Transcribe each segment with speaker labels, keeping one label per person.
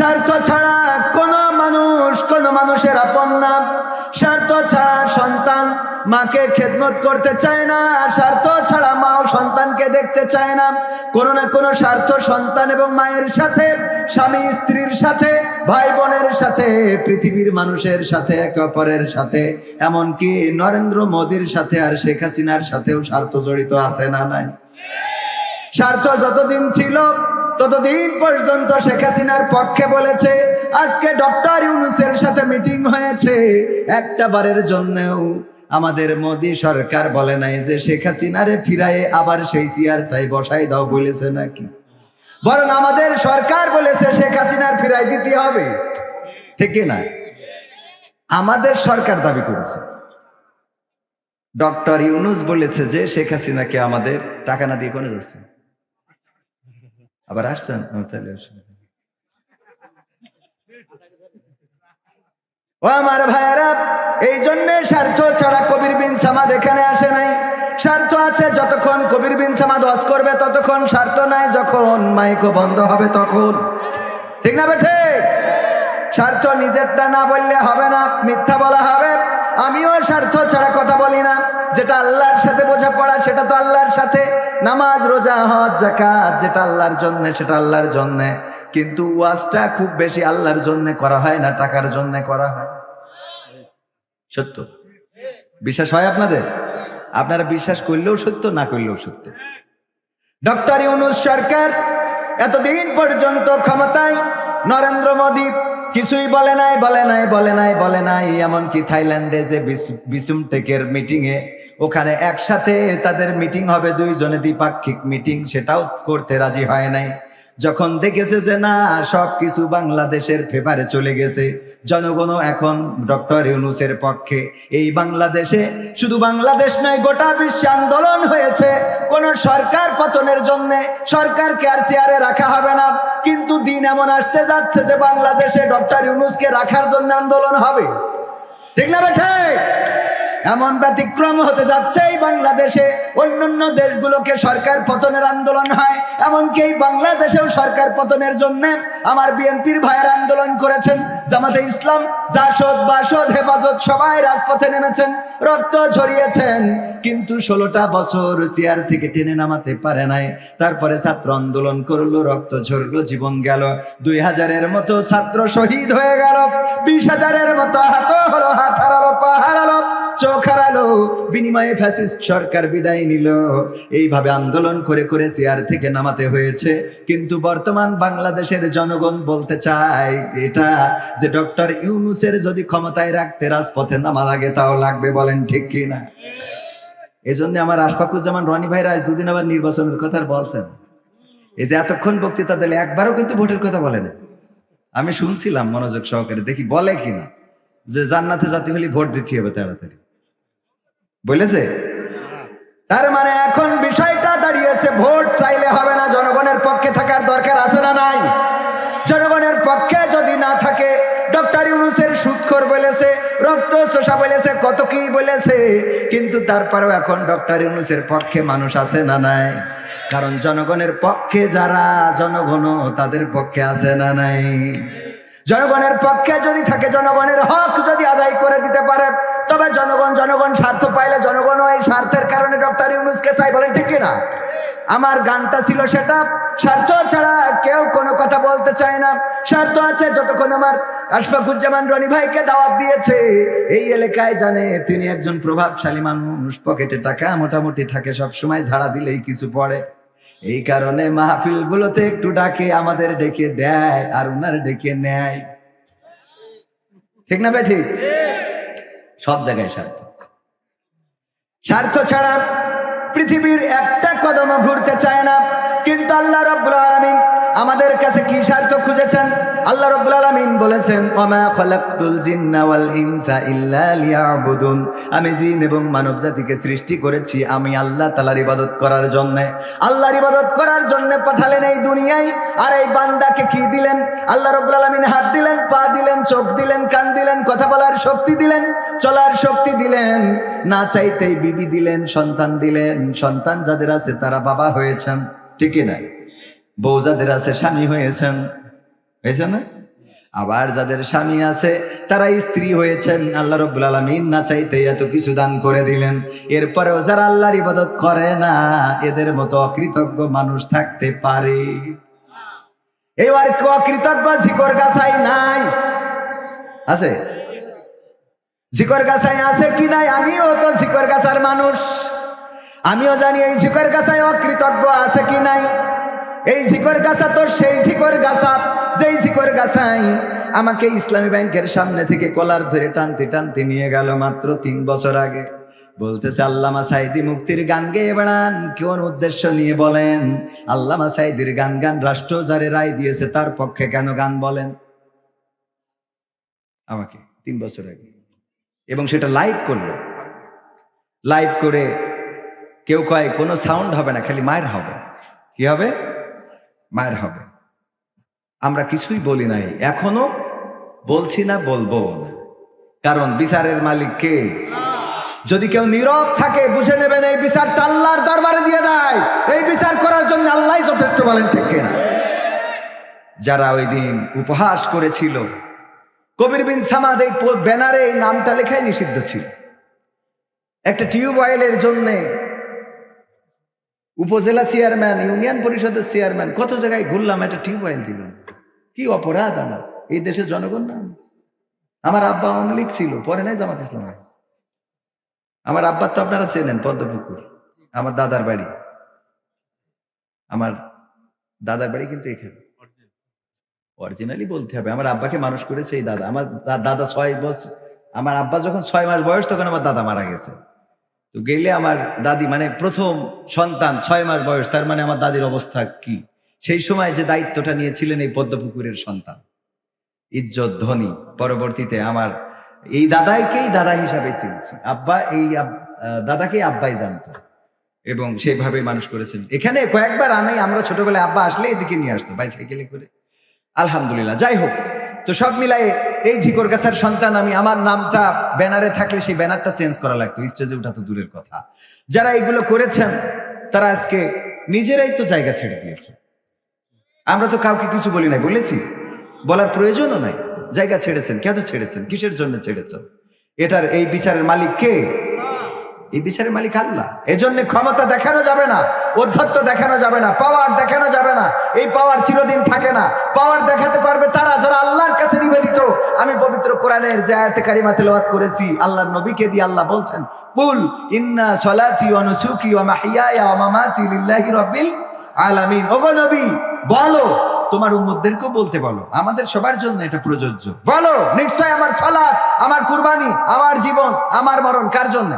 Speaker 1: স্বার্থ ছাড়া কোন মানুষের আপন না। স্বার্থ ছাড়া সন্তান মাকে খেদমত করতে চায় না, স্বার্থ ছাড়া মাও সন্তানকে দেখতে চায় না। কোনো না কোনো স্বার্থ সন্তান এবং মায়ের সাথে, স্বামী স্ত্রীর সাথে, ভাই বোনের সাথে, পৃথিবীর মানুষের সাথে, একে অপরের সাথে, এমনকি নরেন্দ্র মোদীর সাথে আর শেখ হাসিনার সাথেও স্বার্থ জড়িত আছে না নাই? স্বার্থ যতদিন ছিল ততদিন পর্যন্ত শেখ হাসিনার পক্ষে বলেছে। আজকে ডক্টর ইউনূসের সাথে মিটিং হয়েছে, একটা বারের জন্যও আমাদের মোদী সরকার বলে নাই যে শেখ হাসিনারে ফিরায়ে আবার সেই চেয়ারটাই বসাই দাও বলেছে নাকি, বরং আমাদের সরকার বলেছে শেখ হাসিনার ফিরাই দিতে হবে। ঠিক না? আমাদের সরকার দাবি করেছে, ডক্টর ইউনূস বলেছে যে শেখ হাসিনাকে আমাদের টাকা না দিয়ে কোনে যাচ্ছে। আবার আসছেন ও আমার ভাইয়েরা, এই জন্য স্বার্থ ছাড়া কবির বিন সামাদ এখানে আসে নাই। স্বার্থ আছে যতক্ষণ কবির বিন সামাদ ওয়াজ করবে ততক্ষণ, স্বার্থ নাই যখন মাইকও বন্ধ হবে তখন। ঠিক না বেঠে? স্বার্থ নিজেরটা না বললে হবে না, মিথ্যা বলা হবে। আমিও স্বার্থ ছাড়া কথা বলি না। যেটা আল্লাহর সাথে বোঝাপড়া সেটা তো আল্লাহর সাথে, নামাজ রোজা হজ যাকাত যেটা আল্লাহর জন্য সেটা আল্লাহর জন্য। কিন্তু ওয়াজটা খুব বেশি আল্লাহর জন্য করা হয় না, টাকার জন্য করা হয়। সত্য বিশ্বাস হয় আপনাদের? আপনারা বিশ্বাস করলেও সত্য, না করলেও সত্য। ডক্টর ইউনূস সরকার এতদিন পর্যন্ত ক্ষমতায়, নরেন্দ্র মোদী কিছুই বলে নাই। এমনকি থাইল্যান্ডে যে বিসুমটেকের মিটিং এ, ওখানে একসাথে তাদের মিটিং হবে, দুইজনে দ্বিপাক্ষিক মিটিং, সেটাও করতে রাজি হয় নাই। যখন দেখেছে যে না, সবকিছু বাংলাদেশের ফেভারে চলে গেছে, জনগণও এখন ডক্টর ইউনূসের পক্ষে। এই বাংলাদেশে, শুধু বাংলাদেশ নয় গোটা বিশ্বে আন্দোলন হয়েছে কোন সরকার পতনের জন্য। সরকারকে আর চেয়ারে রাখা হবে না, কিন্তু দিন এমন আসতে যাচ্ছে যে বাংলাদেশে ডক্টর ইউনূসকে রাখার জন্য আন্দোলন হবে। ঠিক না বেঠে? এমন ব্যতিক্রম হতে যাচ্ছে এই বাংলাদেশে। অন্যান্য দেশগুলোকে সরকার পতনের আন্দোলন হয়, এমনকি এই বাংলাদেশেও সরকার পতনের জন্য আমার বিএনপির ভাইয়েরা আন্দোলন করেছেন। জামাতে ইসলাম, জাসদ, বাসদ, হেফাজত সবাই রাজপথে নেমেছেন, রক্ত ঝরিয়েছেন, কিন্তু 16টা বছর চেয়ার থেকে টেনে নামাতে পারে নাই। তারপরে ছাত্র আন্দোলন করলো, রক্ত ঝরলো, জীবন গেল। 2000-এর মতো ছাত্র শহীদ হয়ে গেল, 20,000-এর মতো আহত হলো, হাত হারালো, পা হারালো, চোখ হারালো, বিনিময়ে ফ্যাসিস্ট সরকার বিদায় নিল। এইভাবে আন্দোলন করে করে চেয়ার থেকে নামাতে হয়েছে। কিন্তু বর্তমান বাংলাদেশের জনগণ বলতে চায় এটা যে ডক্টর ইউনূসের যদি ক্ষমতায় রাখতে রাজপথে নামা লাগে তাও লাগবে। বলেন ঠিক কি না? এই জন্য আমার আশফাকুজ্জামান রনি ভাইরা আজ দুদিন আবার নির্বাচনের কথা বলছেন। এই যে এতক্ষণ বক্তৃতা দিলে একবারও কিন্তু ভোটের কথা বলে না। আমি শুনছিলাম মনোযোগ সহকারে, দেখি বলে কিনা যে জান্নাতে জাতি হলে ভোট দিতে হবে তাড়াতাড়ি, বলেছে? তার মানে এখন বিষয়টা দাঁড়িয়েছে, ভোট চাইলে হবে না, জনগণের পক্ষে থাকার দরকার আছে না নাই? জনগণের পক্ষে যদি না থাকে, ডক্টর ইউনূসের সুদখোর বলেছে, রক্ত চোষা বলেছে, কত কি বলেছে, কিন্তু তারপরেও এখন ডক্টর ইউনূসের পক্ষে মানুষ আছে না নাই? কারণ জনগণের পক্ষে যারা, জনগণও তাদের পক্ষে আছে না নাই? জনগণের পক্ষে যদি থাকে, জনগণের হক যদি আদায় করে দিতে পারে, তবে জনগণ স্বার্থ পাইলে জনগণও এই স্বার্থের কারণে ডক্টর ইউনূসকে চাই। বলেন ঠিক কিনা? আমার গানটা ছিল সেটা, স্বার্থ ছাড়া কেউ কোনো কথা বলতে চায় না। স্বার্থ আছে যতক্ষণ আমার আশফাকুজ্জামান রনি ভাইকে দাওয়াত দিয়েছে, এই এলাকায় জানে তিনি একজন প্রভাবশালী মানুষ, পকেটে টাকা মোটামুটি থাকে, সব সময় ঝাড়া দিলেই কিছু পড়ে। এই কারণে মাহফিল গুলোতে একটু ডাকে, আমাদের ডেকে দেয় আর উনার ডেকে নেয়। ঠিক না ভাই? ঠিক। সব জায়গায় স্বার্থ। স্বার্থ ছাড়া পৃথিবীর একটা কদমও ঘুরতে চায় না। কিন্তু আল্লাহ রাব্বুল আলামিন আমাদের কাছে কি স্বার্থ খুঁজেছেন? আল্লাহ রাব্বুল আলামিন বলেছেন, ওয়ামা খালাকতুল জিন্না ওয়াল ইনসা ইল্লা লিয়াবুদুন। আমি জিন এবং মানব জাতিকে সৃষ্টি করেছি আমি আল্লাহ তাআলার ইবাদত করার জন্য। আল্লাহর ইবাদত করার জন্য পাঠালেন এই দুনিয়ায়। আর এই বান্দাকে কি দিলেন? আল্লাহ রাব্বুল আলামিন হাত দিলেন, পা দিলেন, চোখ দিলেন, কান দিলেন, কথা বলার শক্তি দিলেন, চলার শক্তি দিলেন, না চাইতেই বিবি দিলেন, সন্তান দিলেন। সন্তান যাদের আছে তারা বাবা হয়েছেন, ঠিক না? বউ যাদের আছে স্বামী হয়েছেন, হয়েছে না? আবার যাদের স্বামী আছে তারা স্ত্রী হয়েছেন, আল্লাহ রাব্বুল আলামিন না চাইতে এত কিছু দান করে দিলেন। এরপরেও যারা আল্লাহর ইবাদত করে না, এদের মতো অকৃতজ্ঞ মানুষ থাকতে পারে? এবার অকৃতজ্ঞ জিকর গাছাই নাই? আছে? জিকর গাছাই আছে কি নাই? আমিও তো জিকর গাছার মানুষ, আমিও জানি এই জিকর গাছায় অকৃতজ্ঞ আছে কি নাই। এই জিকর গাছা তো সেই জিকর গাছা যেই জিকর গাছাই আমাকে ইসলামী ব্যাংকের সামনে থেকে কলার ধরে টানতে টানতে নিয়ে গেল মাত্র 3 বছর আগে। বলতেছে আল্লামা সাঈদী মুক্তির গান গেয়ে বেড়ান, কোন উদ্দেশ্য নিয়ে বলেন? আল্লামা সাঈদীর গান গান, রাষ্ট্র যারে রায় দিয়েছে তার পক্ষে কেন গান বলেন? আমাকে 3 বছর আগে, এবং সেটা লাইভ করলো। লাইভ করে কেউ কয় কোনো সাউন্ড হবে না, খালি মায়ের হবে। কি হবে? মায়ের হবে। আমরা কিছুই বলি নাই, এখনো বলছি না, বলবো না, কারণ বিচারের মালিক কে? যদি কেউ নীরব থাকে বুঝে নেবেন এই বিচারটা আল্লাহর দরবারে দিয়ে দেয়। এই বিচার করার জন্য আল্লাহই যথেষ্ট, বলেন ঠিক কিনা? যারা ওই দিন উপহাস করেছিল, কবির বিন সামাদ এই ব্যানারে এই নামটা লেখাই নিষিদ্ধ ছিল। একটা টিউবওয়েলের জন্য উপজেলা চেয়ারম্যান, ইউনিয়ন পরিষদের চেয়ারম্যান, কত জায়গায় ঘুরলাম, একটা টিউবওয়েল দিল। কি অপরাধ আমার এই দেশের জনগণ না? আমার আব্বা আওয়ামী লীগ ছিল, পরে নাই জামাত ইসলাম। আমার আব্বা তো আপনারা চেনেন, পদ্মপুকুর আমার দাদার বাড়ি। আমার দাদার বাড়ি কিন্তু এখানে, অরিজিনালি বলতে হবে। আমার আব্বাকে মানুষ করেছে এই দাদা। আমার দাদা 6 বছর, আমার আব্বা যখন 6 মাস বয়স তখন আমার দাদা মারা গেছে। তো গেলে আমার দাদি, মানে প্রথম সন্তান 6 মাস বয়স, তার মানে আমার দাদির অবস্থা কি? সেই সময় যে দায়িত্বটা নিয়েছিলেন এই পদ্মপুকুরের সন্তান, ইজ্জত ধনী। পরবর্তীতে আমার এই দাদাকেই দাদা হিসাবে চিনছি, আব্বা এই দাদাকেই আব্বাই জানতো, এবং সেভাবে মানুষ করেছেন। এখানে কয়েকবার আমরা ছোটবেলায় আব্বা আসলে এদিকে নিয়ে আসতো বাইসাইকেলে করে। আলহামদুলিল্লাহ। যাই হোক, তো সব মিলাই এই ঝিকর গাছার সন্তান আমি। আমার নামটা ব্যানারে থাকলে সেই ব্যানারটা চেঞ্জ করা লাগতো, স্টেজে উঠা তো দূরের কথা। যারা এগুলো করেছেন তারা আজকে নিজেরাই তো জায়গা ছেড়ে দিয়েছে। আমরা তো কাউকে কিছু বলি নাই, বলেছি? বলার প্রয়োজনও নাই। জায়গা ছেড়েছেন, কেন ছেড়েছেন? কিসের জন্য ছেড়েছেন? এটার এই বিচারের মালিক কে? এই বিচারের মালিক আল্লাহ। এজন্য ক্ষমতা দেখানো যাবে না, অধ্যত্ব দেখানো যাবে না, পাওয়ার দেখানো যাবে না। এই পাওয়ার চিরদিন থাকে না। পাওয়ার দেখাতে পারবে তারা যারা আল্লাহর কাছে নিবেদিত। আমি পবিত্র কোরআনের যে আয়াতে কারিমা তেলাওয়াত করেছি, আল্লাহর নবীকে দিয়ে আল্লাহ বলছেন, কুল ইন্না সলাতি ওয়া নুসুকি ওয়া মাহইয়ায়া ওয়া মামাতি লিল্লাহি রাব্বিল আলামিন। ওগো নবী, বলো, তোমার উম্মতদেরকেও বলতে বলো, আমাদের সবার জন্য এটা প্রযোজ্য। বলো, নিশ্চয় আমার সালাত, আমার কুরবানি, আমার জীবন, আমার মরণ কার জন্য?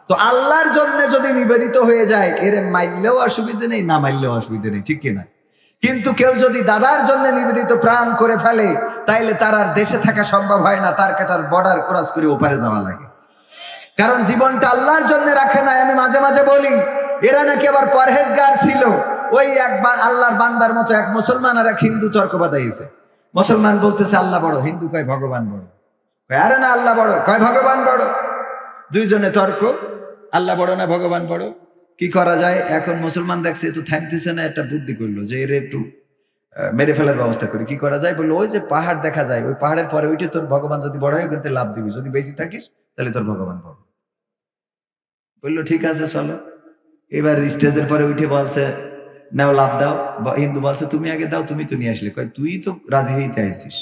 Speaker 1: তো আল্লাহর জন্য যদি নিবেদিত হয়ে যায়, এর মাইলেও অসুবিধা নেই, না মাইলেও অসুবিধা নেই, ঠিক কিনা? কিন্তু কেউ যদি দাদার জন্য নিবেদিত প্রাণ করে ফেলে, তাইলে তার আর দেশে থাকা সম্ভব হয় না, তার কাটার বর্ডার ক্রস করে ওপারে যাওয়া লাগে। কারণ জীবনটা আল্লাহর জন্য রাখে নাই। আমি মাঝে মাঝে বলি, এরা নাকি আবার পরহেজগার ছিল। ওই এক আল্লাহর বান্দার মতো এক মুসলমান আর এক হিন্দু তর্ক বাঁধাইছে। মুসলমান বলতেছে আল্লাহ বড়, হিন্দু কয় ভগবান বড়। আরে না, আল্লাহ বড়, কয় ভগবান বড়। দুইজনে তর্ক, আল্লাহ বড় না ভগবান বড়। কি করা যায়? এখন মুসলমান দেখছে তো থামতেছে না, একটা বুদ্ধি করলো যে এর একটু মেরে ফেলার ব্যবস্থা করি। কি করা যায়? বললো, ওই যে পাহাড় দেখা যায়, ওই পাহাড়ের পরে উঠে তোর ভগবান যদি বড় হয় কিন্তু লাভ দিবি, যদি বেশি থাকিস তাহলে তোর ভগবান বড়। বললো ঠিক আছে চলো। এবার স্টেজের পরে উঠে বলছে নাও লাভ দাও। হিন্দু বলছে তুমি আগে দাও, তুমি তো নিয়ে আসলে। কয় তুই তো রাজি হইতে আইছিস।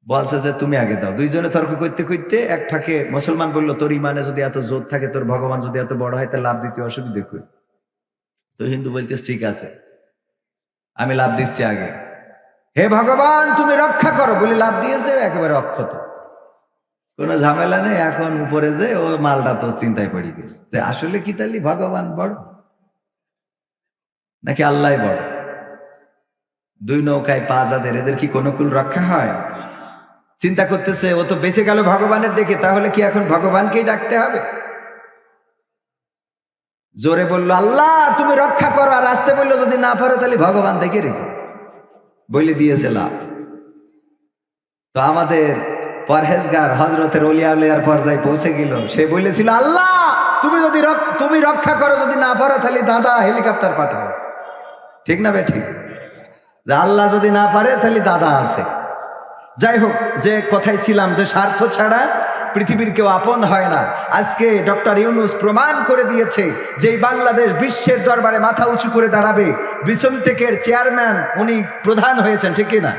Speaker 1: বলছে যে তুমি আগে দাও। দুইজনে তর্ক করতে করতে এক ফাঁকে মুসলমান বললো, তোর ইমানে যদি এত জোর থাকে, তোর ভগবান যদি এত বড় হয়, তা লাভ দিতে অসুবিধে কই? তো হিন্দু বলতেছে ঠিক আছে, আমি লাভ দিচ্ছি আগে। হে ভগবান তুমি রক্ষা করো বলে লাভ দিয়েছে, একেবারে অক্ষত, কোনো ঝামেলা নেই। এখন উপরে যে ও মালটা তো চিন্তায় পড়ে গেছে যে আসলে কি তাহলে ভগবান বড় নাকি আল্লাহ বড়? দুই নৌকায় পা যাদের, এদের কি কোনো কুল রক্ষা হয়? চিন্তা করতেছে ও তো বেঁচে গেল ভগবানের ডেকে, তাহলে কি এখন ভগবানকেই ডাকতে হবে? জোরে বললো আল্লাহ তুমি রক্ষা করো, আর আসতে বললো যদি না পারো তাহলে ভগবান দেখে রেখো, বলে দিয়েছে লাভ। তো আমাদের পরহেজগার হজরতের ওলিয়া উলিয়ার পর্যায়ে পৌঁছে গেল। সে বলেছিল আল্লাহ তুমি রক্ষা করো, যদি না পারো তাহলে দাদা হেলিকপ্টার পাঠাও। ঠিক না বে? ঠিক। যে আল্লাহ যদি না পারে তাহলে দাদা আছে। যাই হোক, যে কথায় ছিলাম যে স্বার্থ ছাড়া পৃথিবীর কেউ আপন হয় না। আজকে ডক্টর ইউনূস প্রমাণ করে দিয়েছে যে এই বাংলাদেশ বিশ্বের দরবারে মাথা উঁচু করে দাঁড়াবে। বিসমটেকের চেয়ারম্যান উনি প্রধান হয়েছেন, ঠিক কিনা?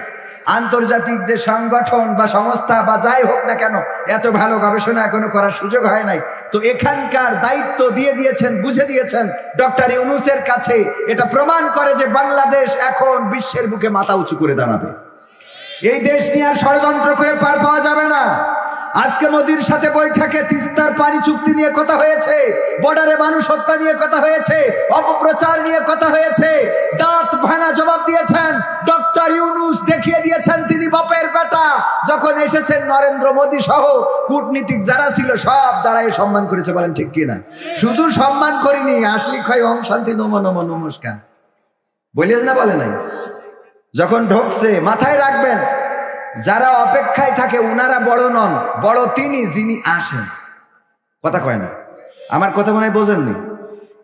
Speaker 1: আন্তর্জাতিক যে সংগঠন বা সংস্থা বা যাই হোক না কেন, এত ভালো গবেষণা এখনো করার সুযোগ হয় নাই। তো এখানকার দায়িত্ব দিয়ে দিয়েছেন, বুঝে দিয়েছেন ডক্টর ইউনূসের কাছে। এটা প্রমাণ করে যে বাংলাদেশ এখন বিশ্বের বুকে মাথা উঁচু করে দাঁড়াবে। এই দেশ নিয়ে আর ষড়যন্ত্র করে পার পাওয়া যাবে না। আজকে মোদির সাথে বৈঠকে তিস্তার পানি চুক্তি নিয়ে কথা হয়েছে, বর্ডারে মানুষ হত্যা নিয়ে কথা হয়েছে, অপপ্রচার নিয়ে কথা হয়েছে। দাঁত ভাঙা জবাব দিয়েছেন ডক্টর ইউনূস, দেখিয়ে দিয়েছেন তিনি বাপের বেটা। যখন এসেছেন নরেন্দ্র মোদী সহ কূটনীতিক যারা ছিল সব দাঁড়ায় সম্মান করেছে, বলেন ঠিক কিনা? শুধু সম্মান করিনি, আসলি ক্ষয় ওম শান্তি নমো নমো নমস্কার বলিস না, বলে নাই? যখন ঢুকছে মাথায় রাখবেন, যারা অপেক্ষায় থাকে উনারা বড় নন, বড় তিনি যিনি আসেন। কথা কয় না, আমার কথা মনে হয় বোঝেননি।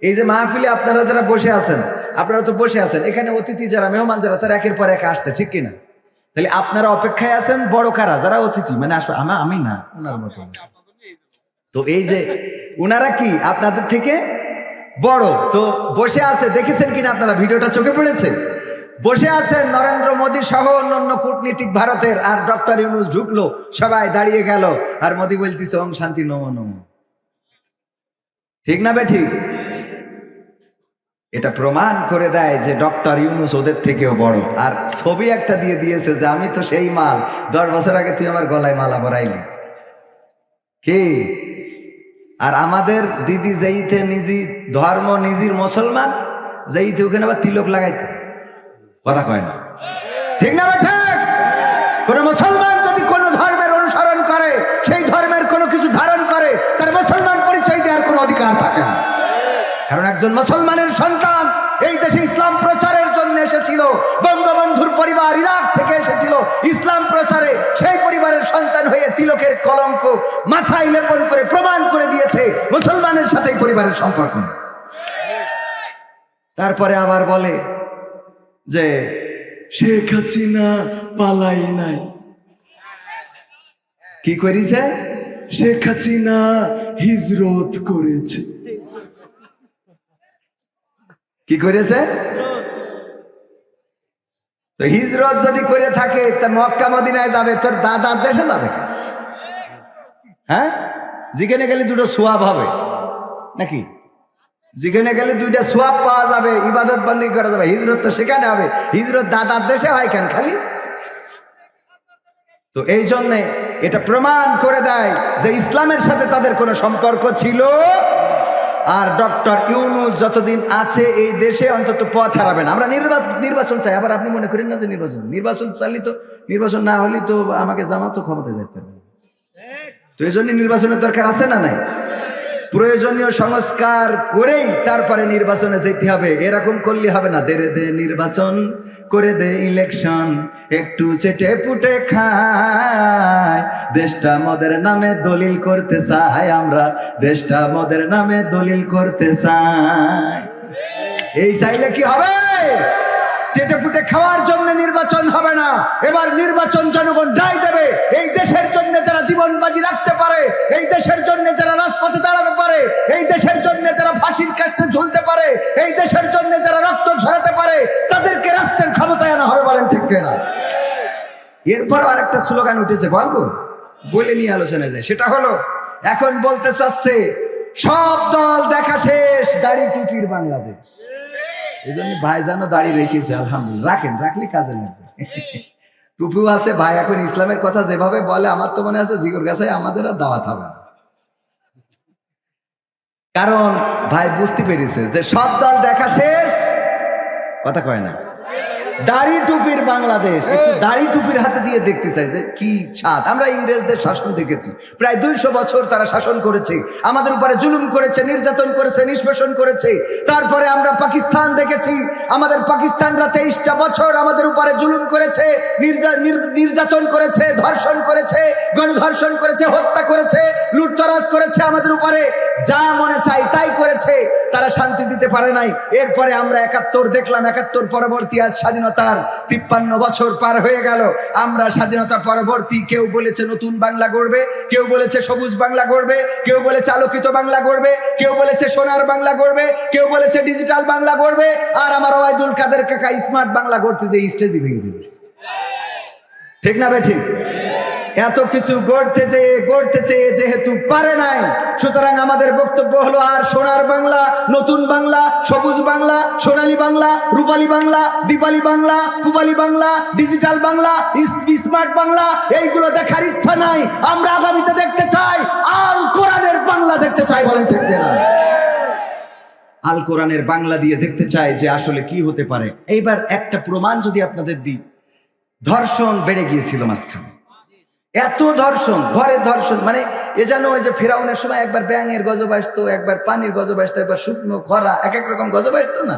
Speaker 1: এই যে মাহফিলে আপনারা যারা বসে আছেন, আপনারা তো বসে আছেন, এখানে অতিথি যারা, মেহমান যারা, তারা একের পর এক আসছে, ঠিক কিনা? তাহলে আপনারা অপেক্ষায় আছেন, বড় কারা? যারা অতিথি, মানে আসবে আমি না, উনার মতো। তো এই যে উনারা কি আপনাদের থেকে বড়, তো বসে আছে, দেখেছেন কিনা আপনারা? ভিডিওটা চোখে পড়েছে? বসে আছেন নরেন্দ্র মোদী সহ অন্যান্য কূটনীতিক ভারতের, আর ডক্টর ইউনূস ঢুকলো, সবাই দাঁড়িয়ে গেল, আর মোদী বলতেছে ওম শান্তি নমো নমো। ঠিক না বে ঠিক? এটা প্রমাণ করে দেয় যে ডক্টর ইউনূস ওদের থেকেও বড়। আর ছবি একটা দিয়ে দিয়েছে যে আমি তো সেই মাল, 10 বছর আগে তুই আমার গলায় মালা পরাইলি কি? আর আমাদের দিদি যেইতে নিজি ধর্ম, নিজের মুসলমান, যেইতে ওখানে আবার তিলক লাগাইতে। কথা কয় না, ঠিক না? ঠিক। কোন মুসলমান যদি কোন ধর্মের অনুসরণ করে, সেই ধর্মের কোনো কিছু ধারণ করে, তার মুসলমান পরিচয় দেওয়ার কোনো অধিকার থাকে না। কারণ একজন মুসলমানের সন্তান এই দেশে ইসলাম প্রচারের জন্য এসেছিল। বঙ্গবন্ধুর পরিবার ইরাক থেকে এসেছিল ইসলাম প্রচারে। সেই পরিবারের সন্তান হয়ে তিলকের কলঙ্ক মাথায় লেপন করে প্রমাণ করে দিয়েছে মুসলমানের সাথে পরিবারের সম্পর্ক। তারপরে আবার বলে যে শেখ হাসিনা পালাই নাই। কি করেছে? শেখ হাসিনা হিজরত করেছে। কি করেছে? তো হিজরত যদি করে থাকে, তা মক্কা মদিনায় যাবে, তোর দাদার দেশে যাবে কেন? হ্যাঁ, যেখানে গেলে দুটো সোয়াব হবে নাকি? যেখানে গেলে 2টা সোয়াব পাওয়া যাবে, ইবাদত বন্দী করা যাবে। হিজরত তো সেখানে হবে, হিজরত দাদার দেশে হয় কেন খালি? তো এই জন্যে এটা প্রমাণ করে দেয় যে ইসলামের সাথে তাদের কোনো সম্পর্ক ছিল। আর ডক্টর ইউনূস যতদিন আছে এই দেশে অন্তত পথ হারাবে না। আমরা নির্বাচন চাই। আবার আপনি মনে করেন না যে নির্বাচন চাইলে তো, নির্বাচন না হলে তো আমাকে জামাত ক্ষমতায় যেতে পারবে। তো এই জন্য নির্বাচনের দরকার আছে না নাই? প্রয়োজনীয় সংস্কার করেই তারপরে নির্বাচনে যেতে হবে। এরকম করলে হবে না, দে নির্বাচন করে দে ইলেকশন, একটু চেটে পুটে খায়, দেশটা মোদের নামে দলিল করতে চাই আমরা, দেশটা মোদের নামে দলিল করতে চাই। এই চাইলে কি হবে? চেটে পুটে খাওয়ার জন্য নির্বাচন হবে না। এবার নির্বাচন জনগণ রায় দেবে। এই দেশের জন্য যারা জীবন বাজি রাখতে পারে, এই দেশের জন্য যারা রাজপথে দাঁড়াতে পারে, এই দেশের জন্য যারা ফাঁসির কাস্টে ঝুলতে পারে, এই দেশের জন্য যারা রক্ত ঝরাতে পারে, তাদেরকে রাষ্ট্রের ক্ষমতায় আনা হবে। বলেন ঠিক কিনা? এরপর আর একটা স্লোগান উঠেছে, বলে নিয়ে আলোচনা যায়। সেটা হলো, এখন বলতে চাচ্ছে সব দল দেখা শেষ, দাড়ি টুপির বাংলাদেশ। এই জন্য ভাই জানো দাড়ি রেখেছে, আলহামদুলিল্লাহ। রাখলে কাজে লাগবে। টুপিও আছে ভাই। এখন ইসলামের কথা যেভাবে বলে, আমার তো মনে আছে জিগর গাছে আমাদের আর দাওয়াত হবে না। কারণ ভাই বুঝতে পেরেছে যে সব দল দেখা শেষ। কথা কয় না, দাড়ি টুপির বাংলাদেশ। একটু দাড়ি টুপির হাতে দিয়ে দেখতে চাই যে কি স্বাদ। আমরা ইংরেজদের শাসন দেখেছি, প্রায় 200 বছর তারা শাসন করেছে, আমাদের উপরে জুলুম করেছে, নির্যাতন করেছে, নিষ্পেষণ করেছে। তারপরে আমরা পাকিস্তান দেখেছি, আমাদের পাকিস্তানরা 23টা বছর আমাদের উপরে জুলুম করেছে, নির্যাতন করেছে, ধর্ষণ করেছে, গণধর্ষণ করেছে, হত্যা করেছে, লুটতরাজ করেছে আমাদের উপরে। যা মনে চাই তাই করেছে, তারা শান্তি দিতে পারে নাই। এরপরে আমরা 71 দেখলাম, 71 পরবর্তী আজ স্বাধীনতার 53 বছর পার হয়ে গেল। আমরা স্বাধীনতা পরবর্তী, কেউ বলেছে নতুন বাংলা গড়বে, কেউ বলেছে সবুজ বাংলা গড়বে, কেউ বলেছে আলোকিত বাংলা গড়বে, কেউ বলেছে সোনার বাংলা গড়বে, কেউ বলেছে ডিজিটাল বাংলা গড়বে। আর আমার ওবায়দুল কাদের কাকা স্মার্ট বাংলা গড়তে যে স্টেজই ভেঙে দিয়েছে। ঠিক না ঠিক? এত কিছু গড়তে চেয়ে যেহেতু পারে নাই, সুতরাং আমাদের বক্তব্য হলো আর সোনার বাংলা, নতুন বাংলা, সবুজ বাংলা, সোনালী বাংলা, রূপালী বাংলা, দীপালি বাংলা, পূবালী বাংলা, ডিজিটাল বাংলা, স্মার্ট বাংলা এইগুলো দেখার ইচ্ছা নাই। আমরা আগামীতে দেখতে চাই আল কোরআনের বাংলা দেখতে চাই। বলেন ঠিক না? আল কোরআনের বাংলা দিয়ে দেখতে চাই যে আসলে কি হতে পারে। এইবার একটা প্রমাণ যদি আপনাদের দিই, ধর্ষণ বেড়ে গিয়েছিল মাঝখানে, এত ধর্ষণ, ঘরে ধর্ষণ, মানে এ যেন ওই যে ফেরাউনের সময় একবার ব্যাঙের গজব আসতো, একবার পানির গজব আসতো, একবার শুকনো খরা, এক এক রকম গজব আসতো না।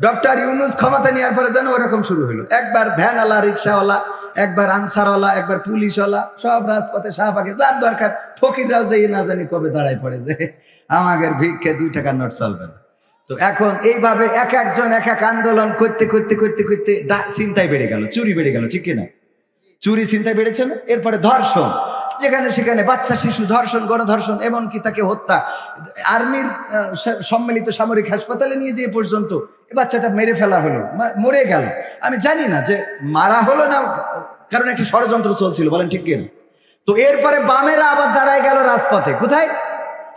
Speaker 1: ডক্টর ইউনূস ক্ষমতা নেওয়ার পরে যেন ওরকম শুরু হলো। একবার ভ্যানওয়ালা, রিক্সাওয়ালা, একবার আনসারওয়ালা, একবার পুলিশওয়ালা, সব রাজপথে শাহবাগে যার দরকার, ফকিররাও যে না জানি কবে দাঁড়ায় পড়ে যে আমাদের ভিক্ষে 2 টাকার নোট চলবে না। তো এখন এইভাবে এক একজন এক এক আন্দোলন করতে করতে করতে করতে ছিনতাই বেড়ে গেল, চুরি বেড়ে গেল। ঠিক কিনা? চুরি ছিনতাই বেড়েছে না? এরপরে ধর্ষণ, যেখানে সেখানে বাচ্চা শিশু ধর্ষণ, গণধর্ষণ, এমনকি তাকে হত্যা। আর্মির সম্মিলিত সামরিক হাসপাতালে নিয়ে যেয়ে পর্যন্ত এ বাচ্চাটা মেরে ফেলা হলো, মরে গেল। আমি জানি না যে মারা হলো না, কারণ একটি ষড়যন্ত্র চলছিল। বলেন ঠিক কিনা? তো এরপরে বামেরা আবার দাঁড়ায় গেল রাজপথে। কোথায়?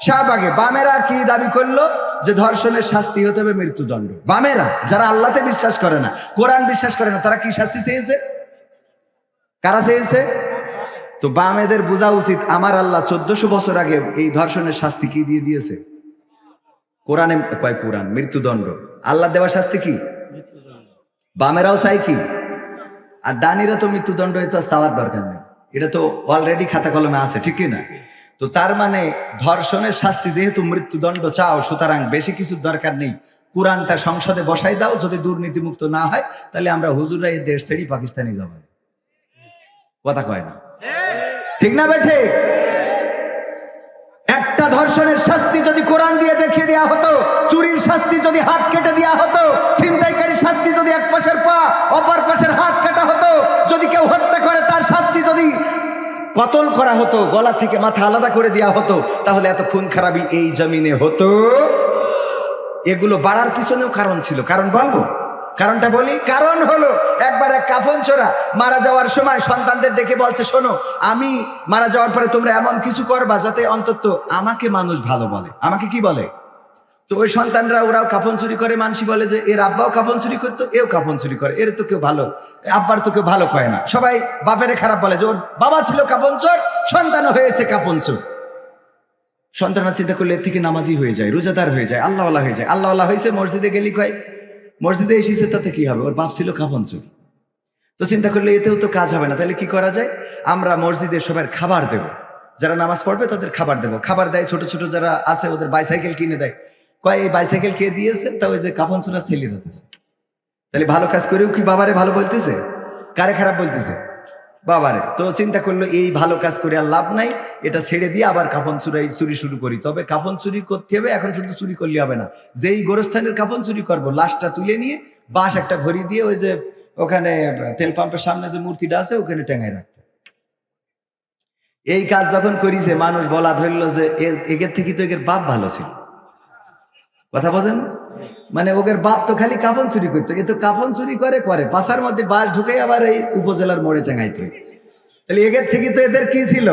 Speaker 1: শাহবাগে। বামেরা কি দাবি করলো? যে ধর্ষণের শাস্তি হতে হবে মৃত্যুদণ্ড। বামেরা, যারা আল্লাহতে বিশ্বাস করে না, কোরআন বিশ্বাস করে না, তারা কি শাস্তি চেয়েছে? কারা চেয়েছে? তো বামেদের বোঝা উচিত, আমার আল্লাহ 1400 বছর আগে এই ধর্ষণের শাস্তি কি দিয়ে দিয়েছে? কোরআনে কয় কোরআন মৃত্যুদণ্ড। আল্লাহ দেওয়া শাস্তি কি? বামেরাও চাই কি? আর ডানিরা তো মৃত্যুদণ্ড তো চাওয়ার দরকার নেই, এটা তো অলরেডি খাতা কলমে আছে। ঠিক না? তো তার মানে ধর্ষণের শাস্তি যেহেতু মৃত্যুদণ্ড চাও, সুতরাং বেশি কিছু দরকার নেই, কোরআনটা সংসদে বসাই দাও। যদি দুর্নীতিমুক্ত না হয় তাহলে আমরা হুজুররা এই দেশ ছেড়ে পাকিস্তানে যাব। কথা কয় না? ঠিক না বেঠে? একটা ধর্ষণের শাস্তি যদি কোরআন দিয়ে দেখিয়ে দেওয়া হতো, চুরির শাস্তি যদি হাত কেটে দেওয়া হতো, ছিনতাইকারীর শাস্তি যদি এক পাশের পা অপর পাশের হাত কাটা হতো, যদি কেউ হত্যা করে তার শাস্তি যদি কতল করা হতো, গলা থেকে মাথা আলাদা করে দেওয়া হতো, তাহলে এত খুন খারাপি এই জমিনে হতো? এগুলো বাড়ার পিছনেও কারণ ছিল। কারণ বলবো? কারণটা বলি। কারণ হলো, একবার এক কাফন চোরা মারা যাওয়ার সময় সন্তানদের ডেকে বলছে, শোনো, আমি মারা যাওয়ার পরে তোমরা এমন কিছু করবা যাতে অন্তত আমাকে মানুষ ভালো বলে। আমাকে কি বলে? তো ওই সন্তানরা ওরাও কাফন চুরি করে, মানুষই বলে যে এর আব্বাও কাফন চুরি করতো, এও কাফন চুরি করে, এর তো কেউ ভালো, আব্বার তো কেউ ভালো কয় না। সবাই বাপেরে খারাপ বলে যে ওর বাবা ছিল কাফন চোর, সন্তানও হয়েছে কাফন চোর। সন্তানরা চিন্তা করলে এর থেকে নামাজি হয়ে যায়, রোজাদার হয়ে যায়, আল্লাহওয়ালা হয়ে যায়। আল্লাহওয়ালা হয়েছে, মসজিদে গেলি কয় মসজিদে এসেছে, তাতে কি হবে? ওর বাপ ছিল কাফন চোর। তো চিন্তা করলে এতেও তো কাজ হবে না, তাহলে কি করা যায়? আমরা মসজিদে সবার খাবার দেব, যারা নামাজ পড়বে তাদের খাবার দেব। খাবার দেয়, ছোট ছোট যারা আছে ওদের বাইসাইকেল কিনে দেয়। কয় এই বাইসাইকেল কে দিয়েছে? তা ওই যে কাফন চোরা ছেলেরা দিয়েছে। তাহলে ভালো কাজ করেও কি বাবারে ভালো বলতেছে? কারে খারাপ বলতেছে? বাবারে। তো চিন্তা করলো এই ভালো কাজ করে আর লাভ নাই, এটা ছেড়ে দিয়ে আবার কাফন চুরি শুরু করি। তবে কাফন চুরি করতে হবে, এখন শুধু চুরি করলে হবে না, যেই গোরস্থানের কাফন চুরি করবো, লাশটা তুলে নিয়ে বাঁশ একটা ঘড়ি দিয়ে ওই যে ওখানে তেল পাম্পের সামনে যে মূর্তিটা আছে ওখানে টেঙায় রাখবে। এই কাজ যখন করিছে, মানুষ বলা ধরলো যে এগের থেকে তো এগের বাপ ভালো ছিল। কথা বোঝেন? মানে ওদের বাপ তো খালি কাফন চুরি করতো, এ তো কাফন চুরি করে পাশার মধ্যে বাস ঢুকে আবার এই উপজেলার মোড়ে টেঙাইতো। তাহলে এগের থেকে তো এদের কি ছিল?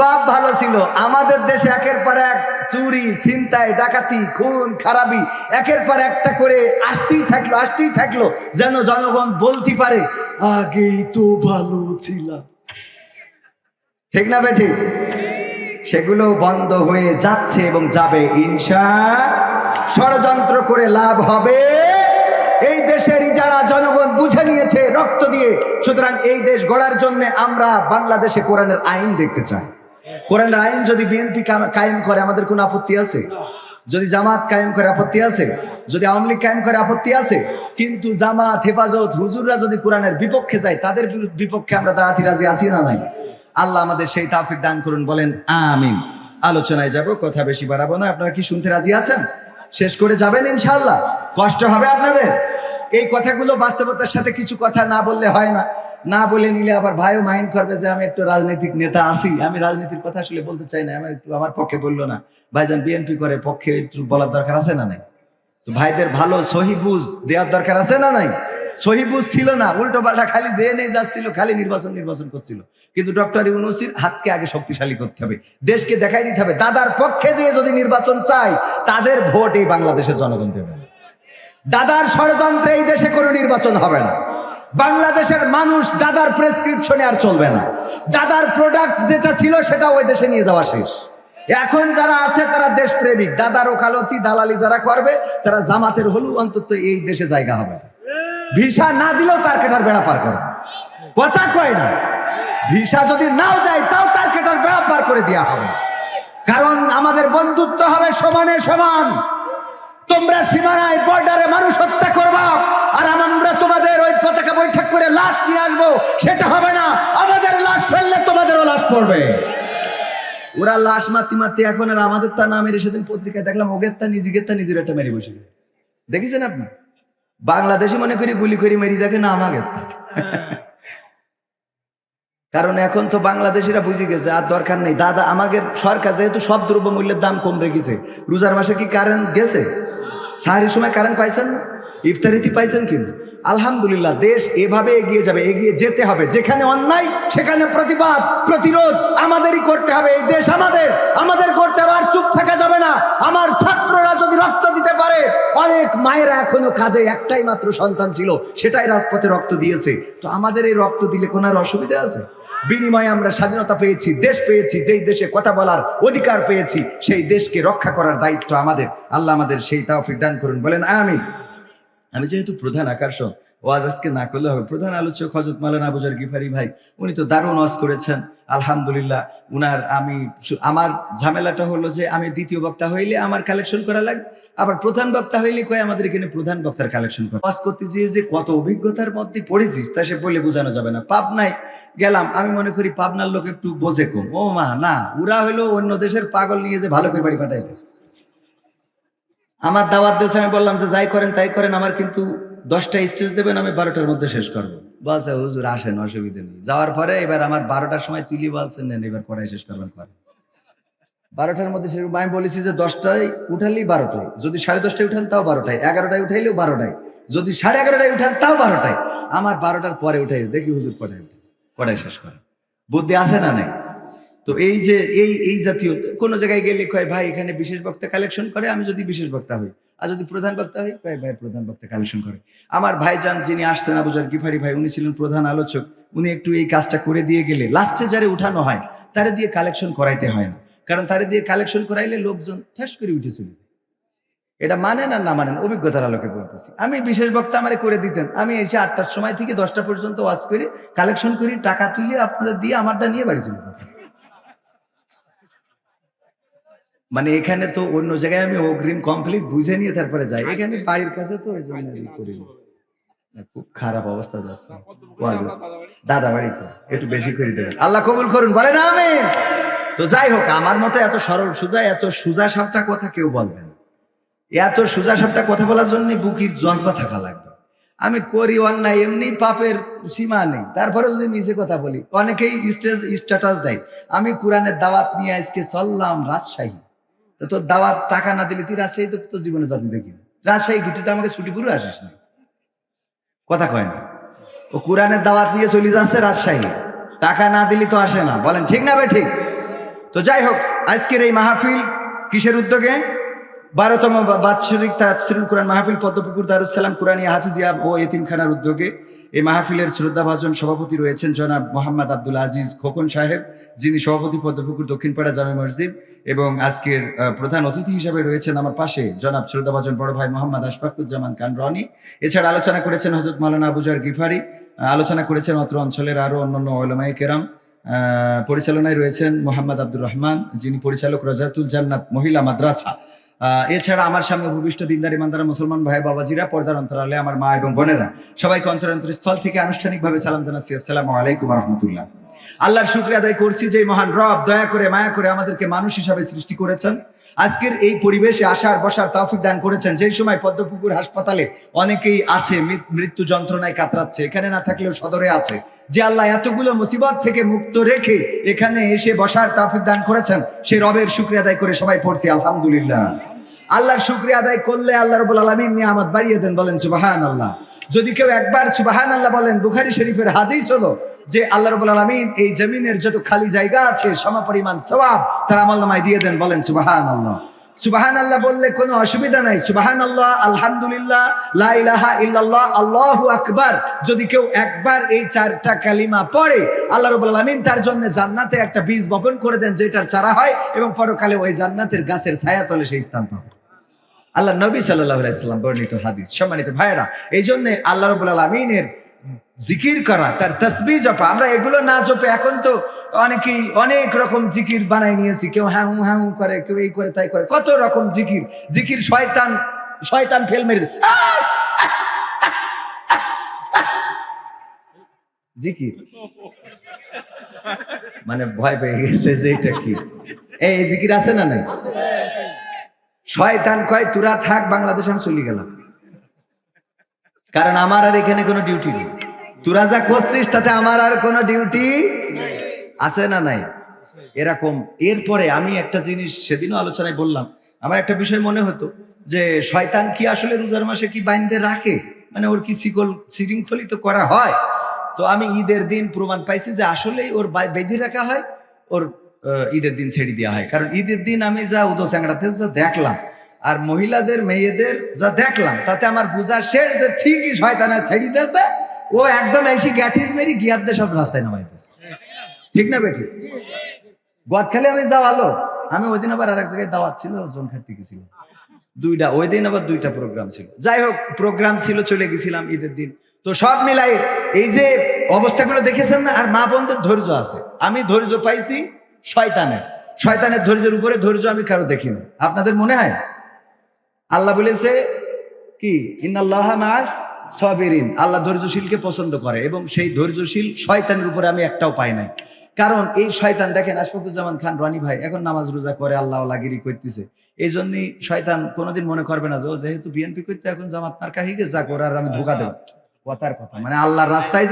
Speaker 1: বাপ ভালো ছিল। আমাদের দেশে একের পর এক চুরি, ছিনতাই, ডাকাতি, খুন খারাপি একের পর একটা করে আসতেই থাকলো, যেন জনগণ বলতে পারে আগেই তো ভালো ছিল। ঠিক না বেঠি? সেগুলো বন্ধ হয়ে যাচ্ছে এবং যাবে ইনশাআল্লাহ। ষড়যন্ত্র করে লাভ হবে এই দেশেরই যারা জনগণ বুঝে নিয়েছে রক্ত দিয়ে। সুতরাং এই দেশ গড়ার জন্য আমরা বাংলাদেশে কোরআনের আইন দেখতে চাই। কোরআনের আইন যদি বিএনপি কায়েম করে আমাদের কোনো আপত্তি আছে? যদি জামাত কায়েম করে আপত্তি আছে? যদি আওয়ামী লীগ কায়েম করে আপত্তি আছে? কিন্তু জামাত, হেফাজত, হুজুররা যদি কোরআনের বিপক্ষে যায়, তাদের বিপক্ষে আমরা দাঁড়াতে রাজি আছি না নাই? আল্লাহ আমাদের সেই তৌফিক দান করুন, বলেন আমিন। আলোচনায় যাব, কথা বেশি বাড়াবো না। আপনারা কি শুনতে রাজি আছেন? শেষ করে যাবেন ইনশাআল্লাহ? কষ্ট হবে আপনাদের? এই কথাগুলো বাস্তবতার সাথে কিছু কথা না বললে হয় না। না বলে নিলে আবার ভাইও মাইন্ড করবে যে আমি একটু রাজনৈতিক নেতা আছি, আমি রাজনীতির কথা আসলে বলতে চাই না, আমার একটু আমার পক্ষে বললো না। ভাইজান বিএনপি করে, পক্ষে একটু বলার দরকার আছে না নাই? তো ভাইদের ভালো সহি বুঝ দেওয়ার দরকার আছে না নাই? সহি বুঝ ছিল না, উল্টো পাল্টা খালি যে নেই যাচ্ছিল, খালি নির্বাচন করছিল। কিন্তু ডক্টর ইউনূসের হাতকে আগে শক্তিশালী করতে হবে, দেশকে দেখাই দিতে হবে দাদার পক্ষে যে যদি নির্বাচন চাই তাদের ভোট এই বাংলাদেশের জনগণ দেবে। দাদার ষড়যন্ত্রে এই দেশে কোনো নির্বাচন হবে না। বাংলাদেশের মানুষ দাদার প্রেসক্রিপশনে আর চলবে না। দাদার প্রোডাক্ট যেটা ছিল সেটা ওই দেশে নিয়ে যাওয়া শেষ। এখন যারা আছে তারা দেশপ্রেমিক, দাদার ওকালতি দালালি যারা করবে তারা জামাতের হলেও অন্তত এই দেশে জায়গা হবে। ভিসা না দিলেও তার কেটার বেড়া পার করবে, কথা কয় না। ভিসা যদি নাও দেয় তাও তার কেটার বেড়া পার করে দেওয়া হবে, কারণ আমাদের বন্ধুত্ব হবে সমানে সমান। তোমরা সীমানায় বর্ডারে মানুষ হত্যা করবা আর আমরা তোমাদের ওই পতাকা বৈঠক করে লাশ নিয়ে আসবো, সেটা হবে না। আমাদের লাশ ফেললে তোমাদেরও লাশ পড়বে। ওরা লাশ মাতি এখন আর আমাদের তা না মেরে, সেদিন পত্রিকায় দেখলাম ওগের তা নিজের একটা মেরে বসে দেখেছেন আপনি? বাংলাদেশে মনে করি গুলি করে মেরি দেখে না আমাদের তা। কারণ এখন তো বাংলাদেশিরা বুঝে গেছে আর দরকার নেই। দাদা আমাদের সরকার যেহেতু সব দ্রব্য মূল্যের দাম কম রেখেছে, রোজার মাসে কি কারেন্ট গেছে? সাহারির সময় কারেন্ট পাইছেন না? ইফতারিতে পাইছেন কিনা? আলহামদুলিল্লাহ, দেশ এভাবে এগিয়ে যাবে, এগিয়ে যেতে হবে। যেখানে অন্যায় সেখানে প্রতিবাদ প্রতিরোধ আমাদেরই করতে হবে। এই দেশ আমাদের করতে হবে, আর চুপ থাকা যাবে না। আমার ছাত্ররা যদি রক্ত দিতে পারে, অনেক মায়েরা এখনো কাঁদে, একটাই মাত্র সন্তান ছিল, সেটাই রাজপথে রক্ত দিয়েছে। তো আমাদের এই রক্ত দিলে কোনো আর অসুবিধা আছে? বিনিময়ে আমরা স্বাধীনতা পেয়েছি, দেশ পেয়েছি, যেই দেশে কথা বলার অধিকার পেয়েছি, সেই দেশকে রক্ষা করার দায়িত্ব আমাদের। আল্লাহ আমাদের সেই তৌফিক দান করুন, বলেন আমিন। আমি যেহেতু প্রধান আকর্ষণ, ওয়াজ আজকে না করলে হবে। প্রধান আলোচক হযরত মাওলানা আবু যর গিফারি ভাই, উনি তো দারুণ ওয়াজ করেছেন আলহামদুলিল্লাহ। আমার ঝামেলাটা হলো যে আমি দ্বিতীয় বক্তা হইলে আমার কালেকশন করা লাগে, আবার প্রধান বক্তা হইলে কয় আমাদের এখানে প্রধান বক্তার কালেকশন করা। ওয়াজ করতে যে কত অভিজ্ঞতার মধ্যে পড়েছিস তা সে বলে বোঝানো যাবে না। পাবনায় গেলাম, আমি মনে করি পাবনার লোক একটু বোঝে কম। ও মা না, ওরা হইলো অন্য দেশের পাগল নিয়ে যে ভালো করে বাড়ি পাঠাই দেয়। আমার দাওয়াত দিয়েছে, আমি বললাম যে যাই করেন তাই করেন, আমার কিন্তু 10টা স্টেজ দেবেন, আমি 12টার মধ্যে শেষ করবো। বলছে হুজুর আসেন, অসুবিধা নেই। যাওয়ার পরে এবার আমার 12টার সময় তুলি বলছেন নেন এবার পড়াই শেষ করবেন, করেন 12টার মধ্যে শেষ। আমি বলেছি যে 10টায় উঠালেই 12টায়, যদি 10:30টায় উঠান তাও 12টায়, 11টায় উঠাইলেও 12টায়, যদি 11:30টায় উঠান তাও 12টায়। আমার 12টার পরে উঠাই দেখি হুজুর পড়াই শেষ করেন। বুদ্ধি আছে না নাই? তো এই যে এই জাতীয় কোনো জায়গায় গেলে কয় ভাই এখানে বিশেষ বক্তা কালেকশন করে, আমি যদি বিশেষ বক্তা হই, আর যদি প্রধান বক্তা হই কয় ভাই প্রধান বক্তা কালেকশন করে। আমার ভাইজান যিনি আসছেন আবু যর গিফারি ভাই, উনি ছিলেন প্রধান আলোচক। উনি একটু এই কাজটা করে দিয়ে গেলে লাস্টে যারে উঠানো হয় তারে দিয়ে কালেকশন করাইতে হয় না, কারণ তারে দিয়ে কালেকশন করাইলে লোকজন ঠাস করে উঠে চলে। এটা মানেন আর না মানেন, অভিজ্ঞতার আলোকে বলতেছি। আমি বিশেষ বক্তা আমারে করে দিতেন, আমি এসে 8টার সময় থেকে 10টা পর্যন্ত ওয়াজ করি, কালেকশন করি, টাকা তুলি আপনাদের দিয়ে আমারটা নিয়ে বাড়ি চলে যেতাম। মানে এখানে তো অন্য জায়গায় আমি অগ্রিম কমপ্লিট বুঝে নিয়ে তারপরে যাই, এখানে বাড়ির কাছে তো ওই জন্য করি। খুব খারাপ অবস্থা যাচ্ছে। দাদা বাড়ি তো একটু বেশি করে দেবেন, আল্লাহ কবুল করুন, বলেন আমিন। তো যাই হোক, আমার মতো এত সরল সোজা, এত সোজা সাপটা কথা কেউ বলবেন। এত সোজা সাপটা কথা বলার জন্য বুকির জজবা থাকা লাগবে। আমি করি অন্যায়, এমনি পাপের সীমা নেই, তারপরে যদি মিছে কথা বলি। অনেকেই স্ট্যাটাস দেয় আমি কোরআনের দাওয়াত নিয়ে আজকে চললাম রাজশাহী। তোর দাওয়াত টাকা না দিলে তুই রাজশাহী তো জীবনে জাতি দেখি রাজশাহী কি, তুই তো আমাকে ছুটি পুরো আসিস না, কথা কয় না। ও কোরআনের দাওয়াত নিয়ে চলে যাচ্ছে রাজশাহী, টাকা না দিলি তো আসে না, বলেন ঠিক না ভাই? ঠিক। তো যাই হোক, আজকের এই মাহফিল কিসের উদ্যোগে? 12তম বাৎসরিক তাফসীরুল কোরআন মাহফিল পদ্মপুকুর দারুস সালাম কুরআনিয়া হাফিজিয়া ও এতিমখানার উদ্যোগে। এই মাহফিলের শ্রদ্ধাভাজন সভাপতি রয়েছেন জনাব মোহাম্মদ আব্দুল আজিজ খোকন সাহেব, যিনি সভাপতি পদ্মপুকুর দক্ষিণপাড়া জামে মসজিদ, এবং আজকের প্রধান অতিথি হিসেবে রয়েছেন আমার পাশে জনাব শ্রদ্ধাভাজন বড় ভাই মোহাম্মদ আশফাকুজ্জামান খান রনি। এছাড়া আলোচনা করেছেন হযরত মাওলানা আবু যর গিফারি, আলোচনা করেছেন অত্র অঞ্চলের আরো অন্যান্য উলামায়ে কেরাম। পরিচালনায় রয়েছেন মোহাম্মদ আব্দুর রহমান, যিনি পরিচালক রাজাতুল জান্নাত মহিলা মাদ্রাসা। এছাড়া আমার সামনে ভূমিষ্ঠ দিনদার ইমানদার মুসলমান ভাই বাবাজিরা, পর্দার অন্তরালে আমার মা এবং বোনেরা, সবাইকে অন্তরস্থল থেকে আনুষ্ঠানিকভাবে সালাম জানাচ্ছি, আসসালামু আলাইকুম ওয়া রাহমাতুল্লাহ। আল্লাহর শুকরিয়া আদায় করছি যে মহান রব দয়া করে মায়া করে আমাদেরকে মানুষ হিসাবে সৃষ্টি করেছেন, আজকের এই পরিবেশে আসার বসার তৌফিক দান করেছেন। যেই সময় পদ্মপুকুর হাসপাতালে অনেকেই আছে মৃত্যু যন্ত্রণায় কাতরাচ্ছে, এখানে না থাকলেও সদরে আছে, যে আল্লাহ এতগুলো মুসিবত থেকে মুক্ত রেখে এখানে এসে বসার তৌফিক দান করেছেন, সেই রবের শুকরিয়া আদায় করে সবাই পড়ছি আলহামদুলিল্লাহ। আল্লাহর শুকরিয়া আদায় করলে আল্লাহ রাব্বুল আলামিন নিয়ামত বাড়িয়ে দেন, বলেন সুবহানাল্লাহ। যদি কেউ একবার সুবহানাল্লাহ বলেন, বুখারী শরীফের হাদিস হলো যে আল্লাহ রাব্বুল আলামিন এই জমিনের যত খালি জায়গা আছে সমপরিমাণ সওয়াব তার আমলনামায় দিয়ে দেন, বলেন সুবহানাল্লাহ। সুবহানাল্লাহ বললে কোনো অসুবিধা নাই, সুবহানাল্লাহ, আলহামদুলিল্লাহ, লা ইলাহা ইল্লাল্লাহ, আল্লাহু আকবার, যদি কেউ একবার এই চারটা কালিমা পড়ে আল্লাহ রাব্বুল আলামিন তার জন্য জান্নাতে একটা বীজ বপন করে দেন, যেটার চারা হয় এবং পরকালে ওই জান্নাতের গাছের ছায়াতলে সেই স্থান পাবে। আল্লাহ নবী সাল্লাল্লাহু আলাইহি সাল্লাম বর্ণিত হাদিস। সম্মানিত ভাইরা, এই জন্য আল্লাহ রাব্বুল আলামিনের জিকির করা, তার তাসবিহ জপা, আমরা এগুলো না জপে এখন তো অনেকেই অনেক রকম জিকির বানাই নিয়েছি, কেউ হ্যাঁ হ্যাঁ করে, কেউ এই করে তাই করে, কত রকম জিকির। জিকির শয়তান ফেল মেরে জিকির মানে ভয় পেয়ে গেছে যে এটা কি, এই জিকির আছে না নাই? শয়তান কয় তোরা থাক বাংলাদেশ, আমি চলে গেলাম, কারণ আমার আর এখানে কোনো ডিউটি নেই, তোরা যা করছিস তাতে আমার আর কোনো ডিউটি আছে না নাই, এরকম। এরপরে আমি একটা জিনিস সেদিনও আলোচনায় বললাম, আমার একটা বিষয় মনে হতো যে শয়তান কি আসলে রোজার মাসে কি বাইন্ধে রাখে, মানে ওর কি শৃঙ্খলিত করা হয়? তো আমি ঈদের দিন প্রমাণ পাইছি যে আসলেই ওর বেঁধে রাখা হয়, ওর ঈদের দিন ছেড়ে দেওয়া হয়। কারণ ঈদের দিন আমি যা উদো চ্যাংড়াতে যা দেখলাম আর মহিলাদের মেয়েদের যা দেখলাম, তাতে আমার বোঝা শেষ যে ঠিকই শয়তানা ছেড়ে দিয়েছে, ও একদম এসে গ্যাটিস মেরি গিয়ার দিয়ে সব রাস্তায় নামাইতেছে, ঠিক না বেটি? গদখালি আমি যাওয়ালো, আমি ওই দিন আবার আর এক জায়গায় দাওয়াত ছিল, জোন খাটতে গেছিলাম, দুইটা, ওই দিন আবার দুইটা প্রোগ্রাম ছিল, যাই হোক প্রোগ্রাম ছিল, চলে গেছিলাম ঈদের দিন। তো সব মিলাই এই যে অবস্থাগুলো দেখেছেন না, আর মা বোনদের ধৈর্য আছে, আমি ধৈর্য পাইছি শয়তানের ধৈর্যের উপরে ধৈর্য আমি কারো দেখি না। আপনাদের মনে হয় আল্লাহ বলেছে কি, ইন্নাল্লাহা মাআস সাবিরিন, আল্লাহ ধৈর্যশীলকে পছন্দ করে, এবং সেই ধৈর্যশীল শয়তানের উপরে আমি একটাও পাই নাই। কারণ এই শয়তান দেখেন, আশফাকুজ্জামান খান রনি ভাই এখন নামাজ রোজা করে, আল্লাহ লাগিরি করতেছে, এই জন্যই শয়তান কোনোদিন মনে করবে না যে ও যেহেতু বিএনপি করতে এখন জামাত মার্কা হয়ে গেছে, যা করে আর আমি ধোকা দেব। কথার কথা, মানে আল্লাহর রাস্তায়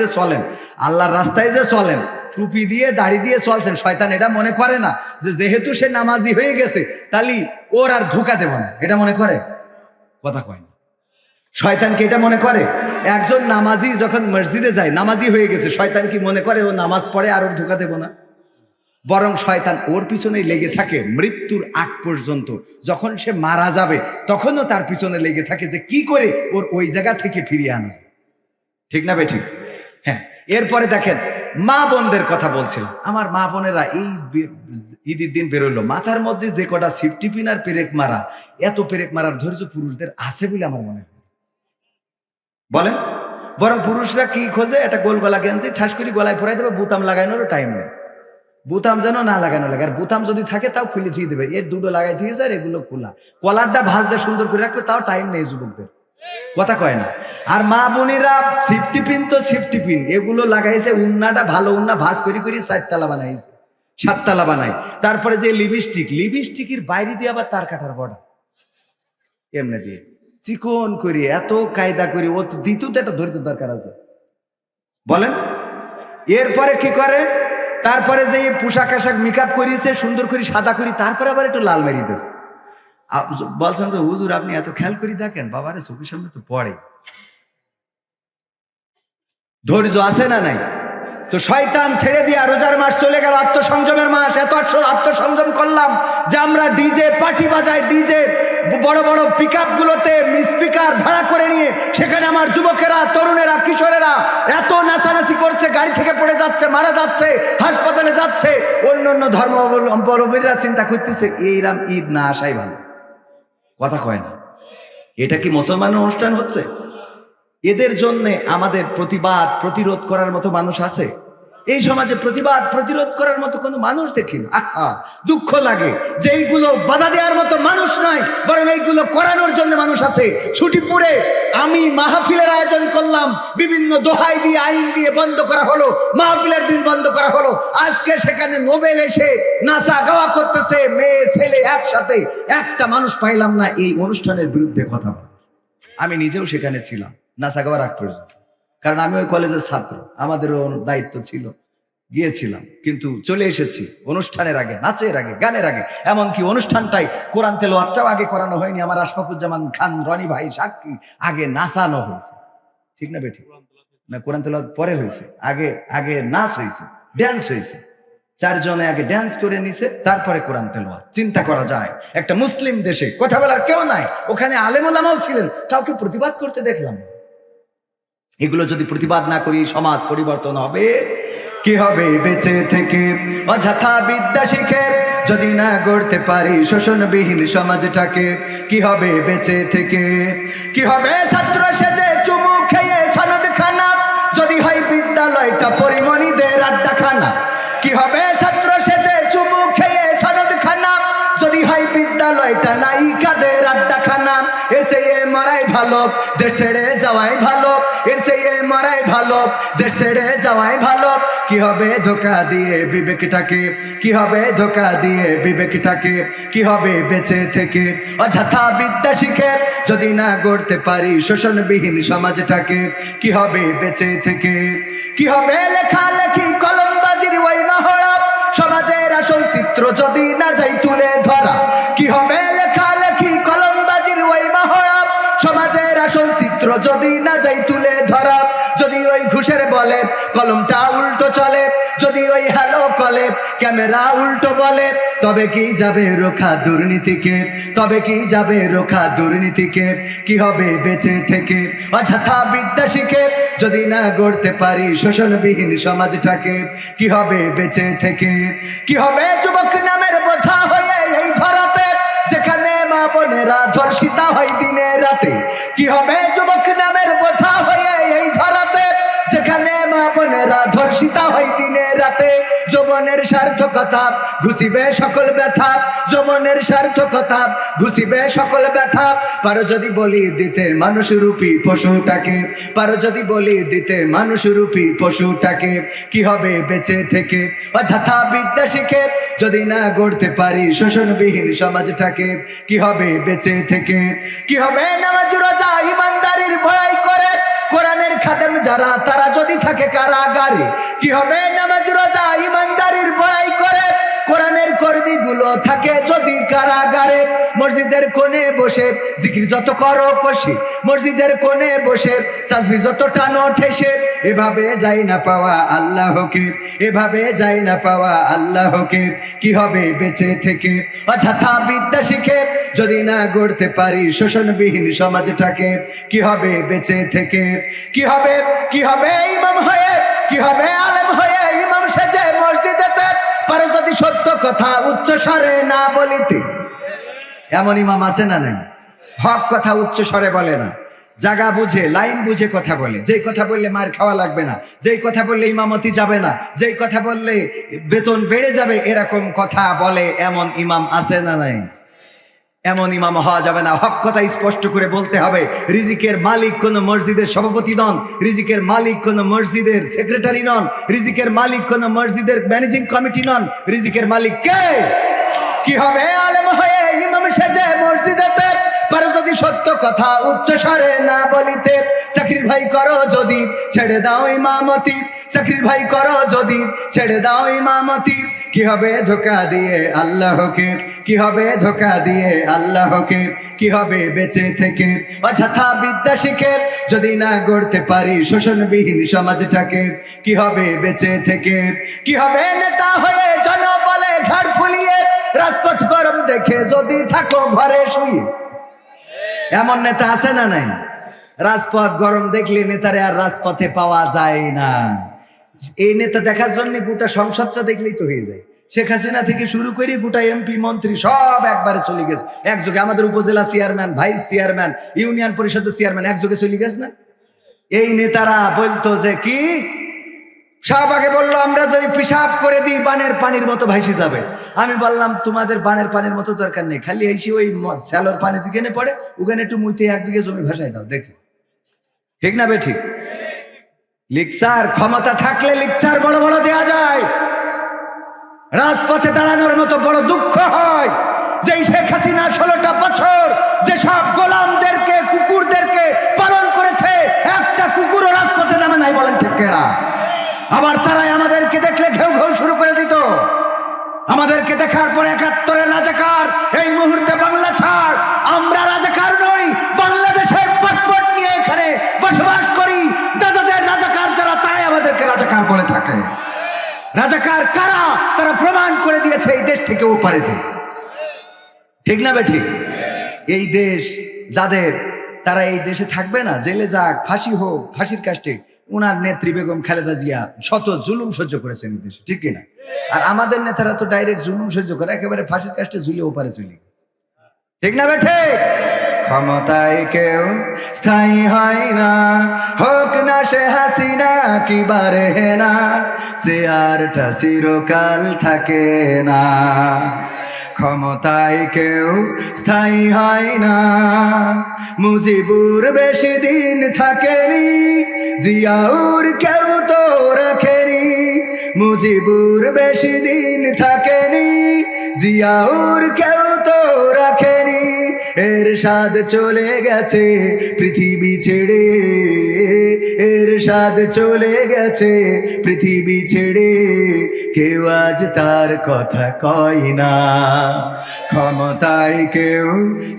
Speaker 1: যে চলেন, টুপি দিয়ে দাড়ি দিয়ে চলছেন, শয়তান এটা মনে করে না যে যেহেতু সে নামাজি হয়ে গেছে তাহলে ওর আর ধোকা দেব না, এটা মনে করে? কথা কয় না। শয়তানকে এটা মনে করে? একজন নামাজি যখন মসজিদে যায়, নামাজি হয়ে গেছে, শয়তান কি মনে করে ও নামাজ পড়ে আর ওর ধোকা দেব না? বরং শয়তান ওর পিছনেই লেগে থাকে মৃত্যুর আগ পর্যন্ত, যখন সে মারা যাবে তখনও তার পিছনে লেগে থাকে যে কি করে ওর ওই জায়গা থেকে ফিরিয়ে আনা যায়, ঠিক না বেঠিক? হ্যাঁ। এরপরে দেখেন মা বোনদের কথা বলছিলাম, আমার মা বোনেরা এই ঈদের দিন বেরোলো, মাথার মধ্যে যে কটা সিফটি পিন আর পেরেক মারা, এত পেরেক মারার ধৈর্য পুরুষদের আছে বলে আমার মনে হয়, বলেন? বরং পুরুষরা কি খোঁজে, একটা গোল গলা গেঞ্জি ঠাস করে গলায় পরাই দেবে, বুতাম লাগানোরও টাইম নেই, বুতাম যেন না লাগানো লাগে, আর বুতাম যদি থাকে তাও খুলে ধুয়ে দেবে, এর দুটো লাগাই দিয়েছে আর এগুলো খোলা, কলারটা ভাঁজ দিয়ে সুন্দর করে রাখবে, তাও টাইম নেই যুবকদের, কথা কয় না। আর মা বোনেরা সিফটি পিন তো সিফটি পিন, এগুলো লাগাইছে, উন্নাটা ভালো উন্না ভাঁজ করে করে 4 তালা বানাইছে, 7 তালা বানাই, তারপরে যে লিপস্টিকের বাইরে দিয়ে আবার তার কাটার বর্ডার এমনি দিয়ে চিকন করি, এত কায়দা করি, ও দ্বিতীয় একটা ধৈর্য দরকার আছে, বলেন? এরপরে কি করে, তারপরে যে পোশাক আশাক মেকআপ করিয়েছে সুন্দর করে সাদা করি, তারপরে আবার একটু লাল মেরি দিচ্ছে। বলছেন যে হুজুর আপনি এত খেয়াল করে দেখেন, বাবারে চোখের সামনে তো পড়ে, ধৈর্য আছে না নাই? তো শয়তান ছেড়ে দিয়ে রোজার মাস চলে গেল, আত্মসংযমের মাস, এত আত্মসংযম করলাম যে আমরা ডিজে পার্টি বাজাই, ডিজে বড় বড় পিকআপ গুলোতে স্পিকার ভাড়া করে নিয়ে সেখানে আমার যুবকেরা, তরুণেরা, কিশোরেরা এত নাচানাচি করছে, গাড়ি থেকে পড়ে যাচ্ছে, মারা যাচ্ছে, হাসপাতালে যাচ্ছে। অন্য ধর্মাবলম্বীরা চিন্তা করতেছে এইরাম ঈদ না আসাই ভালো, কথা কয় না। এটা কি মুসলমানের অনুষ্ঠান হচ্ছে? এদের জন্য আমাদের প্রতিবাদ প্রতিরোধ করার মতো মানুষ আছে? এই সমাজে প্রতিবাদ প্রতিরোধ করার মতো কোনো মানুষ দেখি না। আহা, দুঃখ লাগে যে এইগুলো বাধা দেওয়ার মতো মানুষ নাই, বরং এইগুলো করানোর জন্য মানুষ আছে। ছুটিপুরে আমি মাহফিলের আয়োজন করলাম, বিভিন্ন দোহাই দিয়ে আইন দিয়ে বন্ধ করা হলো, মাহফিলের দিন বন্ধ করা হলো। আজকে সেখানে নোবেল এসে নাচা গাওয়া করতেছে, মেয়ে ছেলে একসাথে, একটা মানুষ পাইলাম না এই অনুষ্ঠানের বিরুদ্ধে কথা বলে। আমি নিজেও সেখানে ছিলাম নাচা গাওয়ার আগ পর্যন্ত, কারণ আমি ওই কলেজের ছাত্র, আমাদেরও দায়িত্ব ছিল, গিয়েছিলাম। কিন্তু চলে এসেছি অনুষ্ঠানের আগে, নাচের আগে, গানের আগে। এমনকি অনুষ্ঠানটাই কোরআন তেলাওয়াতটাও আগে করানো হয়নি। আমার আশফাকুজ্জামান খান রনি ভাই সাক্ষী, আগে নাচানো হয়েছে, ঠিক না বেঠিক? না, কোরআন তেলাওয়াত পরে হয়েছে, আগে আগে নাচ হয়েছে, ড্যান্স হয়েছে। চারজনে আগে ড্যান্স করে নিছে, তারপরে কোরআন তেলাওয়াত। চিন্তা করা যায়, একটা মুসলিম দেশে কথা বলার কেউ নাই, ওখানে আলেম ওলামাও ছিলেন, কাউকে প্রতিবাদ করতে দেখলাম না। এগুলো যদি প্রতিবাদ না করি সমাজ পরিবর্তন হবে কি হবে? বেঁচে থেকে অযথা বিদ্যা শিখে যদি না গড়তে পারি শোষণবিহীন সমাজটাকে, কি হবে? বেঁচে থেকে কি হবে? ছাত্র সেজে চুমু খেয়ে সনদ খানা যদি হয় বিদ্যালয়টা পরিমণিদের আড্ডাখানা। কি হবে? ছাত্র সেজে চুমু খেয়ে সনদ খানা যদি হয় বিদ্যালয়টা নায়িকাদের আড্ডাখানা। এর চেয়ে মরাই ভালো, দেশ ছেড়ে যাওয়াই ভালো। এর চেয়ে মরাই ভালো, দেশ ছেড়ে যাওয়াই ভালো। কি হবে? ধোকা দিয়ে বিবেকটাকে, কি হবে? ধোকা দিয়ে বিবেকটাকে, কি হবে? বেঁচে থেকে অযথা বিদ্যা শিখে যদি না গড়তে পারি শোষণবিহীন সমাজটাকে, কি হবে? বেঁচে থেকে কি হবে? লেখালেখি কলমবাজির ওই মহড়া সমাজের আসল চিত্র যদি না যাই তুলে ধরা। কি হবে? লেখালেখি কলমবাজির ওই মহড়া সমাজের আসল চিত্র যদি না যাই তুলে ধরা। যদি ওই ঘুষের বলে কলমটা উল্টো চলে, যদি ওই হ্যালো কলে ক্যামেরা উল্টো বলে, তবে কি যাবে রোখা দুর্নীতিকে, তবে কি যাবে রোখা দুর্নীতিকে। কি হবে? বেঁচে থেকে অযথা বিদ্যা শিখে যদি না গড়তে পারি শোষণবিহীন সমাজটাকে, কি হবে? বেঁচে থেকে কি হবে? যুবক নামের বোঝা হয়ে এই ধরাতে যেখানে মা বোনেরা ধর্ষিতা হয় দিনে রাতে। কি হবে? যুবক নামের বোঝা হয়ে এই ধরাতে যেখানে মা বোনেরা ধর্ষিতা হয় দিনে রাতে। যৌবনের সার্থকতা ঘুচিবে সকল ব্যথা, যৌবনের সার্থকতা ঘুচিবে সকল ব্যথা। পারো যদি বলি দিতে মানুষরূপী পশুটাকে, পারো যদি বলি দিতে মানুষরূপী পশুটাকে, কি হবে? বেঁচে থেকে অযথা বিদ্যা শিখে যদি না গড়তে পারি শোষণবিহীন সমাজটাকে, কি হবে? বেঁচে থেকে কি হবে? নামাজ রোজা ইমানদারির ভয় করে কোরআনের খাদেম যারা, তারা যদি থাকে কারাগারে। কি হবে? নামাজ রোজা ইমানদারির ভয় করে কোরআনের কর্মীগুলো থাকে যদি কারাগারে। মসজিদের কোণে বসে জিকির যত করো কষে, মসজিদের কোণে বসে তাসবিহ যত টানো ঠেসে, এভাবে যাই না পাওয়া আল্লাহকে, এভাবে যাই না পাওয়া আল্লাহকে। কি হবে? বেঁচে থেকে অযথা বিদ্যা শিখে যদি না গড়তে পারি শোষণবিহীন সমাজটাকে, কি হবে? বেঁচে থেকে কি হবে? কি হবে? ইমাম হয়ে কি হবে? আলেম হয়ে ইমাম সেজে মসজিদেতে পারো যদি সত্য কথা উচ্চ স্বরে না বলিতে। এমন ইমাম আছে না নাই? হক কথা উচ্চ স্বরে বলে না, জায়গা বুঝে লাইন বুঝে কথা বলে। যেই কথা বললে মার খাওয়া লাগবে না, যেই কথা বললে ইমামতি যাবে না, যেই কথা বললে বেতন বেড়ে যাবে, এরকম কথা বলে এমন ইমাম আছে না নাই? এমন ইমাম হওয়া যাবে না। হক কথা স্পষ্ট করে বলতে হবে। রিজিকের মালিক কোন মসজিদের সভাপতি নন, রিজিকের মালিক কোন মসজিদের সেক্রেটারি নন, রিজিকের মালিক কোন মসজিদের ম্যানেজিং কমিটি নন। রিজিকের মালিক কে? কি হবে? আলেম হয়ে ইমাম সেজে মসজিদেতে পারো যদি সত্য কথা উচ্চ স্বরে না বলিতে। চাকরির ভাই করো যদি ছেড়ে দাও ইমামতি, চাকরির ভাই করো যদি ছেড়ে দাও ইমামতি। কি হবে? ধোকা দিয়ে আল্লাহকে, কি হবে? ধোকা দিয়ে আল্লাহকে। কি হবে? বেঁচে থেকে অযথা বিদ্যা শিখে যদি না গড়তে পারি শোষণবিহীন সমাজটাকে, কি হবে? বেঁচে থেকে কি হবে? নেতা হয়ে জনবলে ঘাড় ফুলিয়ে রাজপথ গরম দেখে যদি থাকো ঘরে শুয়ে। এমন নেতা আছে না নাই? রাজপথ গরম দেখলে নেতারে আর রাজপথে পাওয়া যায় না। এই নেতা দেখার জন্য গোটা সংসদটা দেখলেই তো হয়ে যায়। শেখ হাসিনা থেকে শুরু করে গোটা এমপি মন্ত্রী সব একবারে চলে গেছে একযোগে। আমাদের উপজেলা চেয়ারম্যান, ভাইস চেয়ারম্যান, ইউনিয়ন পরিষদের চেয়ারম্যান একযোগে চলে গেছে না? এই নেতারা বলতো যে কি শাহবাগে বলল আমরা যদি পিশাব করে দিই বানের পানির মতো ভাসি যাবে। আমি বললাম তোমাদের বানের পানির মতো দরকার নেই, খালি এসে ওই স্যালোর পানি যেখানে পড়ে ওখানে একটু মুইতে 1 বিঘে জমি ভাসাই দাও, দেখি ঠিক না বে ঠিক? লিকচার ক্ষমতা থাকলে লিকচার বড় বড় দেয়া যায়। রাজপথে দাঁড়ানোর মতো বড় দুঃখ হয় যে শেখ হাসিনা 16টা বছর যেসব গোলামদেরকে কুকুরদেরকে পালন করেছে, একটা কুকুরও রাজপথে নামে নাই, বলেন ঠিক কেনা? আবার তারাই আমাদেরকে দেখলে ঘেউ ঘেউ শুরু করে দিত। আমাদেরকে দেখার পরে 71-এর রাজাকার, এই মুহূর্তে বাংলা ছাড়, আমরা রাজাকার নই, বাংলাদেশের পাসপোর্ট নিয়ে এখানে বসবাস করি। দাদাদের রাজাকার যারা, তারাই আমাদেরকে রাজাকার বলে থাকে। রাজাকার কারা তারা প্রমাণ করে দিয়েছে এই দেশ থেকে ওপারে যে, ঠিক না বেঠিক? এই দেশ যাদের, তারা এই দেশে থাকবে না, জেলে যাক, ফাঁসি হোক, ফাঁসির কাস্টে উনার নেত্রী বেগম খালেদা জিয়া শত জুলুম সহ্য করেছেন এই দেশে, ঠিক কিনা? আর আমাদের নেতারা তো ডাইরেক্ট জুলুম সহ্য করে একেবারে ফাঁসির কাস্টে ঝুলে ওপারে চলে গেছে, ঠিক না বেঠে? ক্ষমতায় কেউ স্থায়ী হয় না, হোক না সে হাসিনা কি বারে না, সে আরটা চিরকাল থাকে না। ক্ষমতায় কেউ স্থায়ী হয় না, মুজিবুর বেশি দিন থাকেনি, জিয়াউর কেউ তো রাখেনি। মুজিবুর বেশি দিন থাকেনি, জিয়াউর কেউ তো রাখেনি। এরশাদ চলে গেছে পৃথিবী ছেড়ে, এরশাদ চলে গেছে পৃথিবী ছেড়ে, কেউ আজ তার কথা কয় না। ক্ষমতায় কেউ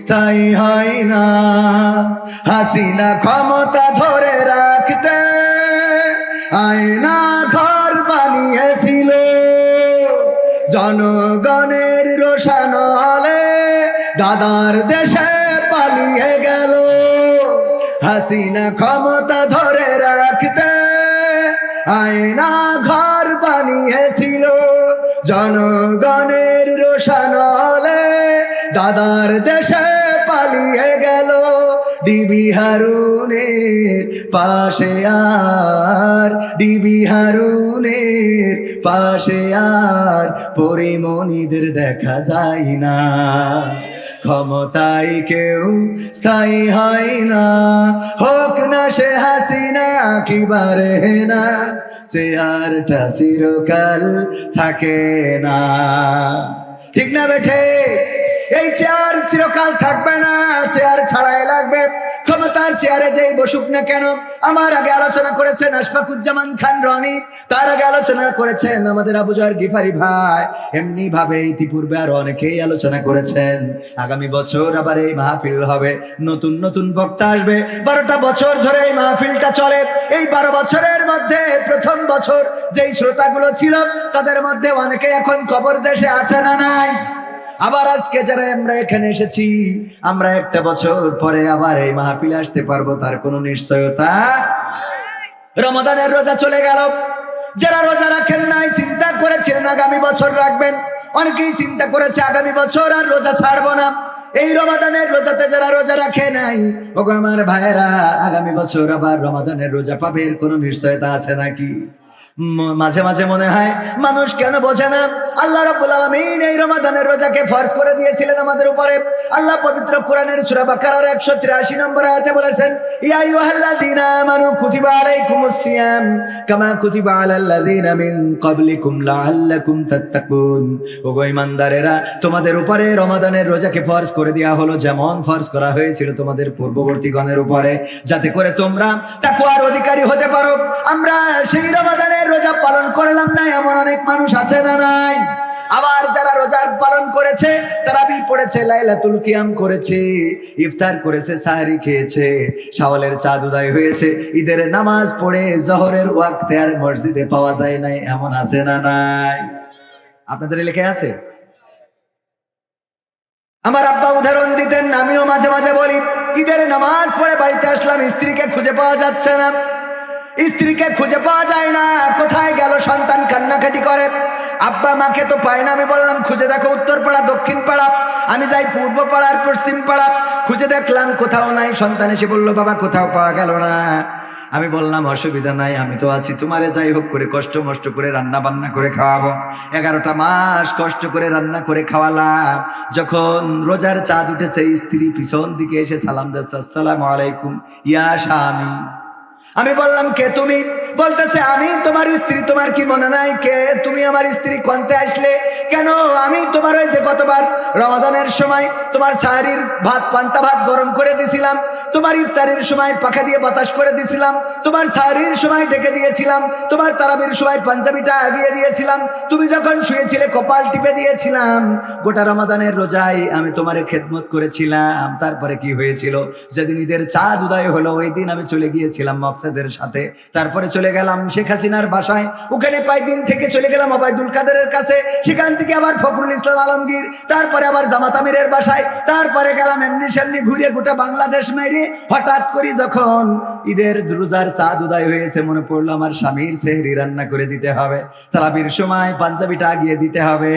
Speaker 1: স্থায়ী হয় না, হাসিনা ক্ষমতা ধরে রাখতে আয়না ঘর বানিয়েছিল, জনগণের রোশানলে দাদার দেশে পালিয়ে গেল। হাসিনা ক্ষমতা ধরে রাখতে আয়না ঘর বানিয়েছিল, জনগণের রোশানলে দাদার দেশে পালিয়ে গেল। ডিবি হারুনের পাশে আর, ডিবি হারুনের পাশে আর পরিমণিদের দেখা যায় না। ক্ষমতায় কেউ স্থায়ী হয় না, হোক না সে হাসিনা কি বারে না, সে আরটা চিরকাল থাকে না, ঠিক না বেঠে? এই চেয়ার চিরকাল থাকবে না, চেয়ার ছাড়াই লাগবে। ক্ষমতার চেয়ারে যেই বসুক না কেন, আমার আগে আলোচনা করেছেন আশফাকুজ্জামান খান রনি, তার আগে আলোচনা করেছেন আমাদের আবু জহর গিফারি ভাই, এমনি ভাবে ইতিপূর্বে আরো অনেকেই আলোচনা করেছেন। আগামী বছর আবার এই মাহফিল হবে, নতুন নতুন বক্তা আসবে। 12টা বছর ধরে এই মাহফিলটা চলে। এই 12 বছরের মধ্যে প্রথম বছর যেই শ্রোতাগুলো ছিল তাদের মধ্যে অনেকে এখন কবর দেশে আছে না নাই? আবার আজকে যারা আমরা এখানে এসেছি, আমরা একটা বছর পরে আবার এই মাহফিলে আসতে পারবো, তার কোনো নিশ্চয়তা। রমাদানের রোজা চলে গেল, যারা রোজা রাখেন নাই চিন্তা করেছিলেন আগামী বছর রাখবেন, অনেকেই চিন্তা করেছে আগামী বছর আর রোজা ছাড়বো না। এই রমাদানের রোজাতে যারা রোজা রাখে নাই, ওগো আমার ভাইয়েরা, আগামী বছর আবার রমাদানের রোজা পাবে, এর কোনো নিশ্চয়তা আছে নাকি? মাঝে মাঝে মনে হয় মানুষ কেন বোঝে না, আল্লাহ রাব্বুল আলামিন এই রমাদানের রোজাকে ফরজ করে দিয়েছিলেন আমাদের উপরে। আল্লাহ পবিত্র কোরআনের সূরা বাকারার 183 নম্বর আয়াতে বলেছেন, ইয়া আইয়ুহাল্লাযীনা আমানু কুতিবা আলাইকুমুস সিয়াম কামা কুতিবা আলাল্লাযীনা মিন ক্বাবলিকুম লাআল্লাকুম তাত্তাকুন। ওগো ঈমানদারেরা, তোমাদের উপরে রমাদানের রোজাকে ফরজ করে দেয়া হলো যেমন ফরজ করা হয়েছিল তোমাদের পূর্ববর্তীগণের উপরে, যাতে করে তোমরা তাকওয়ার অধিকারী হতে পারো। আমরা সেই রমাদানের রোজা পালন করলাম না, এমন অনেক মানুষ আছে না নাই? আবার যারা রোজার পালন করেছে, তারাবি পড়েছে, লাইলাতুল কিয়াম করেছে, ইফতার করেছে, সাহরি খেয়েছে, শাওয়ালের চাঁদ উদয় হয়েছে, ঈদের নামাজ পড়ে জোহরের ওয়াক্তে আর মসজিদে পাওয়া যায় নাই, এমন আছে না নাই? আপনাদের এলাকায় আছে? আমার আব্বা উদাহরণ দিতেন, আমিও মাঝে মাঝে বলি, ঈদের নামাজ পড়ে বাড়িতে আসলাম, স্ত্রীকে খুঁজে পাওয়া যাচ্ছে না, স্ত্রীকে খুঁজে পাওয়া যায় না, কোথায় গেল? সন্তান কান্নাকাটি করে, আব্বা মাকে তো পায় না। আমি বললাম খুঁজে দেখো, উত্তর পাড়া, দক্ষিণ পাড়া, আমি যাই পূর্ব পাড়ার পশ্চিম পাড়া, খুঁজে দেখলাম কোথাও নাই। সন্তান এসে বলল, বাবা কোথাও পাওয়া গেল না। আমি বললাম অসুবিধা নাই, আমি তো আছি, তোমারে যাই হোক করে কষ্ট মষ্ট করে রান্না বান্না করে খাওয়াবো। 11টা মাস কষ্ট করে রান্না করে খাওয়ালাম। যখন রোজার চাঁদ উঠেছে, স্ত্রী পিছন দিকে এসে সালাম দিচ্ছে, আসসালামু আলাইকুম ইয়া স্বামী। আমি বললাম কে তুমি? বলতেছে আমি তোমার স্ত্রী, তোমার কি মনে নাই কে তুমি আমার স্ত্রী? কোনতে আসলে কেন? আমি তোমার ওই যে গতবার রমাদানের সময় তোমার সাহারির ভাত, পান্তা ভাত গরম করে দিছিলাম, তোমার ইফতারের সময় পাখা দিয়ে বাতাস করে দিছিলাম, তোমার সাহারির সময় ডেকে দিয়েছিলাম, তোমার তারাবির সময় পাঞ্জাবিটা আগিয়ে দিয়েছিলাম, তুমি যখন শুয়েছিলে কপাল টিপে দিয়েছিলাম। গোটা রমাদানের রোজায় আমি তোমারে খেদমত করেছিলাম। তারপরে কি হয়েছিল? যেদিন ঈদের চাঁদ উদয় হলো ওই দিন আমি চলে গিয়েছিলাম মকসেদের সাথে। তারপরে চলে গেলাম শেখ হাসিনার বাসায়, ওখানে কয়েকদিন থেকে চলে গেলাম ওবায়দুল কাদেরের কাছে, সেখান থেকে আবার ফখরুল ইসলাম আলমগীর, তারপরে আবার জামাত আমিরের বাসায়, তারপরে গেলাম এমনি সেমনি ঘুরে গোটা বাংলাদেশ মেরে। হঠাৎ করে যখন ঈদের রোজার চাঁদ উদয় হয়েছে, মনে পড়লো আমার স্বামীর সেহরি রান্না করে দিতে হবে, তারাবির সময় পাঞ্জাবিটা আগিয়ে দিতে হবে,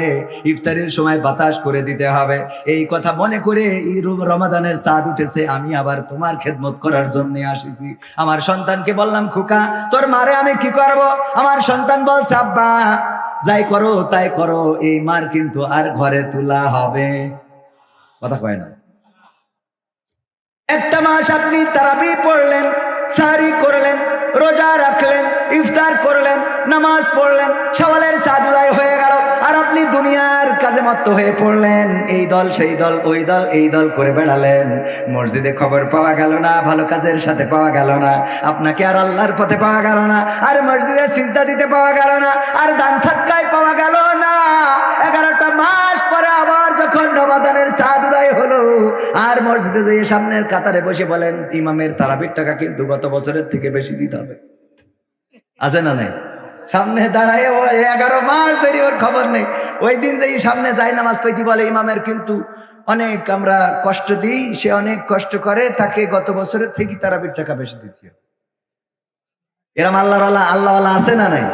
Speaker 1: ইফতারের সময় বাতাস করে দিতে হবে। এই কথা মনে করে এই রমাদানের চাঁদ উঠেছে, আমি আবার তোমার খেদমত করার জন্য আসিছি। আমার সন্তানকে বললাম খোকা তোর মারে আমি কি করব? আমার সন্তান বলছে আব্বা যাই করো তাই করো, এই মার কিন্তু আর ঘরে তোলা হবে। কথা কয় না। একটা মাস আপনি তারাবি পড়লেন, সাহারি করলেন, রোজা রাখলেন, ইফতার করলেন, নামাজ পড়লেন, শাওয়ালের চাঁদ উদয় হয়ে গেল, আর আপনি দুনিয়ার কাজে মত্ত হয়ে পড়লেন। এই দল সেই দল, ওই দল এই দল করে বেড়ালেন। মসজিদে খবর পাওয়া গেল না, ভালো কাজের সাথে পাওয়া গেল না, আপনাকে আর আল্লাহর পথে পাওয়া গেল না, আর মসজিদে সিজদা দিতে পাওয়া গেল না, আর দান সদকায় পাওয়া গেল না। 11টা মাস পরে আবার যখন রমাদানের চাঁদ উদয় হলো, আর মসজিদে যেয়ে সামনের কাতারে বসে বলেন ইমামের তারাবির টাকা কিন্তু গত বছরের থেকে বেশি দিতে হবে। আছে না নাই? সামনে দাঁড়ায় ও 11 মাস ধরে ওর খবর নেই। ওই দিন যেই সামনে যায় নামাজ পড়তে বলে ইমামের কিন্তু অনেক আমরা কষ্ট দিই, সে অনেক কষ্ট করে, তাকে গত বছরের থেকে তারাবির টাকা বেশি দিতে হবে। এরম আল্লাহওয়ালা আছে না নাই?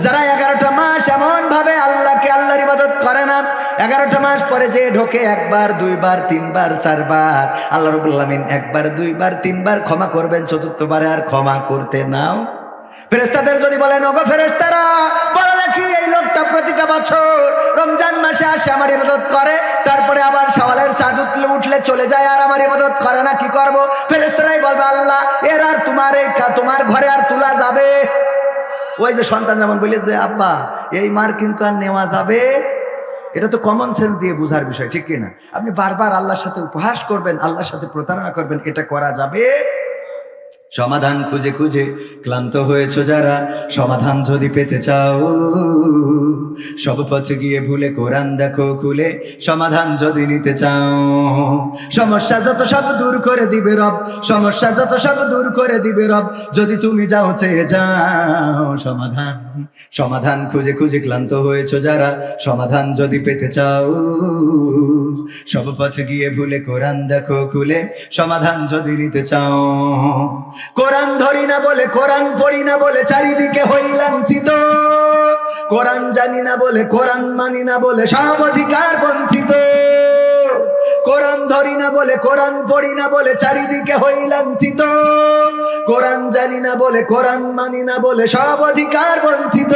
Speaker 1: যারা 11টা মাস এমন ভাবে আল্লাহকে আল্লাহর ইবাদত করে না, 11টা মাস পরে যে ঢোকে একবার, দুইবার, তিনবার, চারবার, আল্লাহ রাব্বুল আলামিন একবার, দুইবার, তিনবার ক্ষমা করবেন, চতুর্থবারে আর ক্ষমা করতে নাও। ফেরেশতাদের যদি বলেন ওগো ফেরেশতারা বলো দেখি এই লোকটা প্রতিটা বছর রমজান মাসে আসে আমার ইবাদত করে, তারপরে আবার শাওয়ালের চাঁদ উঠলে চলে যায় আর আমার ইবাদত করে না, কি করব? ফেরেশতারাই বলবে আল্লাহ এর আর তোমার ঘরে আর তোলা যাবে? ওই যে সন্তান যেমন বলে যে আব্বা এই মার কিন্তু আর নেওয়া যাবে, এটা তো কমন সেন্স দিয়ে বোঝার বিষয়, ঠিক কিনা? আপনি বারবার আল্লাহর সাথে উপহাস করবেন, আল্লাহর সাথে প্রতারণা করবেন, এটা করা যাবে? সমাধান খুঁজে খুঁজে ক্লান্ত হয়েছো যারা, সমাধান যদি পেতে চাও সব পথে গিয়ে ভুলে কোরআন দেখো খুলে, সমাধান যদি নিতে চাও। সমস্যা যত সব দূর করে দিবে রব, সমস্যা যত সব দূর করে দিবে রব, যদি তুমি যাও চেয়ে যাও সমাধান। সমাধান খুঁজে খুঁজে ক্লান্ত হয়েছো যারা, সমাধান যদি পেতে চাও সব পথে গিয়ে ভুলে কোরআন দেখো খুলে, সমাধান যদি নিতে চাও। কোরআন ধরি না বলে, কোরআন পড়ি না বলে চারিদিকে হই লাঞ্ছিত, কোরআন জানি না বলে, কোরআন মানি না বলে সব অধিকার বঞ্চিত। কোরআন ধরি না বলে, কোরআন পড়ি না বলে চারিদিকে হই লাঞ্ছিত, কোরআন জানি না বলে, কোরআন মানি না বলে সব অধিকার বঞ্চিত।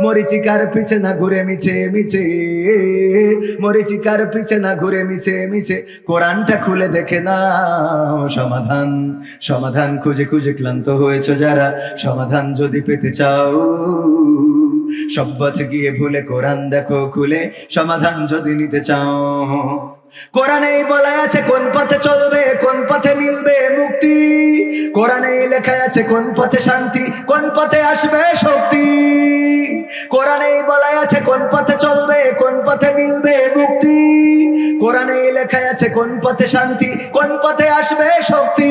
Speaker 1: মরিচিকার পিছে না ঘুরে মিছে মিছে, মরিচিকার পিছে না ঘুরে মিছে মিছে, কোরআনটা খুলে দেখে নাও সমাধান। সমাধান খুঁজে খুঁজে ক্লান্ত হয়েছো যারা, সমাধান যদি পেতে চাও সব পথে গিয়ে ভুলে কোরআন দেখো খুলে, সমাধান যদি নিতে চাও। কোরআনেই বলা আছে কোন পথে চলবে, কোন পথে মিলবে মুক্তি, কোরআনেই লেখা আছে কোন পথে শান্তি, কোন পথে আসবে শক্তি। কোরআনেই বলা আছে কোন পথে চলবে, কোন পথে মিলবে মুক্তি, কোরআনেই লেখা আছে কোন পথে শান্তি, কোন পথে আসবে শক্তি।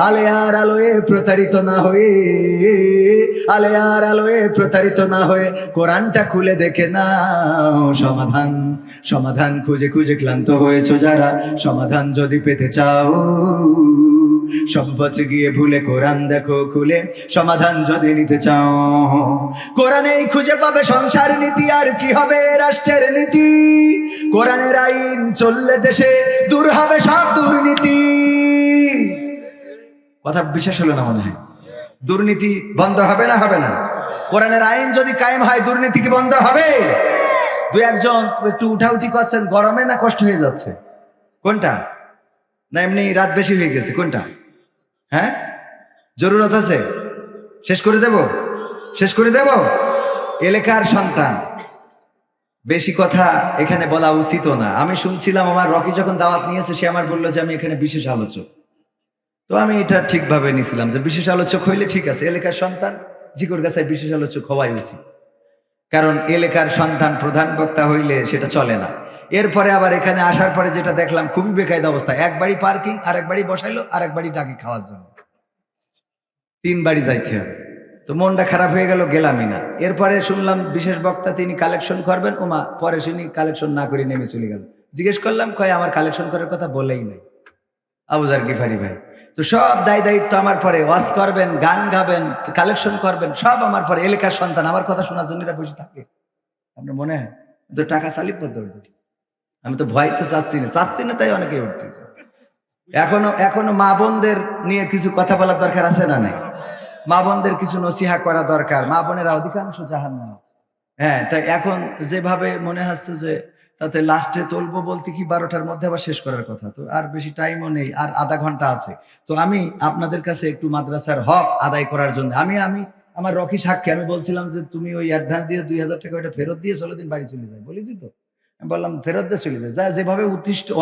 Speaker 1: আলে আর আলোয় প্রতারিত না হয়ে, আলে আর আলোয় প্রতারিত না হয়ে কোরআনটা খুলে দেখে নাও সমাধান। সমাধান খুঁজে খুঁজে ক্লান্ত হয়েছো যারা, সমাধান যদি পেতে চাও সব পথে গিয়ে ভুলে কোরআন দেখো খুলে, সমাধান যদি নিতে চাও। কোরআনেই খুঁজে পাবে সংসার নীতি, আর কি হবে রাষ্ট্রের নীতি, কোরআনের আইন চললে দেশে দূর হবে সব দুর্নীতি। কথা বিশেষ হলো না মনে হয়? দুর্নীতি বন্ধ হবে না হবে না? কোরআনের আইন যদি কায়েম হয় দুর্নীতি কি বন্ধ হবে? দু একজন একটু উঠাউঠি করছেন, গরমে না কষ্ট হয়ে যাচ্ছে? কোনটা? না এমনি রাত বেশি হয়ে গেছে? কোনটা? হ্যাঁ, জরুরত আছে? শেষ করে দেব, শেষ করে দেব। এলাকার সন্তান, বেশি কথা এখানে বলা উচিত না। আমি শুনছিলাম আমার রকি যখন দাওয়াত নিয়েছে, সে আমার বললো যে আমি এখানে বিশেষ আলোচক। তো আমি এটা ঠিকভাবে নিয়েছিলাম যে বিশেষ আলোচক হইলে ঠিক আছে, এলাকার সন্তান জিকর গাছায় বিশেষ আলোচক হওয়াই উচিত। কারণ এলাকার সন্তান প্রধান বক্তা হইলে সেটা চলে না। এরপরে আবার এখানে আসার পরে যেটা দেখলাম খুবই বেকায়দা অবস্থা, এক বাড়ি পার্কিং, আর এক বাড়ি বসাইলো, আর এক বাড়ি ডাকে খাওয়ার জন্য, 3 বাড়ি যাইতে হবে। তো মনটা খারাপ হয়ে গেল, গেলামই না। এরপরে শুনলাম বিশেষ বক্তা তিনি কালেকশন করবেন, ওমা, পরে শুনি কালেকশন না করে নেমে চলে গেল। জিজ্ঞেস করলাম, কয় আমার কালেকশন করার কথা বলেই নাই আবু জার গিফারি ভাই। তো সব দায় দায়িত্ব আমার পরে, ওয়াজ করবেন, গান গাবেন, কালেকশন করবেন, সব আমার পরে। এলাকার সন্তান আমার কথা শোনার জন্য এরা বসে থাকে, আপনার মনে হয় তো টাকা চালিয়ে পড়তে? আমি তো ভয়তে চাচ্ছি না, তাই অনেকে উঠতেছে। এখনো মা বোনদের নিয়ে কিছু কথা বলার দরকার আছে না নাই? মা বোনদের কিছু নসিহা করা দরকার। মা বোনেরা অধিকাংশ জাহান্নামে। হ্যাঁ, তাই এখন যেভাবে মনে হচ্ছে যে তাতে লাস্টে তুলবো বলতে কি 12টার মধ্যে আবার শেষ করার কথা, তো আর বেশি টাইমও নেই, আর আধা ঘন্টা আছে। তো আমি আপনাদের কাছে একটু মাদ্রাসার হক আদায় করার জন্য আমি আমার রকি সাক্ষী, আমি বলছিলাম যে তুমি ওই অ্যাডভান্স দিয়ে 2000 টাকা ওইটা ফেরত দিয়ে 16 দিন বাড়ি চলে যায় বলেছি। তো আমি বললাম ফেরত দিয়ে চলে যায়, যা যেভাবে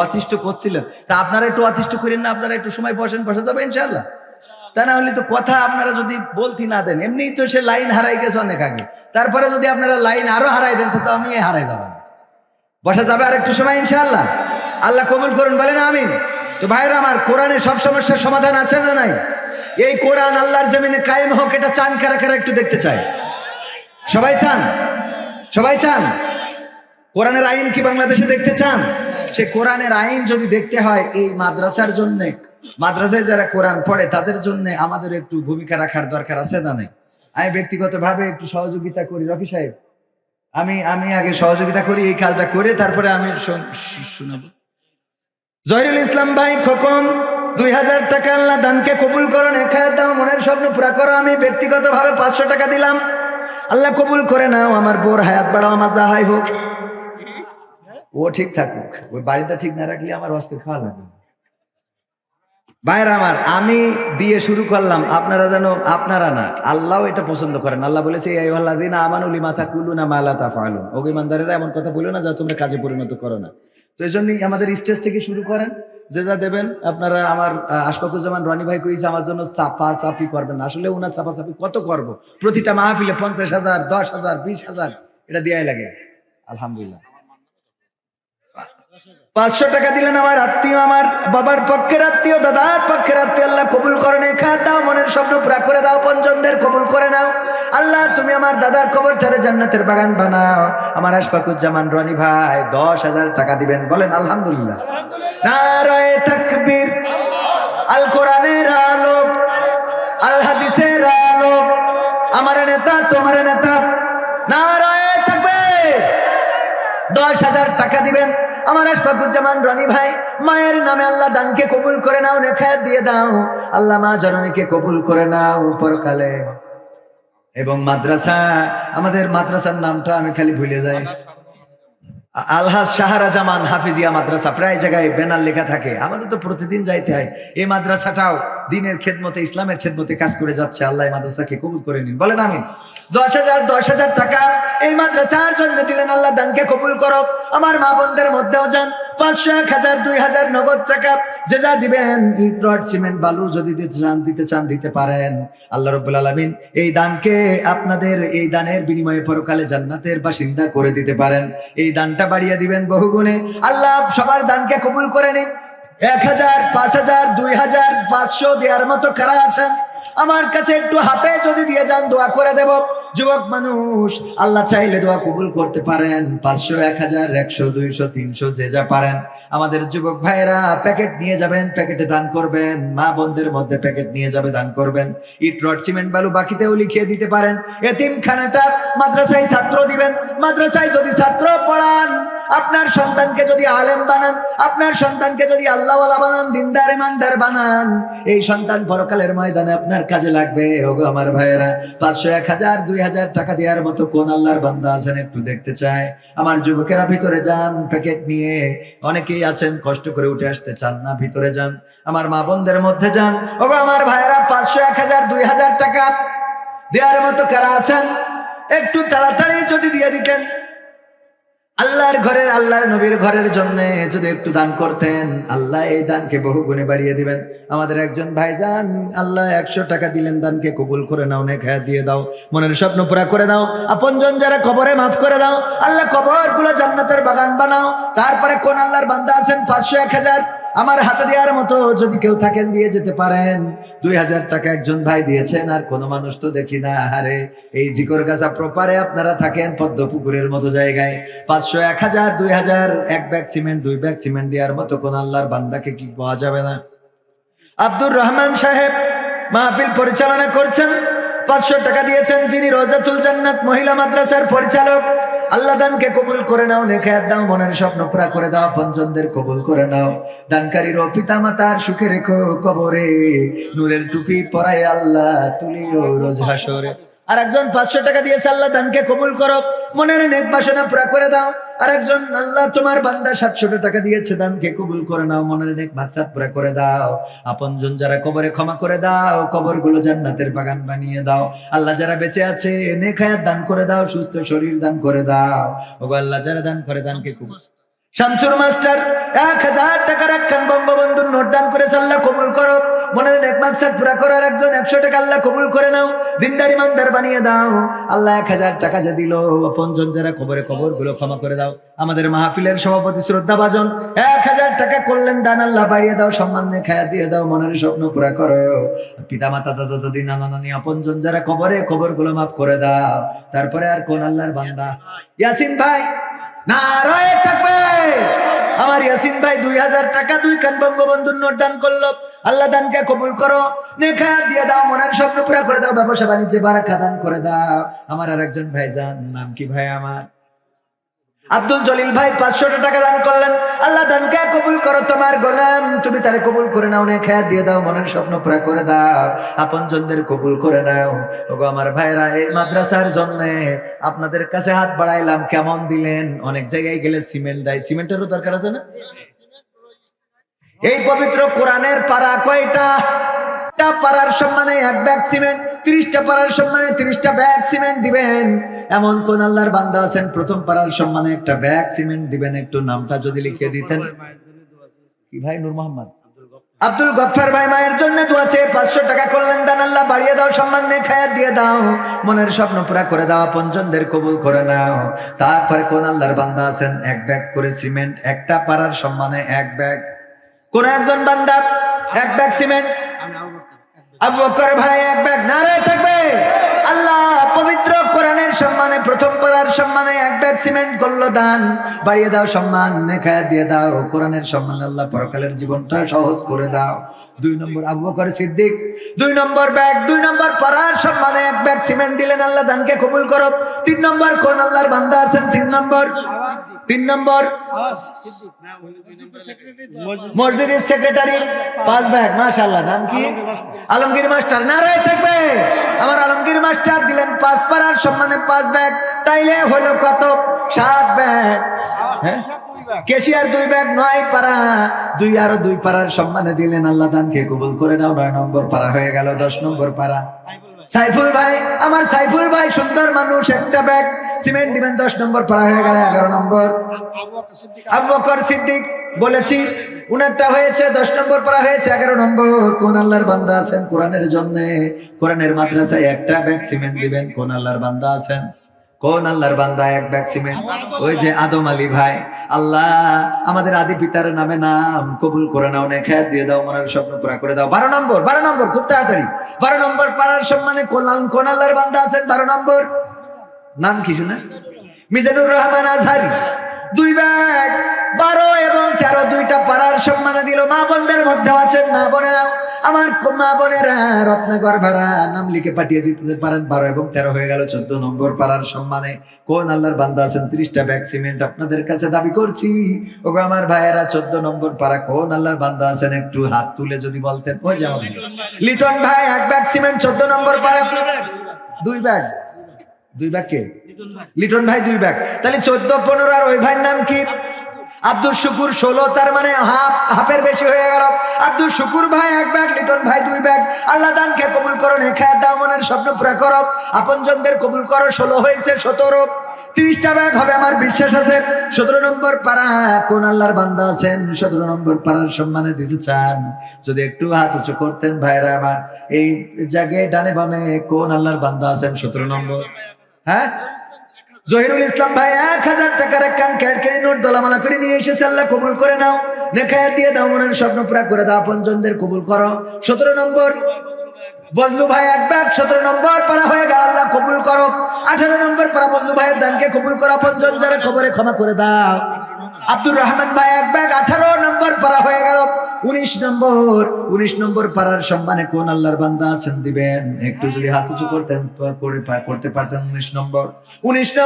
Speaker 1: অতিষ্ঠ করছিলেন, তা আপনারা একটু অতিষ্ঠ করেন না? আপনারা একটু সময় বসা যাবে ইনশাআল্লাহ। তা না হলে তো কথা আপনারা যদি বলতে না দেন, এমনিই তো সে লাইন হারাই গেছে অনেক আগে, তারপরে যদি আপনারা লাইন আরো হারাই দেন তো আমি হারাই যাব না। বসা যাবে আর একটু সময় ইনশাআল্লাহ। আল্লাহ কবুল করুন, বলেন আমিন। তো ভাইরা আমার, কোরআনে সব সমস্যার সমাধান আছে না নাই? এই কোরআন আল্লাহর জমিনে কায়েম হোক, এটা চান কারা কারা একটু দেখতে চায়? সবাই চান? সবাই চান? কোরআনের আইন কি বাংলাদেশে দেখতে চান? সে কোরআনের আইন যদি দেখতে হয়, এই মাদ্রাসার জন্য, মাদ্রাসায় যারা কোরআন পড়ে তাদের জন্য আমাদের একটু ভূমিকা রাখার দরকার আছে না নাই? আমি ব্যক্তিগতভাবে একটু সহযোগিতা করি। রকি সাহেব, আমি আগে সহযোগিতা করি, এই কাজটা করে তারপরে আমি শোনাবো। জহিরুল ইসলাম ভাই খোকন, 2000 টাকা আল্লাহ দানকে কবুল করুন, খায়াত দাও, মনের স্বপ্ন পুরা করো। আমি ব্যক্তিগতভাবে 500 টাকা দিলাম, আল্লাহ কবুল করে নাও। আমার বোর হায়াত বাড়াও, আমার যাহাই হোক ও ঠিক থাকুক, ওই বাড়িটা ঠিক না রাখলে আমার আজকে খাওয়া লাগবে। ভাইরা আমার, আমি দিয়ে শুরু করলাম, আপনারা যেন, আপনারা না, আল্লাহ এটা পছন্দ করেন। আল্লাহ বলেছে এই আইয়ুহাল্লাযীনা আমানু লিমা তাকুলুনা মা লা তাফআলুন, ওগো ঈমানদারেরা এমন কথা বলো না যা তোমরা কাজে পরিণত করো না। তো এই জন্যই আমাদের স্টেজ থেকে শুরু করেন, যে যা দেবেন আপনারা। আমার আশফাকুজ্জামান রনি ভাই কইছে আমার জন্য চাপা চাপি করবেন না। আসলে ওনার চাপা চাপি কত করব? প্রতিটা মাহফিলে 50,000, 10,000, 20,000 এটা দেয়াই লাগে। আলহামদুলিল্লাহ 500 টাকা দিলেন আমার আত্মীয়, আমার বাবার পক্ষের আত্মীয়, দাদার পক্ষের আত্মীয়, আল্লাহ কবুল করে নে, খাত দাও, মনের স্বপ্ন পুরা করে দাও, পঞ্জনদের কবুল করে নাও। আল্লাহ তুমি আমার দাদার কবরটারে জান্নাতের বাগান বানাও। আমার আশফাকুজ্জামান রনি ভাই 10,000 টাকা দিবেন, বলেন আলহামদুলিল্লাহ। নারায়ে তাকবীর। আল কোরআনের আলো, আল হাদিসের আলো, আমার নেতা তোমার নেতা, নারায়ে তাকবীর। 10,000 টাকা দিবেন আমার আশফাকুজ্জামান রনি ভাই। মায়ের নামে আল্লাহ দানকে কবুল করে নাও, নেখায়াত দিয়ে দাও। আল্লাহ মা জননীকে কবুল করে নাও পরকালে। এবং মাদ্রাসা, আমাদের মাদ্রাসার নামটা আমি খালি ভুলে যাই, আলহাজ শাহরাজামান হাফিজিয়া মাদ্রাসা। প্রায় জায়গায় ব্যানার লেখা থাকে, আমাদের তো প্রতিদিন যাইতে হয়। এই মাদ্রাসাটাও দিনের খেদমতে, ইসলামের খেদমতে কাজ করে যাচ্ছে। আল্লাহ এই মাদ্রাসাকে কবুল করে নিন, বলেন আমিন। 10,000 টাকা এই মাদ্রাসার জন্য দিলেন, আল্লাহ দানকে কবুল করো। আমার মা বোনদের মধ্যেও যান 500, 1000, 2000 নগদ টাকা যে যা দিবেন। ইট রড সিমেন্ট বালু যদি দিতে চান দিতে পারেন। আল্লাহ রাব্বুল আলামিন এই দানকে আপনাদের এই দানের বিনিময়ে পরকালে জান্নাতের বাসিন্দা করে দিতে পারেন। এই দানটা বাড়িয়ে দিবেন বহুগুণে। আল্লাহ সবার দানকে কবুল করে নিন। 1000, 5000, 2000, 500 দেওয়ার মতো কারা আছেন? আমার কাছে একটু হাতে যদি দিয়ে যান, দোয়া করে দেব। যুবক মানুষ, আল্লাহ চাইলে দোয়া কবুল করতে পারেন। 500, 1000, 100, 200, 300 যে যা পারেন। আমাদের যুবক ভাইয়েরা প্যাকেট নিয়ে যাবেন, প্যাকেটে দান করবেন। মা বোনদের মধ্যে প্যাকেট নিয়ে যাবে, দান করবেন। ইট রড সিমেন্ট বালু বাকিতেও লিখিয়ে দিতে পারেন। এতিমখানাটা মাদ্রাসায় ছাত্র দিবেন। মাদ্রাসায় যদি ছাত্র পড়ান, আপনার সন্তানকে যদি আলেম বানান, আপনার সন্তানকে যদি আল্লাহওয়ালা বানান, দিনদার ইমানদার বানান, এই সন্তান পরকালের ময়দানে আপনার কাজে লাগবে। ওগো আমার ভাইয়েরা, 500, 1000, 2000 টাকা দেওয়ার মতো কোন আল্লাহর বান্দা আছেন একটু দেখতে চায়? আমার যুবকেরা ভিতরে যান, প্যাকেট নিয়ে। অনেকেই আছেন কষ্ট করে উঠে আসতে চান না, ভিতরে যান। আমার মা বোনদের মধ্যে যান। ওগো আমার ভাইয়েরা, 500, 1000, 2000 টাকা দেওয়ার মতো কারা আছেন? একটু তাড়াতাড়ি যদি দিয়ে দিতেন, আল্লাহর ঘরের, আল্লাহর নবীর ঘরের জন্য যদি একটু দান করতেন, আল্লাহ এই দানকে বহু গুণে বাড়িয়ে দিবেন। আমাদের একজন ভাইজান, আল্লাহ 100 টাকা দিলেন, দানকে কবুল করে নাও, নেখায়া দিয়ে দাও, মনের স্বপ্ন পুরা করে দাও। আপনজন যারা কবরে মাফ করে দাও, আল্লাহ কবর গুলো জান্নাতের বাগান বানাও। তারপরে কোন আল্লাহর বান্দা আছেন 500, 1000 আমার হাতে দেওয়ার মতো যদি কেউ থাকেন দিয়ে যেতে পারেন? 2000 টাকা একজন ভাই দিয়েছেন, আর কোনো মানুষ তো দেখি না। আরে এই জিকরগাছা প্রপারে আপনারা থাকেন পদ্ম পুকুরের মতো জায়গায়, 500, 1000, 2000 এক ব্যাগ সিমেন্ট, 2 ব্যাগ সিমেন্ট দেওয়ার মতো কোন আল্লাহর বান্দাকে কি পাওয়া যাবে না? আব্দুর রহমান সাহেব মাহফিল পরিচালনা করছেন, 500 টাকা দিয়েছেন, যিনি রোজাতুল জান্নাত মহিলা মাদ্রাসার পরিচালক। আল্লাহ দানকে কবুল করে নাও, নেখায়াত দাও, মনের স্বপ্ন পুরা করে দাও, আপনজনদের কবুল করে নাও। দানকারীর ও পিতা মাতার সুখে রেখো কবরে, নূরের টুপি পরায় আল্লাহ তুলিও রোজ হাসরে। আর একজন 500 টাকা দিয়েছে, আল্লাহ দানকে কবুল করো, মনের নেক বাসনা পুরা করে দাও। আর একজন, আল্লাহ তোমার বান্দা 700 টাকা দিয়েছে, দানকে কবুল করে নাও, মনের নেক মাকসাদ পুরা করে দাও। আপনজন যারা কবরে ক্ষমা করে দাও, কবরগুলো জান্নাতের বাগান বানিয়ে দাও। আল্লাহ যারা বেঁচে আছে, নেক হায়াত দান করে দাও, সুস্থ শরীর দান করে দাও। ওগো আল্লাহ যারা দান করে, দানকে কবুল। শামসুর মাস্টার 1000 টাকা রাখেন, বঙ্গবন্ধুর নোট দান করেছে, আল্লাহ কবুল করো, মনের নেক মাকসাদ পুরা করো। আর একজন 100 টাকা, আল্লাহ কবুল করে নাও, দিনদার ইমানদার বানিয়ে দাও। আল্লাহ 1000 টাকা যে দিল, আপনজন যারা কবরে, কবরগুলো ক্ষমা করে দাও। আমাদের মাহফিলের সভাপতি শ্রদ্ধাভাজন 1000 টাকা করলেন দান, আল্লাহ বাড়িয়ে দাও, সম্মান খায়া দিয়ে দাও, মনের স্বপ্ন পুরা করো। পিতা মাতা, দাদা দাদি, নানা নানি, আপনজন যারা কবরে, কবরগুলো মাফ করে দাও। তারপরে আর কোন আল্লাহর বান্দা? ইয়াসিন ভাই, নারায়ে তাকবীর। আমার ইয়াসিন ভাই 2000 টাকা 2 কান বঙ্গবন্ধুর নোট দান করলো, আল্লাহ দানকে কবুল করো, নেখায়াত দিয়ে দাও, মনের স্বপ্ন পুরা করে দাও, ব্যবসা বাণিজ্যে বারাকা দান করে দাও। আমার আরেকজন ভাইজান, নাম কি ভাই আমার? আব্দুল জলিল ভাই 500 টাকা দান করলেন, আল্লাহ দানকে কবুল করো, তোমার গোলাম তুমি তারে কবুল করে নাও, নেখায়াত দিয়ে দাও, মনের স্বপ্ন পুরা করে দাও, আপনজনদের কবুল করে নাও। ওগো আমার ভাইরা, এই মাদ্রাসার জন্য আপনাদের কাছে হাত বাড়াইলাম, কেমন দিলেন? অনেক জায়গায় গেলে সিমেন্ট দেয়, সিমেন্টেরও দরকার আছে না? এই পবিত্র কোরআনের পারা কয়টা? পাড়ার সম্মানে 1 ব্যাগ সিমেন্ট, 30টা পাড়ার সম্মানে 30টা ব্যাগ সিমেন্ট দিবেন। এমন কোন আল্লাহর বান্দা আছেন প্রথম পাড়ার সম্মানে 1টা ব্যাগ সিমেন্ট দিবেন? একটু নামটা যদি লিখে দিতেন। কি ভাই? নূর মোহাম্মদ আব্দুল গফফার ভাই মায়ের জন্য দোয়া চেয়ে 500 টাকা করলেন দান, আল্লাহ বাড়িয়ে দাও, সম্মান নেখায়াত দিয়ে দাও, মনের স্বপ্ন পুরা করে দাও, আপনজনদের কবুল করে নাও। তারপরে কোন আল্লাহর বান্দা আছেন 1 ব্যাগ করে সিমেন্ট, 1টা পাড়ার সম্মানে 1 ব্যাগ? কোন একজন বান্দা 1 ব্যাগ সিমেন্ট? আবু বকর ভাই 1 ব্যাগ। নারায়ে তাকবীর। আল্লাহ পবিত্র কোরআনের সম্মানে প্রথম পাড়ার সম্মানে 1 ব্যাগ সিমেন্ট করলো দান, বাড়িয়ে দাও, সম্মান নেখায়াত দিয়ে দাও, কোরআনের সম্মানে আল্লাহ পরকালের জীবনটা সহজ করে দাও। 2 নম্বর আবু বকর সিদ্দিক 2 নম্বর ব্যাগ, 2 নম্বর পাড়ার সম্মানে 1 ব্যাগ সিমেন্ট দিলেন, আল্লাহ দানকে কবুল করো। 3 নম্বর কোন আল্লাহর বান্দা আছেন? 3 নম্বর মসজিদের সেক্রেটারি 5 ব্যাগ। মাশাআল্লাহ, নাম কি? আলমগীর মাস্টার। নারায়ে তাকবীর। আমার আলমগীর মাস্টার দিলেন 5 পাড়ার সম্মানে 5 ব্যাগ, তাইলে হলো কত? 7 ব্যাগ। হ্যাঁ, কেশিয়ার 2 ব্যাগ, 9 পাড়া, 2 আরো 2 পাড়ার সম্মানে দিলেন, আল্লাহ দানকে কবুল করে নাও। 9 নম্বর পাড়া হয়ে গেল। 10 নম্বর পাড়া সাইফুল ভাই, আমার সাইফুল ভাই সুন্দর মানুষ, 1টা ব্যাগ সিমেন্ট দিবেন, 10 নম্বর পাড়া হয়ে গেল। 11 নম্বর আবু বকর সিদ্দিক বলেছি, উনারটা হয়েছে 10 নম্বর পাড়া হয়েছে। 11 নম্বর কোন আল্লাহর বান্দা আছেন কোরআনের জন্য, কোরআনের মাদ্রাসায় 1টা ব্যাগ সিমেন্ট দিবেন? কোন আল্লাহর বান্দা আছেন? কোন আল্লাহর বান্দা 1 ব্যাগ সিমেন্ট? ওই যে আদম আলী ভাই। আল্লাহ আমাদের আদি পিতার নামে নাম কবুল করে নাও, নেখায়াত দিয়ে দাও, মনের স্বপ্ন পুরা করে দাও। 12 নম্বর খুব তাড়াতাড়ি। 12 নম্বর পাড়ার সম্মানে কোন আল্লাহর বান্দা আছেন? 12 নম্বর নাম কি শুনে? মিজানুর রহমান আজহারি। 2 ব্যাগ 12 এবং 13 দুইটা পাড়ার সম্মানে দিল। মা বোনদের মধ্যে আছেন মা বোনেরাও, আমার মা বোনেরা রত্নাকর ভাড়া নাম লিখে পাঠিয়ে দিতে পারেন। 12 এবং 13 হয়ে গেল 14 নম্বর পাড়ার সম্মানে। কোন আল্লাহর বান্দা আছেন 30টা ব্যাগ সিমেন্ট আপনাদের কাছে দাবি করছি। ওগো আমার ভাইয়েরা 14 নম্বর পাড়া কোন আল্লাহর বান্দা আছেন একটু হাত তুলে যদি বলতেন। ওই যেমন লিটন ভাই 1 ব্যাগ সিমেন্ট 14 নম্বর পাড়া। 2 ব্যাগ 2 ব্যাগ কে? লিটন ভাই 2 ব্যাগ। তাহলে 14 15 আর ওই ভাইয়ের নাম কি? আব্দুল শুকুর 16, তার মানে হাফের বেশি হয়ে গেল। আব্দুল শুকুর ভাই 1 ব্যাগ, লিটন ভাই 2 ব্যাগ। আল্লাহ দানকে কবুল করো, নেখায়াত দাও, মনের স্বপ্ন পুরা করো, আপনজনদের কবুল করো। 16 হয়েছে 17, 30টা ব্যাগ হবে আমার বিশ্বাস আছে। 17 নম্বর পাড়া কোন আল্লাহর বান্দা আছেন 17 নম্বর পাড়ার সম্মানে দিতে চান? যদি একটু হাত উঁচু করতেন ভাইরা আমার। এই জায়গায় ডানে বামে কোন আল্লাহর বান্দা আছেন 17 নম্বর? হ্যাঁ, জহিরুল ইসলাম ভাই 1000 টাকার একখান ক্যাডকেরি নোট দলামালা করে নিয়ে এসেছে। আল্লাহ কবুল করে নাও, নেখায়াত দিয়ে দাও, মনের স্বপ্ন পুরা করে দাও, আপনজনদের কবুল করো। 17 নম্বর বজলু ভাই 1 ব্যাগ 17 নম্বর পারা হয়ে গেল, আল্লাহ কবুল করো। 18 নম্বর পারা বজলু ভাইয়ের দানকে কবুল করো, আপনজন যারা কবরে ক্ষমা করে দাও। আব্দুর রহমান ভাই 1 ব্যাগ 18 নম্বর পারা হয়ে গেল। 19 নম্বর পারার সম্মানে কোন আল্লাহর বান্দা আছেন দিবেন? একটু যদি হাত উঁচু করতেন করতে পারতেন। 19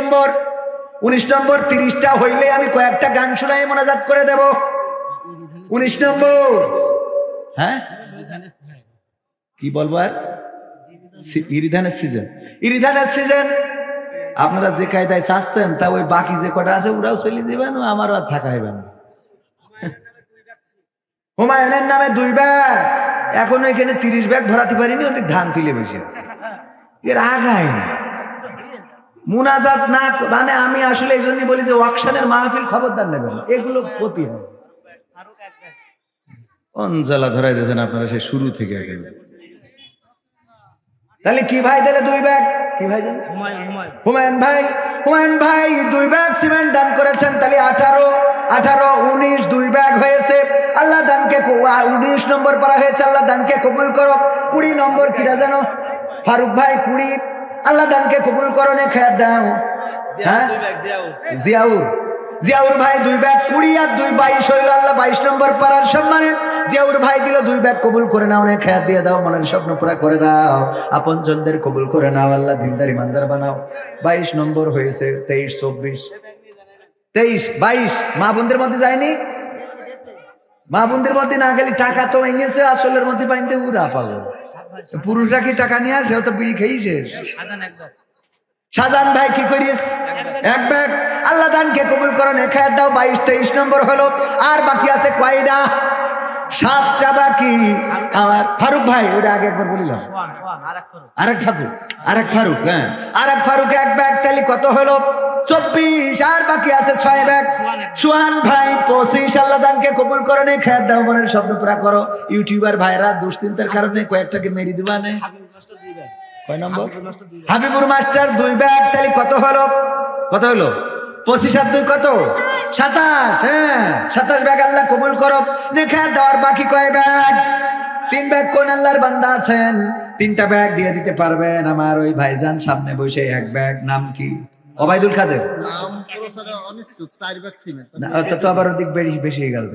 Speaker 1: নম্বর 30টা হইলে আমি কয়েকটা গান শুনাই মোনাজাত করে দেব। 19 নম্বর, হ্যাঁ কি বলবো আর? ইরিধানের সিজন আপনারা যে কায়দায় চাচ্ছেন তা ওই বাকি যে কটা আছে ওরাও চলে দিবেন, আমারও আর থাকা হইবে না। হুমায়ুনের নামে 2 ব্যাগ, এখনো এখানে 30 ব্যাগ ভরাতে পারিনি, ওদের ধান তুলে বেশি আছে। এর আগাই না মুনাজাত না, মানে আমি আসলে এই জন্যই বলি যে ওয়াকশনের মাহফিল খবরদার নেবেন, এগুলো ক্ষতি হয়। অঞ্জলা ধরাই দিয়েছেন আপনারা সেই শুরু থেকে আগে। তাহলে কি ভাই দিলে 2 ব্যাগ? কি ভাই? হুমায়ুন ভাই 2 ব্যাগ সিমেন্ট দান করেছেন। তাহলে 18 19 2 ব্যাগ হয়েছে। আল্লাহ দানকে 19 নম্বর পারা হয়েছে, আল্লাহ দানকে কবুল করো। 20 নম্বর কিরা জানো? ফারুক ভাই 20, আল্লাহ দানকে কবুল করো, নেখায়াত দাও। হ্যাঁ, জিয়াউর ভাই 2 ব্যাগ 20 আর 2 22 হইল, আল্লাহ 22 নম্বর পারার সম্মানে জিয়াউর ভাই দিল 2 ব্যাগ, কবুল করে নাও, নেখায়াত দিয়ে দাও, মনের স্বপ্ন পুরা করে দাও, আপনজনদের কবুল করে নাও, আল্লাহ দিনদার ইমানদার বানাও। 22 নম্বর হয়েছে। 23 24 23 22 মা বোনদের মধ্যে যায়নি? মা বোনদের মধ্যে না গেলে টাকা তো ভেঙেছে, আসলের মধ্যে পাইতে উড়া পাবো। পুরুষরা কি টাকা নিয়ে আসে? তো বিড়ি খেয়েই শেষ। শাহজাহান ভাই কি করিস? 1 ব্যাগ, আল্লাহ দানকে কবুল করো, নেখায়াত দাও। 22 23 নম্বর হলো। আর বাকি আছে কয়টা? 7টা বাকি। আমার ফারুক ভাই, ওটা আগে একবার বলিলাম, আরেক ফারুক, হ্যাঁ আরেক ফারুক 1 ব্যাগ, তাহলে কত হলো? 24। আর বাকি আছে 6 ব্যাগ। সোহান ভাই 25, আল্লাহ দানকে কবুল করো, নেখায়াত দাও, মনের স্বপ্ন পুরা করো। ইউটিউবার ভাইরা দুশ্চিন্তার কারণে কয়েকটাকে মেরে দিবা না। কয় নম্বর? হাবিবুর মাস্টার 2 ব্যাগ, তাহলে কত হলো? 25 আর 2 কত? 27। হ্যাঁ 27 ব্যাগ, আল্লাহ কবুল করো, নেখায়াত দেওয়ার বাকি কয় ব্যাগ? 3 ব্যাগ। কোন আল্লাহর বান্দা আছেন 3টা ব্যাগ দিয়ে দিতে পারবেন? আমার ওই ভাইজান সামনে বসে 1 ব্যাগ, নাম কি? ওবায়দুল কাদের। তো আবার ওদিক বেশি হয়ে গেল।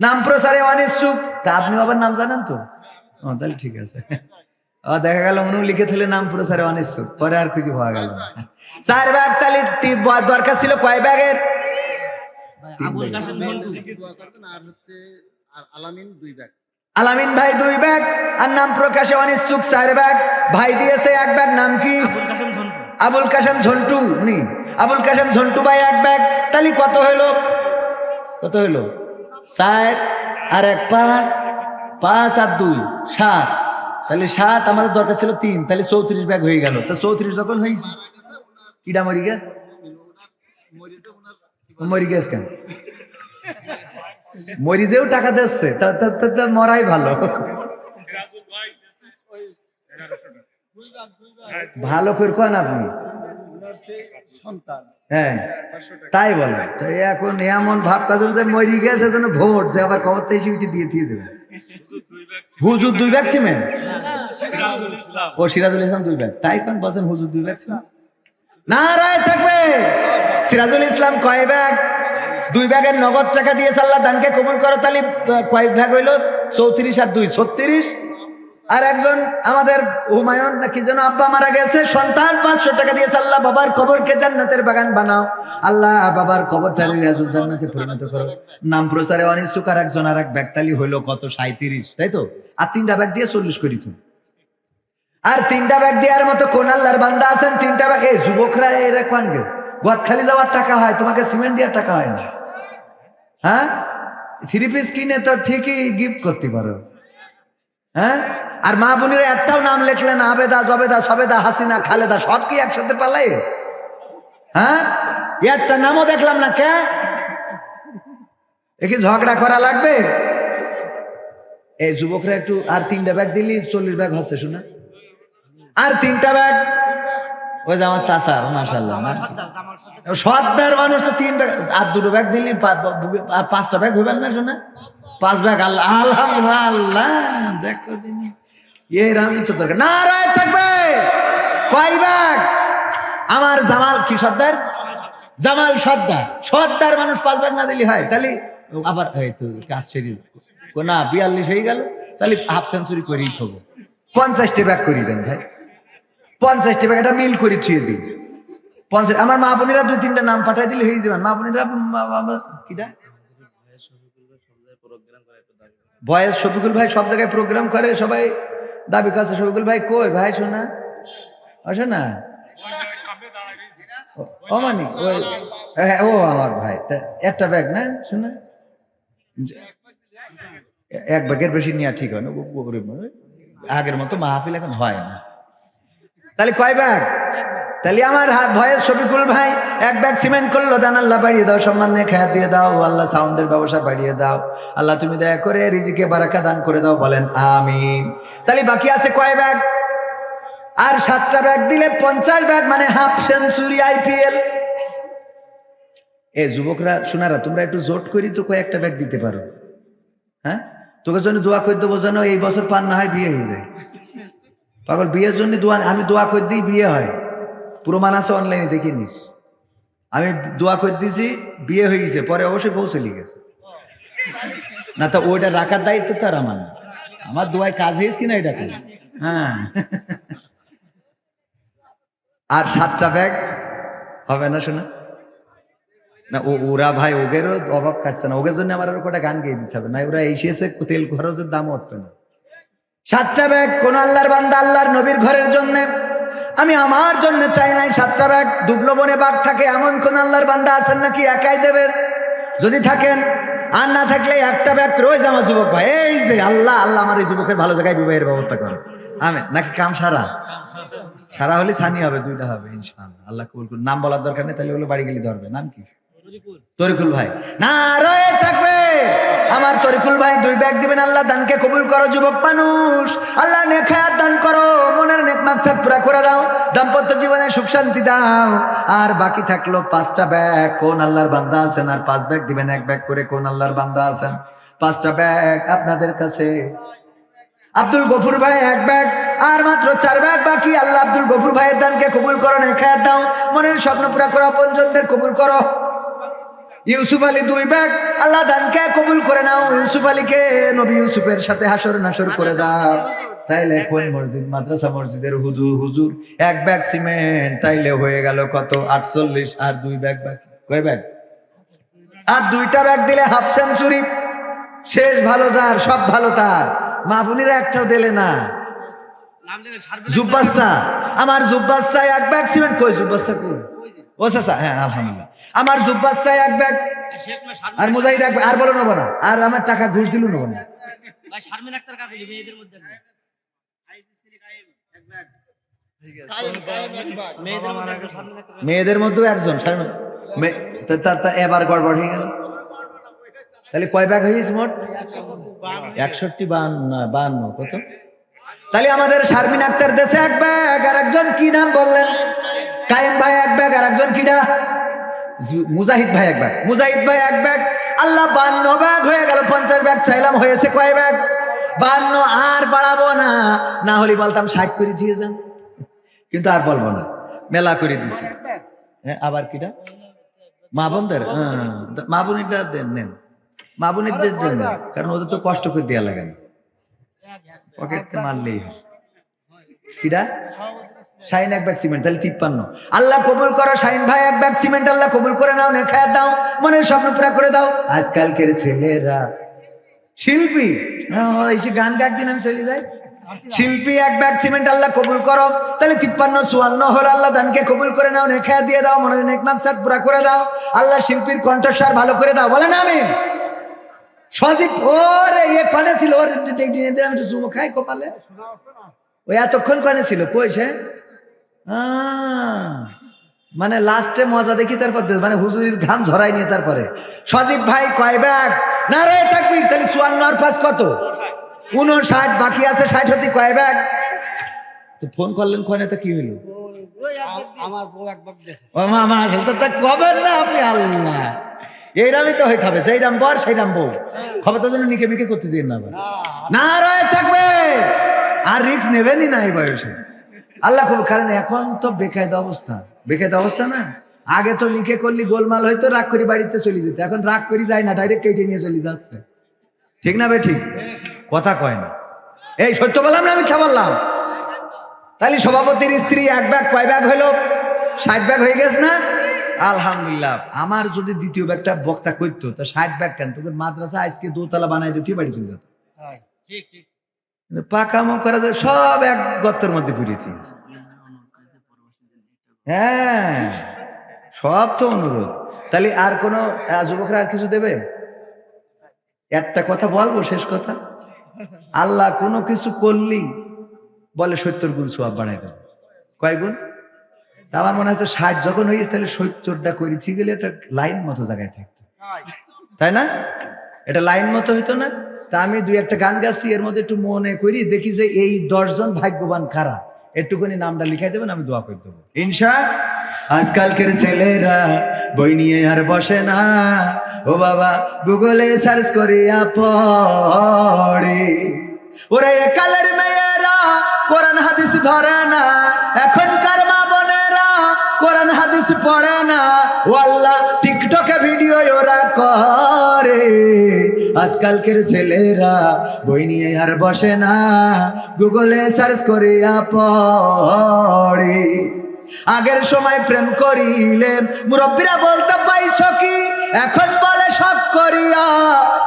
Speaker 1: নাম প্রচারে অনিচ্ছুক, তা আপনি আবার নাম জানেন তো? তাহলে ঠিক আছে। দেখা গেল উনি লিখেছিল নাম প্রচারে অনিচ্ছুক, পরে আর খুঁজে পাওয়া গেল না। 4 ব্যাগ, তাহলে দরকার ছিল কয় ব্যাগের? আলামিন ভাই 2 ব্যাগ, আর নাম প্রকাশে অনিচ্ছুক 4 ব্যাগ। ভাই দিয়েছে 1 ব্যাগ, নাম কি? আবুল কাশেম ঝন্টু। উনি আবুল কাশেম ঝন্টু ভাই 1 ব্যাগ, তাহলে কত হইল? 4 আর 1 5, 5 আর 2 7, তাহলে 7, আমাদের দরকার ছিল 3, তাহলে 34 ব্যাগ হয়ে গেল। তো 34 যখন হয়েছে কিডা মরি গেছে কেন? মরিজেও টাকা দিচ্ছে, মরাই ভালো। ভালো করে কন আপনি। হ্যাঁ তাই বলে। তো এখন এমন ভাব কাজ মরি গেছে জন্য ভোট যে আবার খবর তো এসে দিয়ে দিয়েছে। হুজুর 2 ব্যাগ সিমেন্ট, ও সিরাজুল ইসলাম 2 ব্যাগ, তাই কোন বলছেন হুজুর 2 ব্যাগ সিমেন্ট? নারায় থাকবে। সিরাজুল ইসলাম কয় ব্যাগ? 2 ব্যাগের নগদ টাকা দিয়েছে, আল্লাহ দানকে কবুল করো। তাহলে কয় ভাগ হইলো? 34 আর 2 36। আর একজন আমাদের হুমায়ুন না কি যেন আব্বা মারা গেছে, সন্তান 500 টাকা দিয়েছে, আল্লাহ বাবার কবরকে জান্নাতের বাগান বানাও, আল্লাহ বাবার কবরটা রিয়াজুল জান্নাতে পরিণত করো। নাম প্রচারে অনিচ্ছুক আর একজন আর এক ব্যাগ, তালি হইলো কত? 37, তাই তো? আর 3টা ব্যাগ দিয়ে 40 করি তো। আর 3টা ব্যাগ দেওয়ার মতো কোন আল্লাহর বান্দা আছেন? 3টা ব্যাগ। এই যুবকরা এরা কোন গে গোয়াখালি যাওয়ার টাকা হয়, তোমাকে সিমেন্ট দেওয়ার টাকা হয় না। হ্যাঁ, 3 পিস কিনে তো ঠিকই গিফট করতে পারো। হ্যাঁ, আর মা বোনেরা একটাও নাম লেখলেন, আবেদা, জবেদা, সবেদা, হাসিনা, খালেদা, সব কি একসাথে পালাই? হ্যাঁ, একটা নামও দেখলাম না। কে কি ঝগড়া করা লাগবে? এই যুবকরা একটু আর 3টা ব্যাগ দিলি 40 ব্যাগ হচ্ছে, শোনা। আর 3টা ব্যাগ ওই যে আমার চাচা, মাশাআল্লাহ, সর্দার মানুষ তো 3 ব্যাগ আর 2 ব্যাগ দিলি আর 5টা ব্যাগ হইবেন না, শোনা। 5 ব্যাগ। আল্লাহ, আলহামদুলিল্লাহ। দেখো দিনি এর আমি তো দরকার না রয়ে থাকবে। কয় ব্যাগ? আমার জামাল কি সর্দার, জামাল সর্দার, সর্দার মানুষ 5 ব্যাগ না দিলি হয়? তাহলে আবার এই তো কাজ সেরি না 42 হয়ে গেল, তাহলে হাফ সেঞ্চুরি করেই থবো। 50টা ব্যাগ করি দেন ভাই, 50টা ব্যাগ একটা মিল করে থুয়ে দিই। 50। আমার মা বোনেরা 2-3টা নাম পাঠাই দিলে হয়ে যাবেন। মা বোনেরা কিটা বয়েস শফিকুল ভাই সব জায়গায় প্রোগ্রাম করে, সবাই দাবি করছে। শফিকুল ভাই কই ভাই? শোনা আসো না। ও মানি ওই, হ্যাঁ, ও আমার ভাই। একটা ব্যাগ না, শোনা, 1 ব্যাগের বেশি নেওয়া ঠিক হয় না, আগের মতো মাহফিল এখন হয় না। তাহলে কয় ব্যাগ? তাহলে আমার ভয়েস শফিকুল ভাই 1 ব্যাগ সিমেন্ট করলো, দান আল্লাহ বাড়িয়ে দাও, সম্মান নিয়ে খেয়াল দিয়ে দাও, আল্লাহ সাউন্ডের ব্যবসা বাড়িয়ে দাও, আল্লাহ তুমি দয়া করে রিজিকে বারাকা দান করে দাও, বলেন আমিন। তাহলে বাকি আছে কয় ব্যাগ? আর 7টা ব্যাগ দিলে 50 ব্যাগ, মানে হাফ সেঞ্চুরি IPL। এ যুবকরা শোনারা, তোমরা একটু জোট করি তো কয়েকটা ব্যাগ দিতে পারো। হ্যাঁ, তোকে জন্য দোয়া করে দেবো যেন এই বছর পান না হয়, বিয়ে হয়ে যায়। পাগল, বিয়ের জন্য দোয়া, আমি দোয়া করে দিই বিয়ে হয়, প্রমাণ আছে অনলাইনে দেখে নিস। আমি দোয়া করে দিয়েছি, বিয়ে হয়ে গেছে, পরে অবশ্যই বউ চলে গেছে। না তো ওইটা রাখার দায়িত্ব তো আর আমার না, আমার দোয়ায় কাজ হয়েছে কিনা এটা কেন। হ্যাঁ, আর 7টা ব্যাগ হবে না, শোনা না। ওরা ভাই ওগেরও অভাব কাটছে না, ওগের জন্য আমার আরো কটা গান গেয়ে দিতে হবে না, ওরা এসেছে তেল খরচের দাম উঠবে না। 7টা ব্যাগ কোন আল্লাহর বান্দা আল্লাহর নবীর ঘরের জন্য, আমি আমার জন্য চাই নাই। 7টা ব্যাগ ডুবলো বনে বাঘ থাকে, এমন কোন আল্লাহর বান্দা আছেন নাকি একাই দেবেন? যদি থাকেন, আর না থাকলে 1টা ব্যাগ রয়েছে আমার যুবক ভাই। এই যে আল্লাহ, আল্লাহ আমার এই যুবকের ভালো জায়গায় বিবাহের ব্যবস্থা করে। আমেন। নাকি কাম সারা সারা হলে ছানি হবে, 2টা হবে ইনশাআল্লাহ। আল্লাহ কবুল করুন। নাম বলার দরকার নেই, তাহলে ওগুলো বাড়ি গেলে ধরবে। নাম কি? তরিকুল ভাই। না রয়ে থাকবে আমার তরিকুল ভাই। 2 ব্যাগ দিবেন, আল্লাহ দানকে কবুল করো। যুবক মানুষ, আল্লাহ নেক হায়াত দান করো, মনের নেক মাকসাদ পুরা করে দাও, দাম্পত্য জীবনে সুখ শান্তি দাও। আর বাকি থাকলো 5টা ব্যাগ, কোন আল্লাহর বান্দা আছেন? আর 5 ব্যাগ দিবেন, 1 ব্যাগ করে, কোন আল্লাহর বান্দা আছেন? 5টা ব্যাগ আপনাদের কাছে। আব্দুল গফুর ভাই 1 ব্যাগ, আর মাত্র 4 ব্যাগ বাকি। আল্লাহ আব্দুল গফুর ভাইয়ের দানকে কবুল করো, নেক হায়াত দাও, মনের স্বপ্ন পুরা করো, আপনজনদের কবুল করো। ইউসুফ আলী 2 ব্যাগ, আল্লাহ দানকে কবুল করে নাও। ইউসুফ আলীকে নবী ইউসুফের সাথে হাসর নাসর করে দাও। তাইলে কোন মসজিদ মাদ্রাসা মসজিদের হুজুর 1 ব্যাগ সিমেন্ট, তাইলে হয়ে গেল কত? 48। আর 2 ব্যাগ বাকি। কয় ব্যাগ? আর 2টা ব্যাগ দিলে হাফ সেঞ্চুরি। শেষ ভালো যার, সব ভালো তার। মা বোনেরা একটাও দিলে না। জুব্বাসা, আমার জুব্বাসা 1 ব্যাগ সিমেন্ট। কই জুব্বাসা কই? ও চাচা, হ্যাঁ আলহামদুলিল্লাহ। আমার জুব্বাসা 1 ব্যাগ, আর মুজাহিদ 1 ব্যাগ। আর বলো নেবো না, আর আমার টাকা ঘুষ দিল নেবো না। মেয়েদের মধ্যেও একজন, এবার গড়বড় হয়ে গেল। তাহলে কয় ব্যাগ হয়েছে মোট? 61, 52 কত? তাহলে আমাদের শারমিন আক্তার দেশে 1 ব্যাগ, আর একজন কি নাম বললেন? কায়েম ভাই 1 ব্যাগ, আর একজন কিনা? মুজাহিদ ভাই 1 ব্যাগ। মুজাহিদ ভাই 1 ব্যাগ। আল্লাহ 52 ব্যাগ হয়ে গেল। 50 ব্যাগ চাইলাম, হয়েছে কয় ব্যাগ? 52। আর বাড়াবো না, না হলে বলতাম 60 করে দিয়ে যান, কিন্তু আর বলবো না, মেলা করে দিছি। হ্যাঁ, আবার কিটা? মা বোনদের মা বোনিটা দেন, নেন মা বোনিদের দেন না, কারণ ওদের তো কষ্ট করে দেওয়া লাগে না, পকেটে মারলেই হয়। কিরা শাহিন এক ব্যাগ সিমেন্ট, তাহলে 53। আল্লাহ কবুল করো শাহিন ভাই, এক ব্যাগ সিমেন্ট আল্লাহ কবুল করে নাও, নেখায়া দাও, মনের স্বপ্ন পুরা করে দাও। আজকালকের ছেলেরা শিল্পী, এসে গান গাক দিন আমি চলে যাই। শিল্পী এক ব্যাগ সিমেন্ট আল্লাহ কবুল করো, তাহলে 53 54 হলো। আল্লাহ দানকে কবুল করে নাও, নেখায়া দিয়ে দাও, মনের নেক মাকসাদ পুরা করে দাও। আল্লাহ শিল্পীর কণ্ঠস্বর ভালো করে দাও, বলেন আমিন। সজীব ওরে এ কানে ছিল, ওর আমি চুমো খাই কপালে, ওই এতক্ষণ কানে ছিল কইছে, মানে লাস্টে মজা দেখি তারপর মানে হুজুরির ঘাম ঝরাই নিয়ে তারপরে। সজীব ভাই কয় ব্যাগ? নারায়ে তাকবীর। তাহলে 54 আর 5 কত? 59, বাকি আছে 60 হতে কয় ব্যাগ? তো ফোন করলেন কোনে, তো কি হইলো?
Speaker 2: আমার বউ এক ব্যাগ দেখে।
Speaker 1: ও মামা আসলে তো তা কবেন না আপনি, আল্লাহ এইরামই তো হইতে হবে, যেইরাম বর সেইরাম বউ, খবরটার জন্য নিকে মিকে করতে দিন না। নারায়ে তাকবীর। আর রিস্ক নেবেনই না এই বয়সে, আল্লাহ খুব, কারণ এখন তো বেকায়দা অবস্থা, বেকায়দা অবস্থা না। আগে তো লিখে করলি গোলমাল হয়তো, রাগ করি বাড়িতে চলে যেত, এখন রাগ করি যায় না, ডাইরেক্ট কেটে নিয়ে চলে যাচ্ছে। ঠিক না বে ঠিক? কথা কয় না, এই সত্য বললাম না মিথ্যা বললাম? তাহলে সভাপতির স্ত্রী এক ব্যাগ কয় ব্যাগ হইলো? 60 ব্যাগ হয়ে গেছে না? আলহামদুলিল্লাহ। আমার যদি দ্বিতীয় ব্যাগটা বক্তা করতো তা 60 ব্যাগ কেন, তোকে মাদ্রাসা আজকে 2 তলা বানাই দিতে বাড়ি চলে যেত।
Speaker 2: ঠিক ঠিক।
Speaker 1: পাকামো করা যায়, সব এক গর্তের মধ্যে পুড়িয়েছি। হ্যাঁ সব তো অনুরোধ। তাহলে আর কোন যুবকরা আর কিছু দেবে? একটা কথা বলবো, শেষ কথা। আল্লাহ কোনো কিছু করলি বলে 70 গুণ সওয়াব বাড়াই দেবে। কয় গুণ? তা আমার মনে হচ্ছে 60 যখন হয়ে গেছে, তাহলে 70টা করে ঠিক গেলে এটা লাইন মতো জায়গায় থাকতো, তাই না? এটা লাইন মতো হইতো না? তা আমি 2-1টা গান গাচ্ছি, এর মধ্যে একটু মনে করি, দেখি যে এই 10 জন ভাগ্যবান কারা, একটুখানি নামটা লিখাই দেবেন, আমি দোয়া করে দেবো ইনশা। আজকালকের ছেলেরা বই নিয়ে আর বসে না, ও বাবা গুগলে সার্চ করিয়া পড়ে। ওরে কালের মেয়েরা কোরআন হাদিস ধরে না, এখনকার মা বোনেরা কোরআন হাদিস পড়ে না, ও আল্লাহ টিকটকে ভিডিও ওরা করে। আজকালকের ছেলেরা বই নিয়ে আর বসে না, গুগলে সার্চ করিয়া পড়ে। আগের সময় প্রেম করিলে মুরব্বীরা বলতে পাইছো কি, এখন বলে শখ করিয়া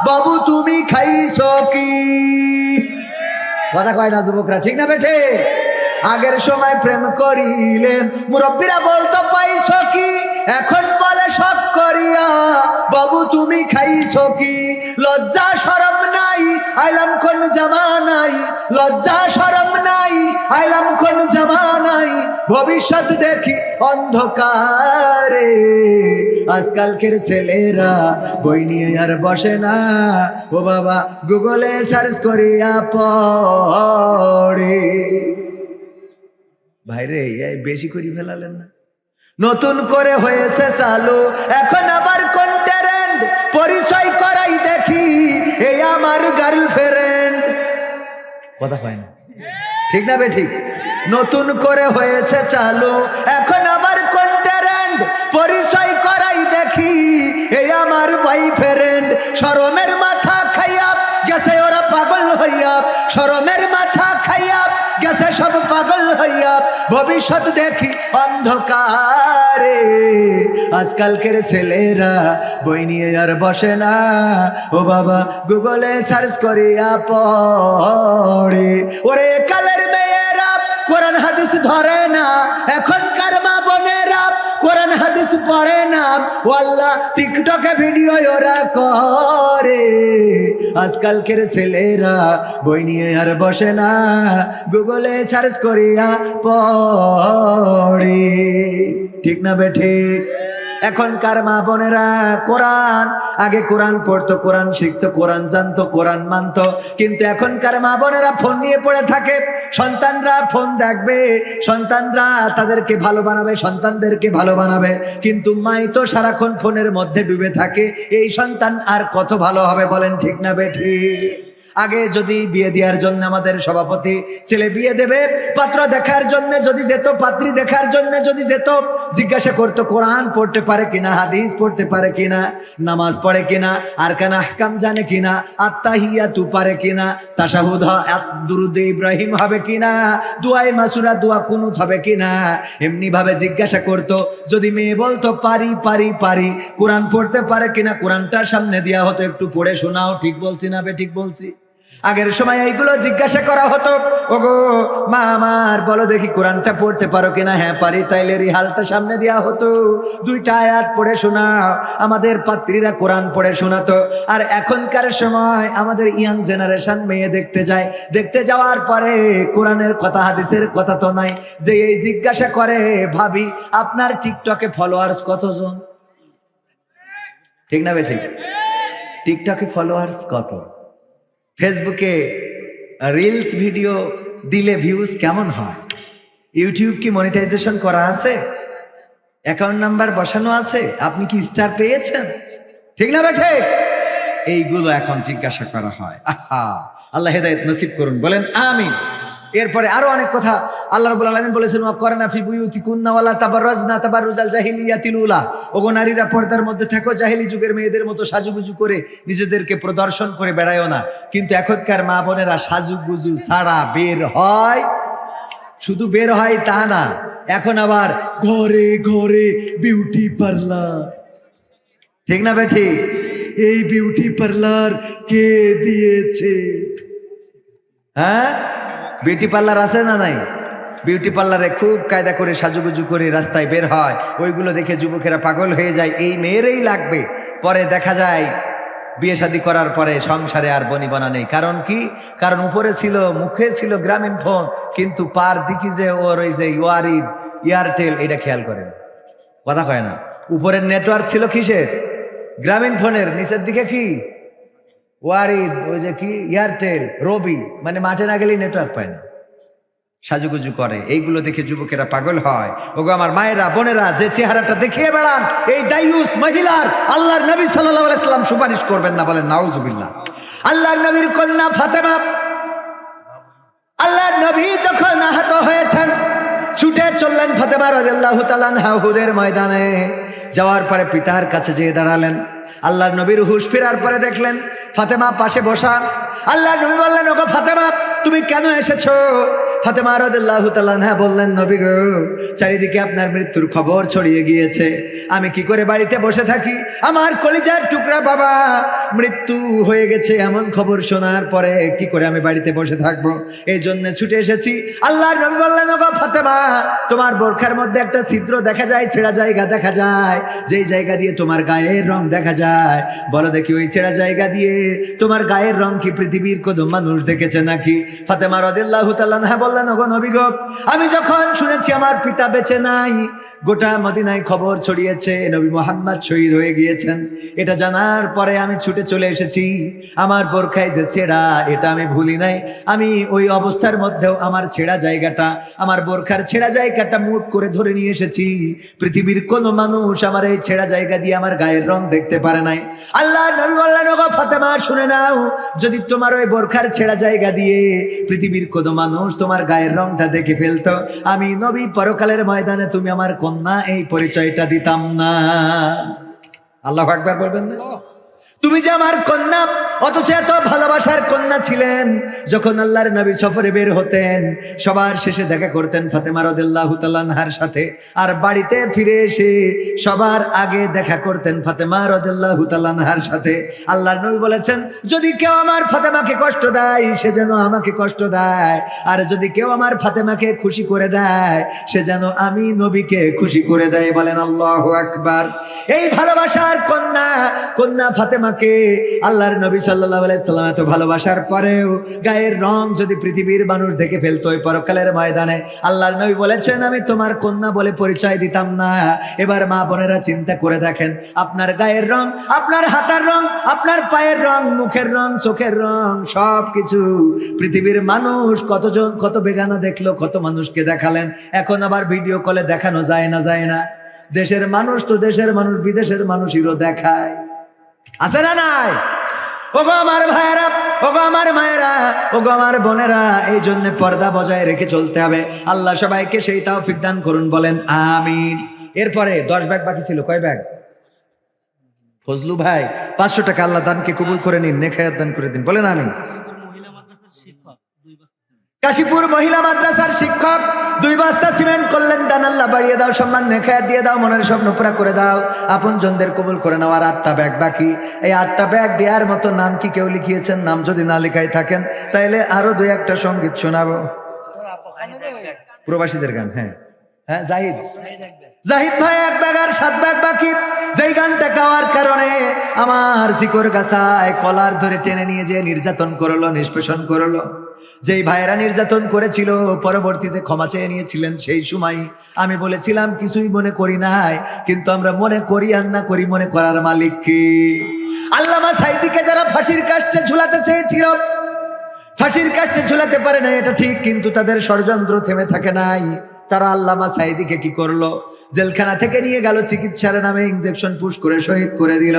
Speaker 1: বাবু তুমি খাইছো কি? কথা কয় না যুবকরা, ঠিক না বেঠে? আগের সময় প্রেম করিলে মুরব্বীরা বলতো পাইছো কি, এখন বলে শখ করিয়া বাবু তুমি খাইছো কি? লজ্জা শরম নাই আইলাম কোন জামানাই, লজ্জা শরম নাই আইলাম কোন জামানাই, ভবিষ্যৎ দেখি অন্ধকারে। আজকালকের ছেলেরা বই নিয়ে আর বসে না, ও বাবা গুগলে সার্চ করিয়া পড়ে। ভাইরে এই বেশি করে ফেলালেন না? নতুন করে হয়েছে চালু এখন আবার কোন ট্রেন্ড, পরিচয় করাই দেখি এই আমার গার্লফ্রেন্ড। কথা হয় না, ঠিক না বে ঠিক? নতুন করে হয়েছে চালু এখন আবার কোন ট্রেন্ড, পরিচয় করাই দেখি এই আমার বয়ফ্রেন্ড। শরমের মাথা খাইয়া গেছে ওরা পাগল হইয়া, শরমের মাথা খাইয়া গেছে সব পাগল হইয়া, ভবিষ্যৎ দেখি অন্ধকারে। আজকালকের ছেলেরা বই নিয়ে আর বসে না, ও বাবা গুগলে সার্চ করিয়া পড়ে। ওরে কালের মেয়েরা কোরআন হাদিস ধরে না, এখনকার মা বোনেরা কোরআন হাদিস পড়ে না, ও আল্লাহ টিকটকে ভিডিও ওরা করে। আজকালকের ছেলেরা বই নিয়ে আর বসে না, গুগলে সার্চ করিয়া পড়ে। ঠিক না বে ঠিক? এখনকার মা বোনেরা কোরআন, আগে কোরআন পড়তো, কোরআন শিখতো, কোরআন জানতো, কোরআন মানতো, কিন্তু এখনকার মা বোনেরা ফোন নিয়ে পড়ে থাকে। সন্তানরা ফোন দেখবে, সন্তানরা তাদেরকে ভালো বানাবে, সন্তানদেরকে ভালো বানাবে, কিন্তু মাই তো সারাক্ষণ ফোনের মধ্যে ডুবে থাকে। এই সন্তান আর কত ভালো হবে বলেন? ঠিক না বেঠি? আগে যদি বিয়ে দেওয়ার জন্য আমাদের সভাপতি ছেলে বিয়ে দেবে, পাত্র দেখার জন্য যদি যেত, পাত্রী দেখার জন্য যদি যেত, জিজ্ঞাসা করতো কোরআন পড়তে পারে কিনা, হাদিস পড়তে পারে কিনা, নামাজ পড়ে কিনা, আরকান আহকাম জানে কিনা, আত্তাহিয়াতু পারে কিনা, তাশাহুদ দুরুদ ইব্রাহিম হবে কিনা, দুআয়ে মাসুরা দোয়া কুনুত হবে কিনা, এমনি ভাবে জিজ্ঞাসা করতো। যদি মেয়ে বলতো পারি পারি পারি, কোরআন পড়তে পারে কিনা, কোরআনটা সামনে দেওয়া হতো, একটু পড়ে শোনাও। ঠিক বলছি না ঠিক বলছি? আগের সময় এইগুলো জিজ্ঞাসা করা হতো। ওগো মা আমার, বলো দেখি কোরআনটা পড়তে পারো কিনা? হ্যাঁ পারি। তাইলে রিহালটা সামনে দেওয়া হতো, দুইটা আয়াত পড়ে শোনাও। আমাদের পাত্রীরা কোরআন পড়ে শোনাতো। আর এখনকার সময় আমাদের ইয়াং জেনারেশন মেয়ে দেখতে যায়, দেখতে যাওয়ার পরে কোরআনের কথা হাদিসের কথা তো নাই, যে এই জিজ্ঞাসা করে ভাবি আপনার টিকটকে ফলোয়ার্স কতজন? ঠিক না ঠিক? টিকটকে ফলোয়ার্স কত? ফেসবুকে রিলস ভিডিও দিলে ভিউজ কেমন হয়? ইউটিউব কি মনিটাইজেশন করা আছে? অ্যাকাউন্ট নাম্বার বসানো আছে? আপনি কি স্টার পেয়েছেন? ঠিক না ঠিক? এইগুলো এখন জিজ্ঞাসা করা হয়। আহা, আল্লাহ হেদায়েত নসিব করুন, বলেন আমিন। এরপরে আরো অনেক কথা আল্লাহ রাব্বুল আলামিন বলেছেন, ওয়া করনা ফি বুয়ুতিকুন্না ওয়ালা তাবাররাজনা তাবাররুজাল জাহিলিয়াতিল উলা। ওগো নারীরা পর্দার মধ্যে থাকো, জাহেলি যুগের মেয়েদের মতো সাজুগুজু করে নিজেদেরকে প্রদর্শন করে বেড়ায়ও না। কিন্তু এখনকার মা বোনেরা সাজুগুজু ছাড়া বের হয়, শুধু বের হয় তা না, এখন আবার ঘরে ঘরে বিউটি পার্লার। ঠিক না বেঠি? এই বিউটি পার্লার কে দিয়েছে? হ্যাঁ, বিউটি পার্লার আছে না নাই? বিউটি পার্লারে খুব কায়দা করে সাজুগুজু করে রাস্তায় বের হয়, ওইগুলো দেখে যুবকেরা পাগল হয়ে যায়, এই মেয়েরই লাগবে। পরে দেখা যায় বিয়ে শাদী করার পরে সংসারে আর বনিবনা নেই। কারণ কি? কারণ উপরে ছিল, মুখে ছিল গ্রামীণ ফোন, কিন্তু পার দিকে যে ওর ওই যে ওয়ারিদ এয়ারটেল, এটা খেয়াল করেন, কথা কয় না। উপরের নেটওয়ার্ক ছিল কিসের? গ্রামীণ ফোনের। নিচের দিকে কি? ওয়ারিদ, ওই যে কি এয়ারটেল, রবি, মানে মাঠে না গেলেই নেটওয়ার্ক পায় না। সাজুগুজু করে, এইগুলো দেখে যুবকেরা পাগল হয়। ওগো আমার মায়েরা বোনেরা, যে চেহারাটা দেখিয়ে বেড়ান, এই দায়ুস মহিলার আল্লাহর নবী সাল্লাল্লাহু আলাইহি সাল্লাম সুপারিশ করবেন না, বলেন নাউজুবিল্লাহ। আল্লাহর নবীর কন্যা ফাতেমা, আল্লাহর নবী যখন আহত হয়েছেন, ছুটে চললেন ফাতেমা রাদিয়াল্লাহু তাআলা আনহা উহুদের ময়দানে। যাওয়ার পরে পিতার কাছে যেয়ে দাঁড়ালেন। আল্লাহর নবীর হুঁশ ফেরার পরে দেখলেন ফাতেমা পাশে বসা। আল্লাহর নবী বললেন, ওগো ফাতেমা, তুমি কেন এসেছো? ফাতেমা রাদিয়াল্লাহু তাআলা আনহা বললেন, নবী গো, চারিদিকে আপনার মৃত্যুর খবর ছড়িয়ে গিয়েছে, আমি কি করে বাড়িতে বসে থাকি? আমার কলিজার টুকরা বাবা মৃত্যু হয়ে গেছে, এমন খবর শোনার পরে কি করে আমি বাড়িতে বসে থাকবো? এই জন্য ছুটে এসেছি। আল্লাহর নবী বললেন, ওগো ফাতেমা, তোমার বোরখার মধ্যে একটা ছিদ্র দেখা যায়, ছেঁড়া জায়গা দেখা যায়, যেই জায়গা দিয়ে তোমার গায়ের রং দেখা যায়। বলো দেখি, ওই ছেঁড়া জায়গা দিয়ে তোমার গায়ের রং কি পৃথিবীর কোনো মানুষ দেখেছে নাকি? ফাতেমা রাদিয়াল্লাহু তাআলা আনহা বললেন, ওগো নবী গো, আমি যখন শুনেছি আমার পিতা বেঁচে নাই, গোটা মদিনায় খবর ছড়িয়েছে নবী মুহাম্মদ শহীদ হয়ে গিয়েছেন, এটা জানার পরে আমি ছুটে চলে এসেছি। আমার বোরখায় যে ছেঁড়া, এটা আমি ভুলি নাই। আমি ওই অবস্থার মধ্যেও আমার ছেঁড়া জায়গাটা, আমার বোরখার ছেঁড়া জায়গাটা মুঠ করে ধরে নিয়ে এসেছি। পৃথিবীর কোনো মানুষ আমার এই ছেঁড়া জায়গা দিয়ে আমার গায়ের রং দেখতে পারে নাই। আল্লাহ নবী বললেন, ওগো ফাতেমা, শুনে নাও, যদি তোমার ওই বোরখার ছেঁড়া জায়গা দিয়ে পৃথিবীর কোনো মানুষ তোমার গায়ের রংটা দেখে ফেলতো, আমি নবী পরকালের ময়দানে তুমি আমার কন্যা এই পরিচয়টা দিতাম না। আল্লাহু আকবার বলবেন না? তুমি যে আমার কন্যা, অথচ এত ভালোবাসার কন্যা ছিলেন। যখন আল্লাহর নবী সফরে বের হতেন, সবার শেষে দেখা করতেন ফাতেমা রাদিয়াল্লাহু তাআলা আনহার সাথে, আর বাড়িতে ফিরে এসে সবার আগে দেখা করতেন ফাতেমা রাদিয়াল্লাহু তাআলা আনহার সাথে। আল্লাহর নবী বলেছেন, যদি কেউ আমার ফাতেমাকে কষ্ট দেয়, সে যেন আমাকে কষ্ট দেয়, আর যদি কেউ আমার ফাতেমাকে খুশি করে দেয়, সে যেন আমি নবীকে খুশি করে দেয়। বলেন আল্লাহু আকবার। এই ভালোবাসার কন্যা, কন্যা ফাতেমা কে আল্লাহর নবী সাল্লাল্লাহু আলাইহি সাল্লাম এত ভালোবাসার পরেও গায়ের রং যদি পৃথিবীর মানুষ দেখে ফেলতো ওই পরকালের ময়দানে, আল্লাহর নবী বলেছেন, আমি তোমার কন্যা বলে পরিচয় দিতাম না। এবার মা বোনেরা চিন্তা করে দেখেন, আপনার গায়ের রং, আপনার হাতের রং, আপনার পায়ের রং, মুখের রং, চোখের রং, সব কিছু পৃথিবীর মানুষ কতজন, কত বেগানা দেখলো, কত মানুষকে দেখালেন। এখন আবার ভিডিও কলে দেখানো যায় না? যায় না? দেশের মানুষ তো দেশের মানুষ, বিদেশের মানুষেরও দেখায়, আছে না নাই? ওগো আমার ভাইয়েরা, ওগো আমার মায়েরা, ওগো আমার বোনেরা, এই জন্য পর্দা বজায় রেখে চলতে হবে। আল্লাহ সবাইকে সেই তৌফিক দান করুন, বলেন আমিন। এরপরে 10 ব্যাগ বাকি ছিল, কয় ব্যাগ? ফজলু ভাই 500 টাকা আল্লাহ দানকে কবুল করে নিন, নেখায়াত দান করে দিন, বলেন আমিন। কাশীপুর মহিলা মাদ্রাসার শিক্ষক 2 বস্তা সিমেন্ট করলেন দান, আল্লাহ বাড়িয়ে দাও, সম্মান নেখায়াত দিয়ে দাও, মনের স্বপ্ন পুরা করে দাও, আপনজনদের কবুল করে নাও। আর 8টা ব্যাগ বাকি, এই 8টা ব্যাগ দেওয়ার মতো নাম কি কেউ লিখিয়েছেন? নাম যদি না লেখাই থাকেন তাইলে আরো 2-1টা সঙ্গীত শোনাবো, প্রবাসীদের গান। হ্যাঁ হ্যাঁ, জাহিদ ভাই 1 ব্যাগ আর 7 ব্যাগ বাকি। যেই গানটা গাওয়ার কারণে আমার জিকর গাছায় কলার ধরে টেনে নিয়ে যে নির্যাতন করলো, নিষ্পেষণ করলো, যেই ভাইরা নির্যাতন করেছিল পরবর্তীতে ক্ষমা চেয়ে নিয়েছিলেন, সেই সময় আমি বলেছিলাম কিছুই মনে করি নাই, কিন্তু আমরা মনে করি আর না করি, মনে করার মালিক কি? আল্লামা সাঈদীকে যারা ফাঁসির কাস্টে ঝুলাতে চেয়েছিল, ফাঁসির কাস্টে ঝুলাতে পারে না এটা ঠিক, কিন্তু তাদের ষড়যন্ত্র থেমে থাকে নাই। তারা আল্লামা সাঈদীকে কি করলো? জেলখানা থেকে নিয়ে গেল, চিকিৎসার নামে ইনজেকশন পুশ করে শহীদ করে দিল।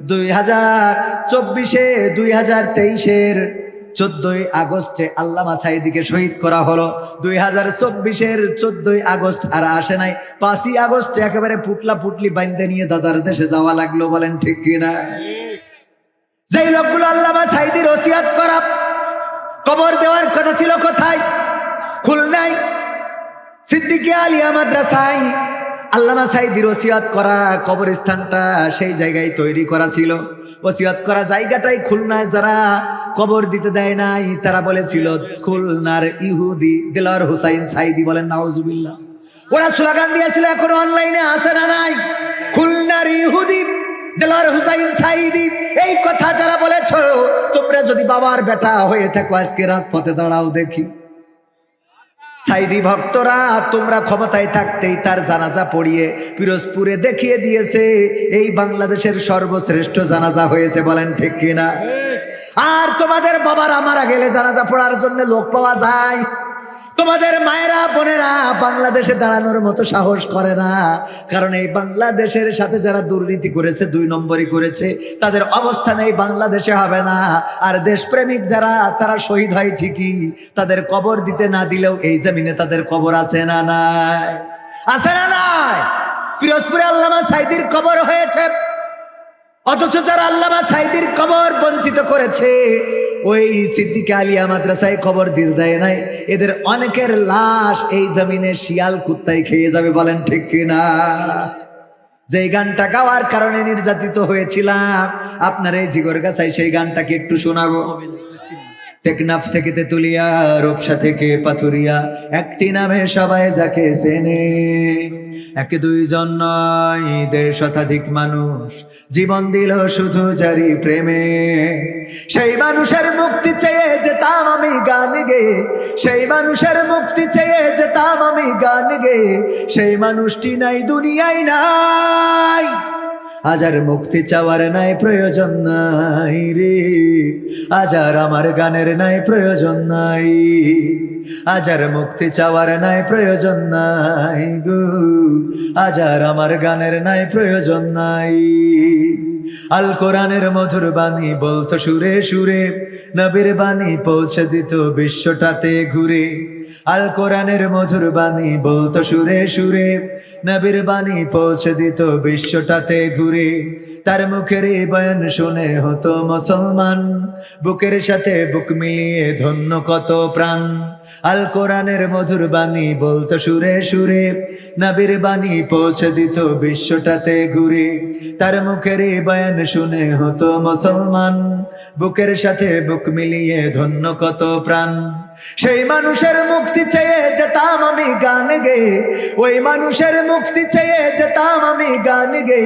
Speaker 1: 2023-এর 14ই আগস্টে আল্লামা সাঈদীকে শহীদ করা হলো। 2024-এর 14ই আগস্ট আর আসে নাই, 5ই আগস্টে একেবারে পুটলা পুটলি বাইন্দে নিয়ে দাদার দেশে যাওয়া লাগলো, বলেন ঠিক কিনা? যেই লোকগুলো আল্লামা সাঈদীর ওসিয়াত করা কবর দেওয়ার কথা ছিল কোথায়? খুলনায় সিদ্দিকিয়া আলিয়া মাদ্রাসায় আল্লামা সাঈদীর ওসিয়াত করা কবরস্থানটা সেই জায়গায় তৈরি করা ছিল। ওসিয়াত করা জায়গাটাই খুলনায় যারা কবর দিতে দেয় নাই তারা বলেছিল খুলনার ইহুদি দেলোয়ার হোসাইন সাঈদী, বলেন নাউজুবিল্লাহ। ওরা স্লোগান দিয়েছিল, এখনো অনলাইনে আছে না নাই, খুলনার ইহুদি দেলোয়ার হোসাইন সাঈদী। এই কথা যারা বলেছ, তোমরা যদি বাবার বেটা হয়ে থাকো আজকে রাজপথে দাঁড়াও দেখি। সাঈদী ভক্তরা তোমরা ক্ষমতায় থাকতেই তার জানাজা পড়িয়ে পিরোজপুরে দেখিয়ে দিয়েছে এই বাংলাদেশের সর্বশ্রেষ্ঠ জানাজা হয়েছে, বলেন ঠিক কিনা? আর তোমাদের বাবারা মারা গেলে জানাজা পড়ার জন্য লোক পাওয়া যায়, তোমাদের মায়েরা বোনেরা বাংলাদেশে দাঁড়ানোর মতো সাহস করে না, কারণ এই বাংলাদেশের সাথে যারা দুর্নীতি করেছে, 2 নম্বরই করেছে, তাদের অবস্থান এই বাংলাদেশে হবে না। আর দেশপ্রেমিক যারা তারা শহীদ হয় ঠিকই, তাদের কবর দিতে না দিলেও এই জমিনে তাদের কবর আছে না নাই? আছে না নাই? পিরোজপুরে আল্লামা সাঈদীর কবর হয়েছে, অথচ যারা আল্লামা সাঈদীর কবর বঞ্চিত করেছে ওই সিদ্দিকিয়া আলিয়া মাদ্রাসায় কবর দিতে দেয় নাই, এদের অনেকের লাশ এই জমিনে শিয়াল কুত্তায় খেয়ে যাবে, বলেন ঠিক কিনা? যেই গানটা গাওয়ার কারণে নির্যাতিত হয়েছিলাম, আপনার এই জিগরগাছায় সেই গানটাকে একটু শোনাবো। টেকনাফ থেকে তেতুলিয়া, রূপসা থেকে পাথুরিয়া, একটি নামে সবাই যাকে চেনে, 1-2 নয় 1.5 শতাধিক মানুষ জীবন দিল শুধু জারি প্রেমে। সেই মানুষের মুক্তি চেয়ে যেতাম আমি গান গে, সেই মানুষের মুক্তি চেয়ে যেতাম আমি গান গে, সেই মানুষটি নাই দুনিয়ায় নাই। আজ আর মুক্তি চাওয়ার নাই প্রয়োজন নাই রে, আজ আর আমার গানের নাই প্রয়োজন নাই, আজ আর মুক্তি চাওয়ার নাই প্রয়োজন নাই গো, আজ আর আমার গানের নাই প্রয়োজন নাই। আল কোরআনের মধুর বাণী বলতো সুরে সুরে, নবীর বাণী পৌঁছে দিত বিশ্বটাতে ঘুরে। আল কোরআনের মধুর বাণী বলতো সুরে সুরে, নবীর বাণী পৌঁছে দিত বিশ্বটাতে ঘুরে। তার মুখের এই বয়ান শুনে হতো মুসলমান, বুকের সাথে বুক মিলিয়ে ধন্য কত প্রাণ। আল কোরআনের মধুর বাণী বলতো সুরে সুরে, নবীর বাণী পৌঁছে দিত বিশ্বটাতে ঘুরে। তার মুখের এই বয়ান শুনে হতো মুসলমান, বুকের সাথে বুক মিলিয়ে ধন্য কত প্রাণ। সেই মানুষের মুক্তি চেয়ে যেতাম আমি গান গে, ওই মানুষের মুক্তি চেয়ে যেতাম আমি গান গে,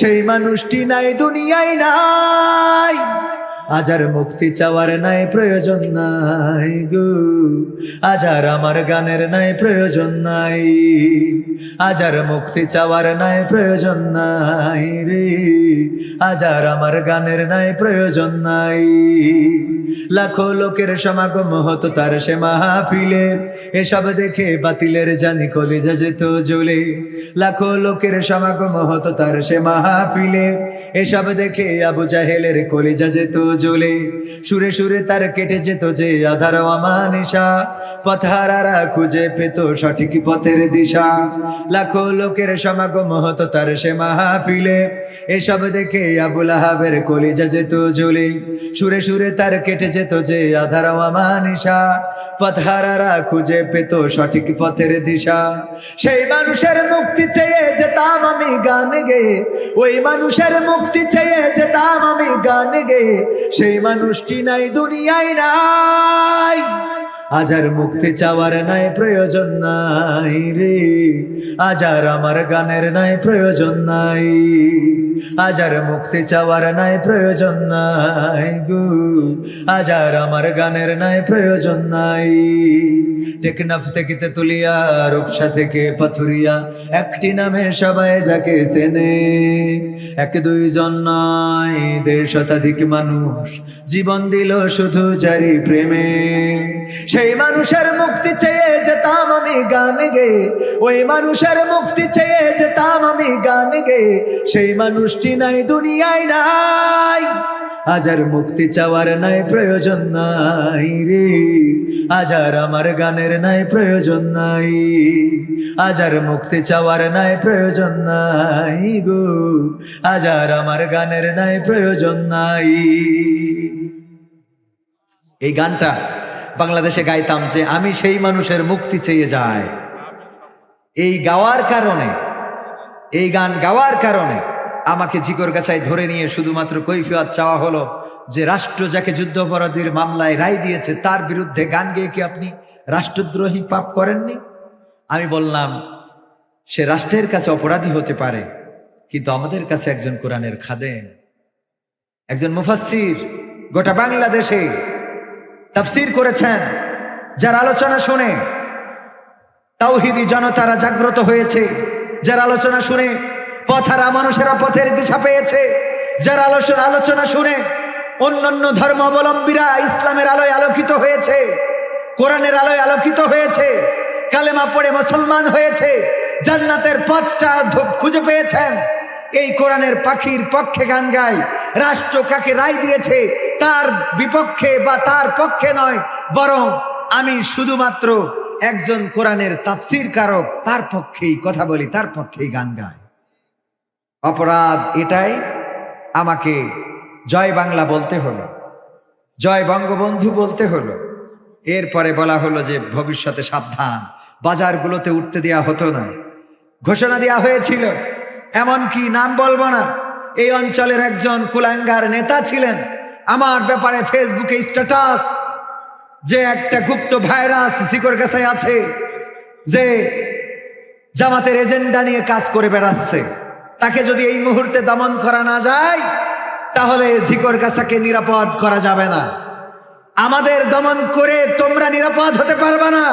Speaker 1: সেই মানুষটি নাই দুনিয়ায় নাই। আজ আর মুক্তি চাওয়ার নাই প্রয়োজন নাই গো, আজ আর আমার গানের নাই প্রয়োজন নাই, আজ আর মুক্তি চাওয়ার নাই প্রয়োজন নাই রে, আজ আর আমার গানের নাই প্রয়োজন নাই। লাখো লোকের সমাগম হতো তার সে মাহফিলে, এসব দেখে বাতিলের জানি কলিজা যেত জ্বলে। লাখো লোকের সমাগম হতো তার সে মাহফিলে, এসব দেখে আবু জাহেলের কলিজা যেত জ্বলে। সুরে সুরে তার কেটে যেত যে আধার অমানিসা, পথহারারা খুঁজে পেত সঠিক পথের দিশা। লাখো লোকের সমাগম হতো তার সে মাহফিলে, এসব দেখে আবু লাহাবের কলিজা যেত জ্বলে। সুরে সুরে তার কেটে যেত যে আধার অমানিসা, পথহারারা খুঁজে পেত সঠিক পথের দিশা। সেই মানুষের মুক্তি চেয়ে যেতাম আমি গান গেয়ে, ওই মানুষের মুক্তি চেয়ে যেতাম আমি গান গেয়ে, সেই মানুষটি নাই দুনিয়ায় নাই। আজ আর মুক্তি চাওয়ার নাই প্রয়োজন নাই রে, আজ আর আমার গানের নাই প্রয়োজন নাই। আজ আর মুক্তি চাওয়ার নাই প্রয়োজন নাই গো, আজ আর আমার গানের নাই প্রয়োজন নাই। টেকনাফ থেকে তেতুলিয়া, রূপসা থেকে পাথুরিয়া, একটি নামে সবাই যাকে চেনে। এক দুইজন নয়, ১৫০ শতাধিক মানুষ জীবন দিল শুধু জারি প্রেমে। সেই মানুষের মুক্তি চেয়ে যেতাম আমি গান গেয়ে, ওই মানুষের মুক্তি চেয়ে যেতাম আমি গান গেয়ে, সেই মানুষটি নাই দুনিয়ায় নাই। আজ আর মুক্তি চাওয়ার নাই প্রয়োজন নাই রে, আজ আর আমার গানের নাই প্রয়োজন নাই। আজ আর মুক্তি চাওয়ার নাই প্রয়োজন নাই গো, আজ আর আমার গানের নাই প্রয়োজন নাই। এই গানটা বাংলাদেশে গাইতাম যে আমি সেই মানুষের মুক্তি চেয়ে যাই। এই গাওয়ার কারণে, এই গান গাওয়ার কারণে আমাকে জিকরগাছায় ধরে নিয়ে শুধুমাত্র কৈফিয়ত চাওয়া হলো যে রাষ্ট্র যাকে যুদ্ধাপরাধীর মামলায় রায় দিয়েছে তার বিরুদ্ধে গান গেয়ে কি আপনি রাষ্ট্রদ্রোহী পাপ করেননি? আমি বললাম সে রাষ্ট্রের কাছে অপরাধী হতে পারে, কিন্তু আমাদের কাছে একজন কোরআনের খাদেম, একজন মুফাসসির গোটা বাংলাদেশে তাফসীর করেছেন, যার আলোচনা শুনে তাওহীদি জনতারা জাগ্রত হয়েছে, যার আলোচনা শুনে পথহারা মানুষেরা পথের দিশা পেয়েছে, যার আলোচনা শুনে অন্যান্য ধর্মাবলম্বীরা ইসলামের আলোয় আলোকিত হয়েছে, কোরআনের আলোয় আলোকিত হয়েছে, কালেমা পড়ে মুসলমান হয়েছে, জান্নাতের পথটা খুঁজে পেয়েছেন। এই কোরআনের পাখির পক্ষে গান গায়। রাষ্ট্র কাকে রায় দিয়েছে তার বিপক্ষে বা তার পক্ষে নয়, বরং আমি শুধুমাত্র একজন কোরআনের তাফসীর কারক, তার পক্ষেই কথা বলি, তার পক্ষেই গান গায়। অপরাধ এটাই, আমাকে জয় বাংলা বলতে হলো, জয় বঙ্গবন্ধু বলতে হলো। এরপরে বলা হলো যে ভবিষ্যতে সাবধান, বাজারগুলোতে উঠতে দেওয়া হতো না, ঘোষণা দেওয়া হয়েছিল। এমনকি নাম বলবো না, এই অঞ্চলের একজন কুলাঙ্গার নেতা ছিলেন, আমার ব্যাপারে ফেসবুকে স্ট্যাটাস যে একটা গুপ্ত ভাইরাস জিকরগাছায় আছে, যে জামাতের এজেন্ডা নিয়ে কাজ করে বেড়াচ্ছে, তাকে যদি এই মুহূর্তে দমন করা না যায় তাহলে জিকরগাছাকে নিরাপদ করা যাবে না। আমাদের দমন করে তোমরা নিরাপদ হতে পারবে না।